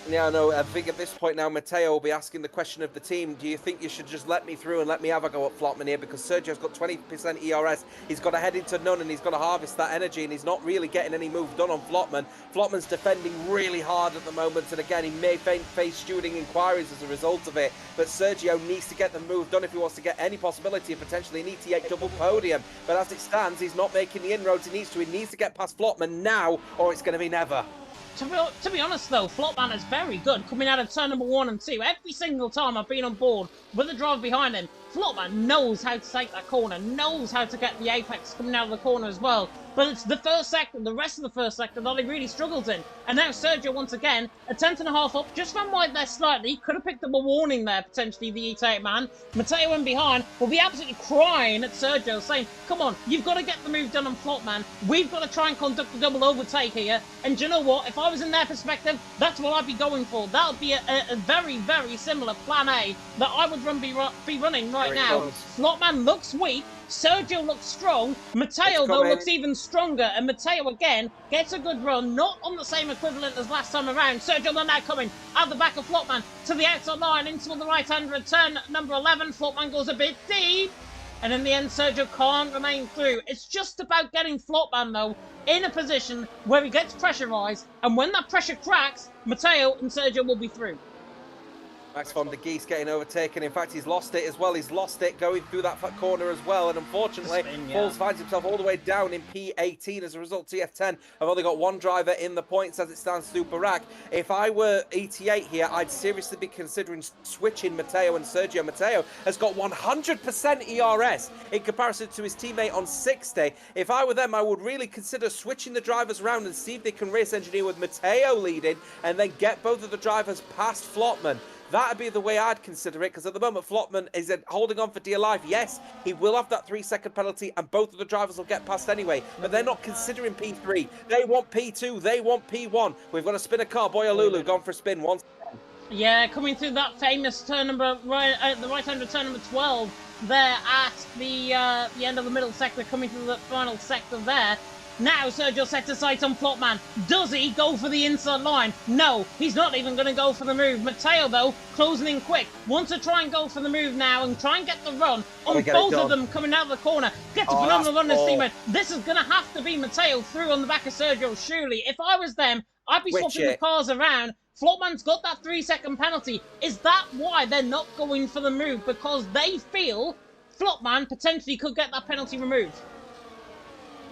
Yeah, no, I think at this point now, Matteo will be asking the question of the team, do you think you should just let me through and let me have a go at Flotman here? Because Sergio's got 20% ERS, he's got to head into none, and he's got to harvest that energy, and he's not really getting any move done on Flotman. Flotman's defending really hard at the moment, and again, he may face stewarding inquiries as a result of it, but Sergio needs to get the move done if he wants to get any possibility of potentially an ET8 double podium. But as it stands, he's not making the inroads he needs to get past Flotman now, or it's going to be never. To be honest, though, Flotman is very good coming out of turn number 1 and 2. Every single time I've been on board with the driver behind him, Flotman knows how to take that corner, knows how to get the apex coming out of the corner as well. But it's the first sector, the rest of the first sector, that he really struggles in. And now Sergio, once again, a 10.5 up, just ran wide there slightly. Could have picked up a warning there, potentially, the E8 man. Matteo in behind will be absolutely crying at Sergio, saying, come on, you've got to get the move done on Flotman. We've got to try and conduct a double overtake here. And do you know what? If I was in their perspective, that's what I'd be going for. That would be a very, very similar plan A that I would be running right now. Flotman looks weak. Sergio looks strong. Matteo, though, looks even stronger. And Matteo, again, gets a good run. Not on the same equivalent as last time around. Sergio now coming out the back of Flotman to the outside line into the right-hand return. Number 11. Flotman goes a bit deep. And in the end, Sergio can't remain through. It's just about getting Flotman, though, in a position where he gets pressurised. And when that pressure cracks, Matteo and Sergio will be through. Max von der Geest getting overtaken. In fact, he's lost it as well. He's lost it going through that corner as well. And unfortunately, Pauls finds himself all the way down in P18 as a result. TF10 have only got one driver in the points as it stands, Super Rack. If I were ET8 here, I'd seriously be considering switching Matteo and Sergio. Matteo has got 100% ERS in comparison to his teammate on 60. If I were them, I would really consider switching the drivers around and see if they can race engineer with Matteo leading and then get both of the drivers past Flotman. That'd be the way I'd consider it, because at the moment, Flotman is holding on for dear life. Yes, he will have that 3-second penalty, and both of the drivers will get past anyway, but they're not considering P3. They want P2, they want P1. We've got a spinner car. Boyalulu gone for a spin once. Yeah, coming through that famous turn number, the right-hand turn number 12, there at the end of the middle sector, coming through the final sector there. Now Sergio sets his sights on Flotman. Does he go for the inside line? No, he's not even going to go for the move. Matteo, though, closing in quick. Wants to try and go for the move now and try and get the run on both of them coming out of the corner. Gets a phenomenal run, his teammate. This is going to have to be Matteo through on the back of Sergio, surely. If I was them, I'd be swapping the cars around. Flotman's got that 3-second penalty. Is that why they're not going for the move? Because they feel Flotman potentially could get that penalty removed.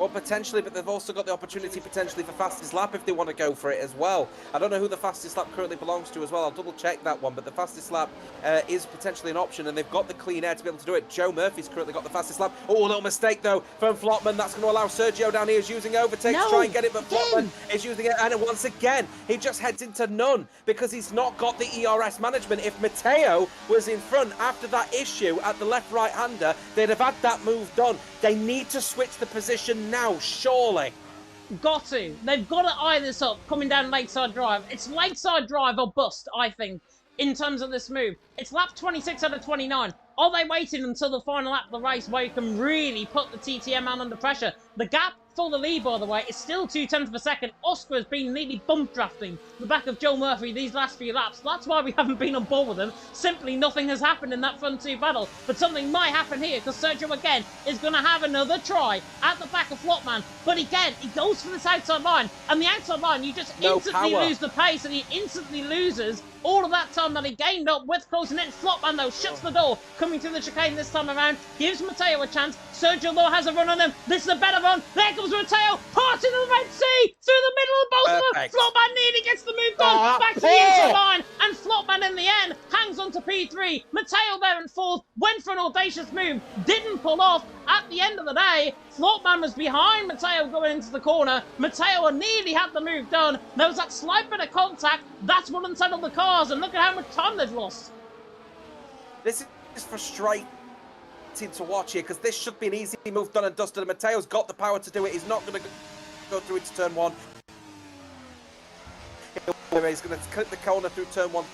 Well, potentially, but they've also got the opportunity potentially for fastest lap if they want to go for it as well. I don't know who the fastest lap currently belongs to as well. I'll double check that one, but the fastest lap is potentially an option, and they've got the clean air to be able to do it. Joe Murphy's currently got the fastest lap. Oh, a little mistake though from Flotman. That's going to allow Sergio down here is using overtake to try and get it, but Flotman is using it, and once again he just heads into none because he's not got the ERS management. If Matteo was in front after that issue at the left-right hander, they'd have had that move done. They need to switch the position now, surely. Got to. They've got to eye this up coming down Lakeside Drive. It's Lakeside Drive or bust, I think, in terms of this move. It's lap 26 out of 29. Are they waiting until the final lap of the race where you can really put the TTM man under pressure? The gap for the lead, by the way, is still 0.2 of a second. Oscar has been nearly bump drafting the back of Joe Murphy these last few laps. That's why we haven't been on board with him. Simply nothing has happened in that front two battle. But something might happen here because Sergio again is going to have another try at the back of Flotman. But again, he goes for this outside line. And the outside line, you just instantly lose the pace, and he instantly loses all of that time that he gained up with closing in. Flotman, though, shuts the door, coming through the chicane this time around, gives Matteo a chance. Sergio, though, has a run on him. This is a better run. There comes Matteo, parting the Red Sea through the middle of both of them. Flotman nearly gets the move done. Back to the inside line, and Flotman in the end hangs on to P3. Matteo there in fourth, went for an audacious move, didn't pull off. At the end of the day, Flotman was behind Matteo going into the corner. Matteo nearly had the move done. There was that slight bit of contact. That's what unsettled the cars, and look at how much time they've lost. This is frustrating to watch here because this should be an easy move done and dusted, and Matteo's got the power to do it. He's not going to go through into turn one. He's going to clip the corner through turn one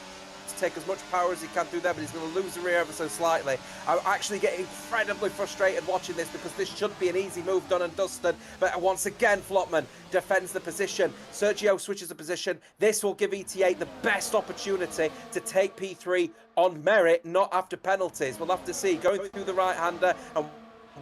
to take as much power as he can through there, but he's going to lose the rear ever so slightly. I'm actually getting incredibly frustrated watching this because this should be an easy move done and dusted, but once again Flotman defends the position. Sergio switches the position. This will give ET8 the best opportunity to take P3 on merit, not after penalties. We'll have to see. Going through the right-hander, and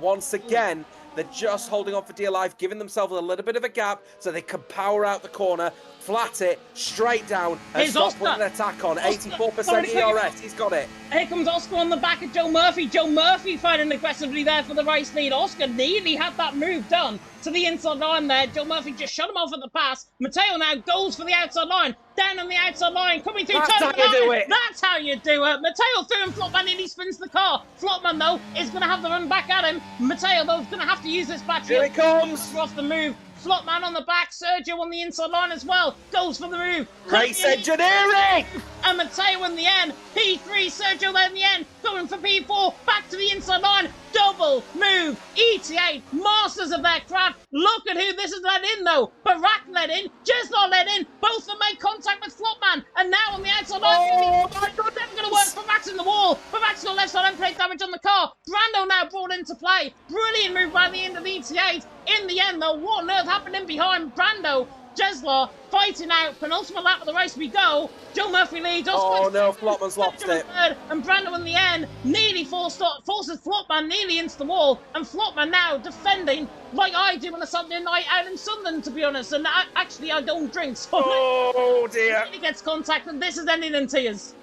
once again they're just holding on for dear life, giving themselves a little bit of a gap so they can power out the corner, flat it, straight down, and stop putting an attack on. 84% ERS, he's got it. Here comes Oscar on the back of Joe Murphy. Joe Murphy fighting aggressively there for the race lead. Oscar nearly had that move done to the inside line there. Joe Murphy just shut him off at the pass. Matteo now goes for the outside line. Down on the outside line, coming through. That's how you do it. That's how you do it. Matteo threw him. Flotman nearly spins the car. Flotman, though, is going to have the run back at him. Matteo, though, is going to have to use this battery. Here he comes. Off the move. Flotman on the back, Sergio on the inside line as well. Goes for the move. Race engineering! And Matteo in the end. P3, Sergio there in the end. Going for P4. Back to the inside line. Double move. ET8, masters of their craft. Look at who this has let in, though. Barak let in. Jeslar let in. Both of them made contact with Flotman. And now on the outside line. Oh my God, never going to work. Barak's in the wall. Barak's got left side and plate damage on the car. Brando now brought into play. Brilliant move by the end of the ET8. In the end, though, what on earth happened in behind? Brando, Jeslar fighting out. Penultimate lap of the race we go. Joe Murphy leads. Oh no, Flotman's lost it. And Brando in the end nearly forces Flotman nearly into the wall. And Flotman now defending like I do on a Sunday night out in Sunderland, to be honest. And actually, I don't drink. So oh dear. He gets contact, and this is ending in tears.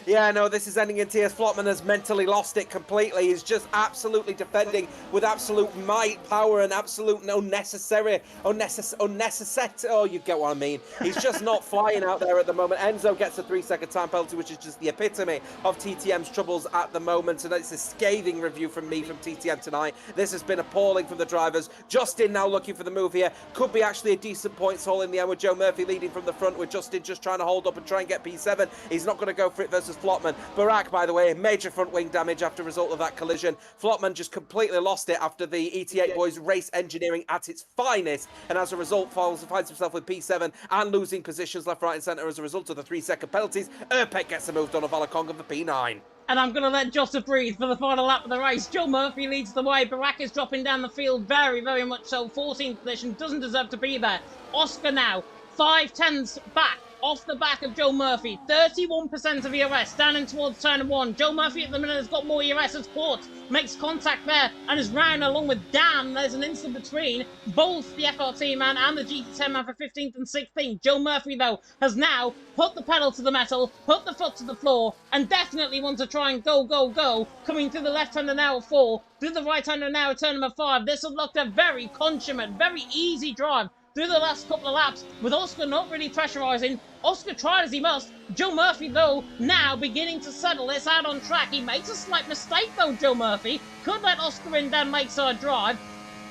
Yeah, no, this is ending in tears. Flotman has mentally lost it completely. He's just absolutely defending with absolute might, power, and absolute unnecessary. Oh, you get what I mean. He's just not flying out there at the moment. Enzo gets a 3-second time penalty, which is just the epitome of TTM's troubles at the moment. And it's a scathing review from me from TTM tonight. This has been appalling from the drivers. Justin now looking for the move here. Could be actually a decent points haul in the end with Joe Murphy leading from the front, with Justin just trying to hold up and try and get P7. He's not going to go for it versus Flotman. Barak, by the way, major front wing damage after result of that collision. Flotman just completely lost it after the ET8 boys race engineering at its finest, and as a result finds himself with P7 and losing positions left, right and centre as a result of the 3-second penalties. Urpek gets a move done of Alakonga for P9. And I'm going to let Jota breathe for the final lap of the race. Joe Murphy leads the way. Barak is dropping down the field very, very much so. 14th position, doesn't deserve to be there. Oscar now, 5 tenths back off the back of Joe Murphy. 31% of ERS down in towards turn 1. Joe Murphy at the minute has got more ERS as Quartz makes contact there and is round along with Dan. There's an instant between both the FRT man and the GT10 man for 15th and 16th. Joe Murphy, though, has now put the pedal to the metal, put the foot to the floor, and definitely wants to try and go, go, go. Coming through the left-hander now at 4, through the right-hander now at turn number 5. This will look a very consummate, very easy drive through the last couple of laps, with Oscar not really pressurising. Oscar tried as he must. Joe Murphy, though, now beginning to settle this out on track. He makes a slight mistake, though, Joe Murphy. Could let Oscar in down Lakeside Drive.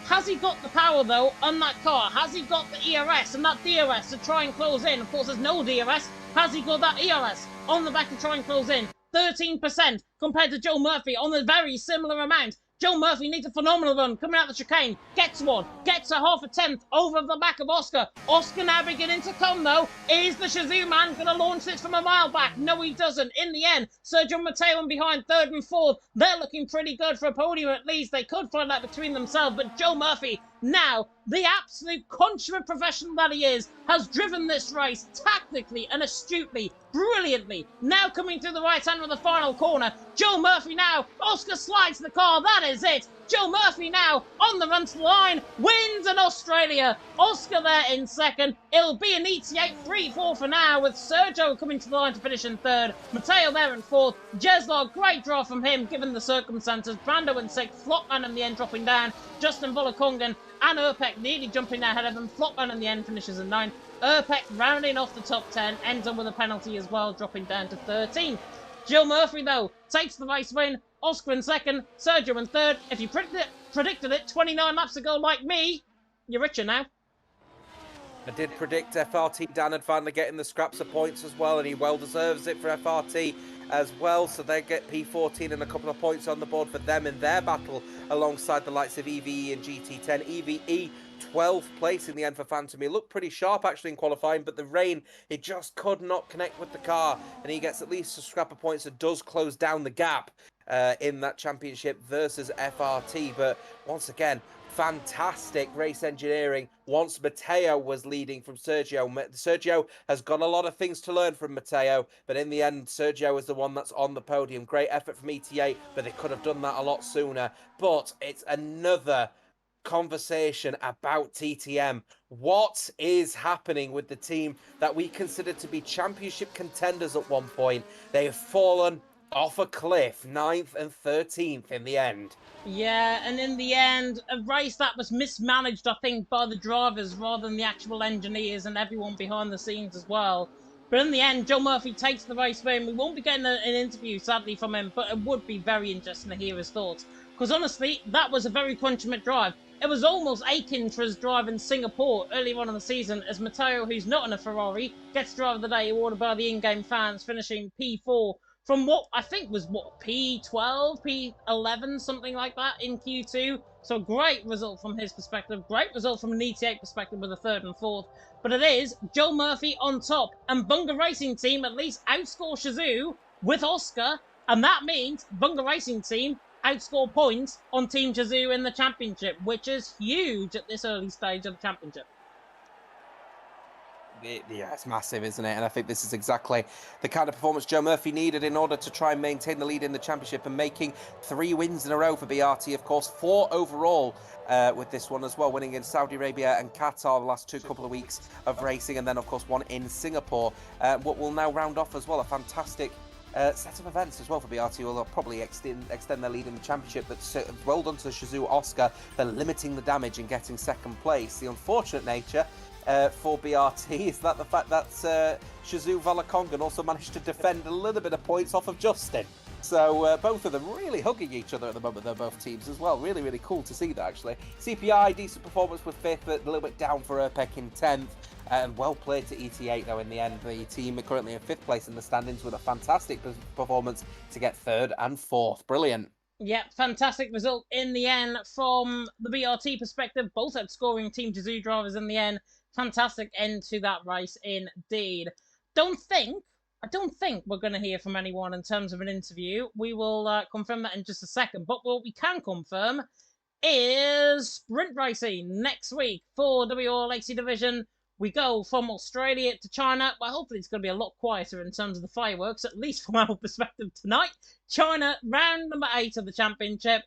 Has he got the power, though, on that car? Has he got the ERS and that DRS to try and close in? Of course, there's no DRS. Has he got that ERS on the back to try and close in? 13% compared to Joe Murphy on a very similar amount. Joe Murphy needs a phenomenal run coming out the chicane. Gets one. Gets a half a tenth over the back of Oscar. Oscar now beginning to come, though. Is the Shazoo man going to launch this from a mile back? No, he doesn't. In the end, Sergio Matteo and behind 3rd and 4th. They're looking pretty good for a podium at least. They could find that between themselves. But Joe Murphy, now, the absolute consummate professional that he is, has driven this race tactically and astutely, brilliantly. Now coming through the right hand of the final corner. Joe Murphy now. Oscar slides the car. That is it. Joe Murphy now on the run to the line. Wins in Australia. Oscar there in 2nd. It'll be an ET8 3-4 for now, with Sergio coming to the line to finish in 3rd. Matteo there in 4th. Jeslog, great draw from him given the circumstances. Brando in 6th. Flopman in the end dropping down. Justin Volakongan and Urpek nearly jumping ahead of them. Flopman in the end finishes in 9th. Urpek rounding off the top 10. Ends up with a penalty as well, dropping down to 13th. Joe Murphy, though, takes the race win. Oscar in 2nd, Sergio in 3rd. If you predicted it 29 laps ago like me, you're richer now. I did predict FRT Dan had finally getting the scraps of points as well, and he well deserves it for FRT as well. So they get P14 and a couple of points on the board for them in their battle alongside the likes of EVE and GT10. EVE 12th place in the end for Phantom. He looked pretty sharp actually in qualifying, but the rain, he just could not connect with the car, and he gets at least a scrap of points that does close down the gap in that championship versus FRT. But once again, fantastic race engineering once Matteo was leading from Sergio. Sergio has got a lot of things to learn from Matteo, but in the end, Sergio is the one that's on the podium. Great effort from ETA, but they could have done that a lot sooner. But it's another conversation about TTM. What is happening with the team that we considered to be championship contenders at one point? They have fallen off a cliff, 9th and 13th in the end. Yeah, and in the end, a race that was mismanaged, I think, by the drivers rather than the actual engineers and everyone behind the scenes as well. But in the end, Joe Murphy takes the race win. We won't be getting an interview, sadly, from him, but it would be very interesting to hear his thoughts. Because honestly, that was a very consummate drive. It was almost Akintra's drive in Singapore earlier on in the season, as Matteo, who's not in a Ferrari, gets drive of the day awarded by the in-game fans, finishing P4 from what I think was, P12, P11, something like that in Q2. So great result from his perspective. Great result from an ET8 perspective with a 3rd and 4th. But it is Joe Murphy on top. And Bunga Racing Team at least outscore Shazoo with Oscar. And that means Bunga Racing Team outscore points on Team Shazoo in the championship, which is huge at this early stage of the championship. Yeah, it's massive, isn't it? And I think this is exactly the kind of performance Joe Murphy needed in order to try and maintain the lead in the championship, and making 3 wins in a row for BRT, of course, 4 overall with this one as well, winning in Saudi Arabia and Qatar the last couple of weeks of racing, and then, of course, one in Singapore. What will now round off as well a fantastic set of events as well for BRT, will probably extend their lead in the championship. But well done to Shazoo Oscar for limiting the damage and getting 2nd place. The unfortunate nature for BRT is that the fact that Shazoo Volakongan also managed to defend a little bit of points off of Justin. So both of them really hugging each other at the moment. They're both teams as well. Really, really cool to see that, actually. CPI, decent performance with 5th, but a little bit down for Urpek in 10th. And well played to ET8, though, in the end. The team are currently in 5th place in the standings with a fantastic performance to get 3rd and 4th. Brilliant. Yeah, fantastic result in the end from the BRT perspective. Both outscoring Team Shazoo drivers in the end. Fantastic end to that race indeed. I don't think we're going to hear from anyone in terms of an interview. We will confirm that in just a second. But what we can confirm is sprint racing next week for WOR Legacy Division. We go from Australia to China. Well, hopefully it's going to be a lot quieter in terms of the fireworks, at least from our perspective tonight. China, round number 8 of the championship.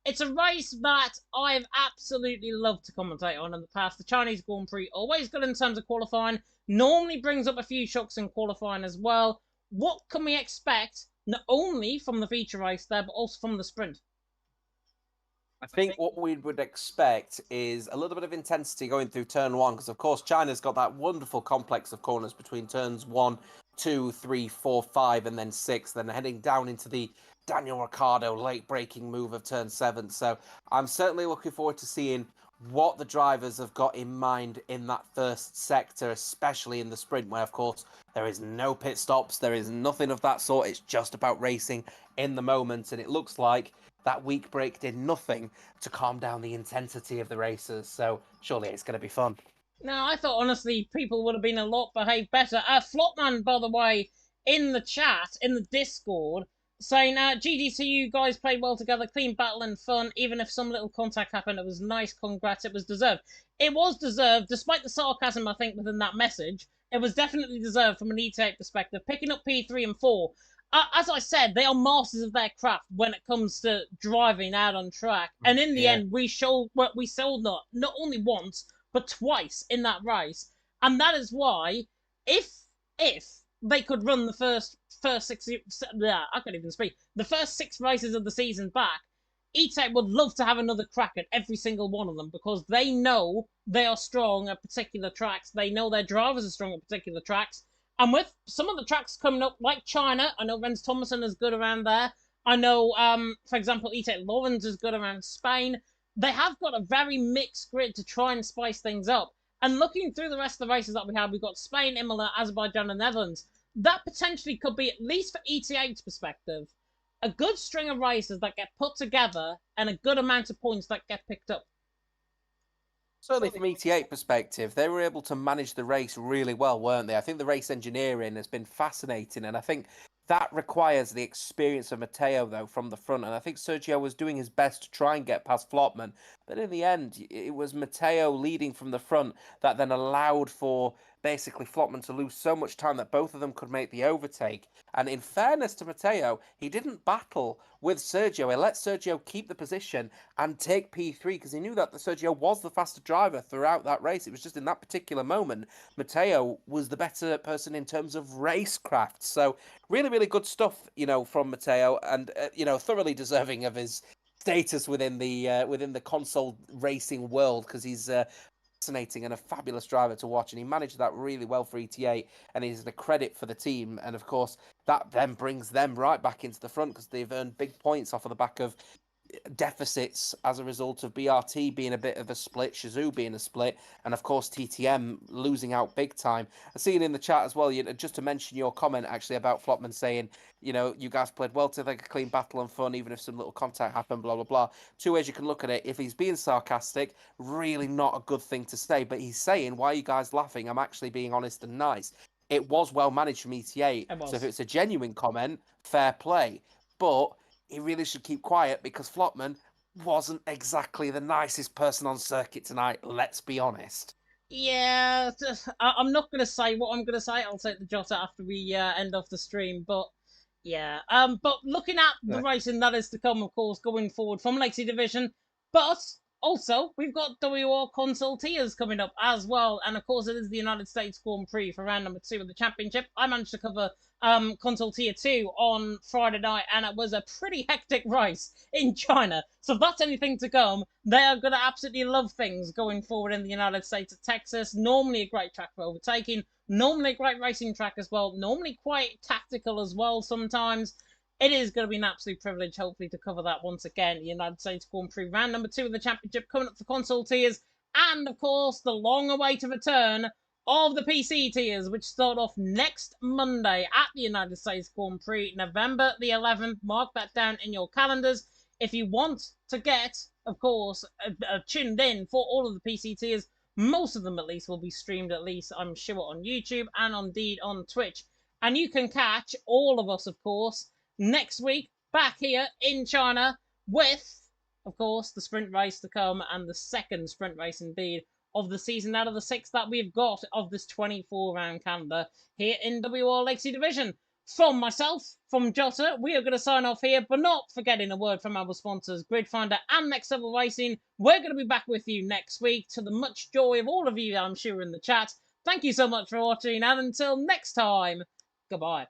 It's a race that I've absolutely loved to commentate on in the past. The Chinese Grand Prix, always good in terms of qualifying, normally brings up a few shocks in qualifying as well. What can we expect, not only from the feature race there, but also from the sprint? I think what we would expect is a little bit of intensity going through turn 1, because of course China's got that wonderful complex of corners between turns 1, 2, 3, 4, 5, and then 6, then heading down into the Daniel Ricciardo late braking move of turn 7. So I'm certainly looking forward to seeing what the drivers have got in mind in that first sector, especially in the sprint, where of course there is no pit stops, there is nothing of that sort. It's just about racing in the moment, and it looks like that week break did nothing to calm down the intensity of the races. So surely it's going to be fun. Now, I thought honestly people would have been a lot behaved better. Flopman, by the way, in the chat, in the Discord, saying, GGC, you guys played well together, clean battle and fun. Even if some little contact happened, it was nice. Congrats, it was deserved. It was deserved, despite the sarcasm, I think, within that message. It was definitely deserved from an E-Tape perspective. Picking up P3 and 4. As I said, they are masters of their craft when it comes to driving out on track. And in the end, we sold not only once, but twice in that race. And that is why, if they could run the first 6, I can't even speak, the first 6 races of the season back, E-Tech would love to have another crack at every single one of them, because they know they are strong at particular tracks. They know their drivers are strong at particular tracks. And with some of the tracks coming up, like China, I know Renz Thomason is good around there. I know, for example, E-Tech Lawrence is good around Spain. They have got a very mixed grid to try and spice things up. And looking through the rest of the races that we have, we've got Spain, Imola, Azerbaijan, and Netherlands. That potentially could be, at least for ET8's perspective, a good string of races that get put together and a good amount of points that get picked up. Certainly from ET8 perspective, they were able to manage the race really well, weren't they? I think the race engineering has been fascinating, and I think that requires the experience of Matteo, though, from the front. And I think Sergio was doing his best to try and get past Flopman. But in the end, it was Matteo leading from the front that then allowed for basically Flopman to lose so much time that both of them could make the overtake. And in fairness to Matteo, he didn't battle with Sergio. He let Sergio keep the position and take P3 because he knew that Sergio was the faster driver throughout that race. It was just in that particular moment, Matteo was the better person in terms of racecraft. So really, really good stuff, from Matteo, and thoroughly deserving of his status within the console racing world, because he's fascinating and a fabulous driver to watch, and he managed that really well for ETA, and he's a credit for the team. And of course, that then brings them right back into the front because they've earned big points off of the back of deficits as a result of BRT being a bit of a split, Shazoo being a split, and of course TTM losing out big time. I see it in the chat as well, just to mention your comment actually about Flopman saying, you guys played well to like a clean battle and fun, even if some little contact happened, blah, blah, blah. Two ways you can look at it. If he's being sarcastic, really not a good thing to say, but he's saying, why are you guys laughing? I'm actually being honest and nice. It was well managed from ETA, so if it's a genuine comment, fair play. But he really should keep quiet because Flopman wasn't exactly the nicest person on circuit tonight, let's be honest. Yeah, I'm not going to say what I'm going to say. I'll take the jot after we end off the stream. But yeah, but looking at the racing that is to come, of course, going forward from Legacy Division, but also we've got WOR Consultiers coming up as well, and of course it is the United States Grand Prix for round number 2 of the championship. I managed to cover Consultier 2 on Friday night, and it was a pretty hectic race in China. So if that's anything to come, they are going to absolutely love things going forward in the United States at Texas. Normally a great track for overtaking, normally a great racing track as well, normally quite tactical as well sometimes. It is going to be an absolute privilege, hopefully, to cover that once again. The United States Grand Prix round number 2 of the championship coming up for console tiers. And, of course, the long-awaited return of the PC tiers, which start off next Monday at the United States Grand Prix, November the 11th. Mark that down in your calendars. If you want to get, of course, tuned in for all of the PC tiers, most of them at least will be streamed, at least, I'm sure, on YouTube and indeed on Twitch. And you can catch all of us, of course, next week, back here in China with, of course, the sprint race to come and the second sprint race indeed of the season out of the 6 that we've got of this 24-round calendar here in WOR Legacy Division. From myself, from Jota, we are going to sign off here, but not forgetting a word from our sponsors, Gridfinder and Next Level Racing. We're going to be back with you next week, to the much joy of all of you, I'm sure, in the chat. Thank you so much for watching, and until next time, goodbye.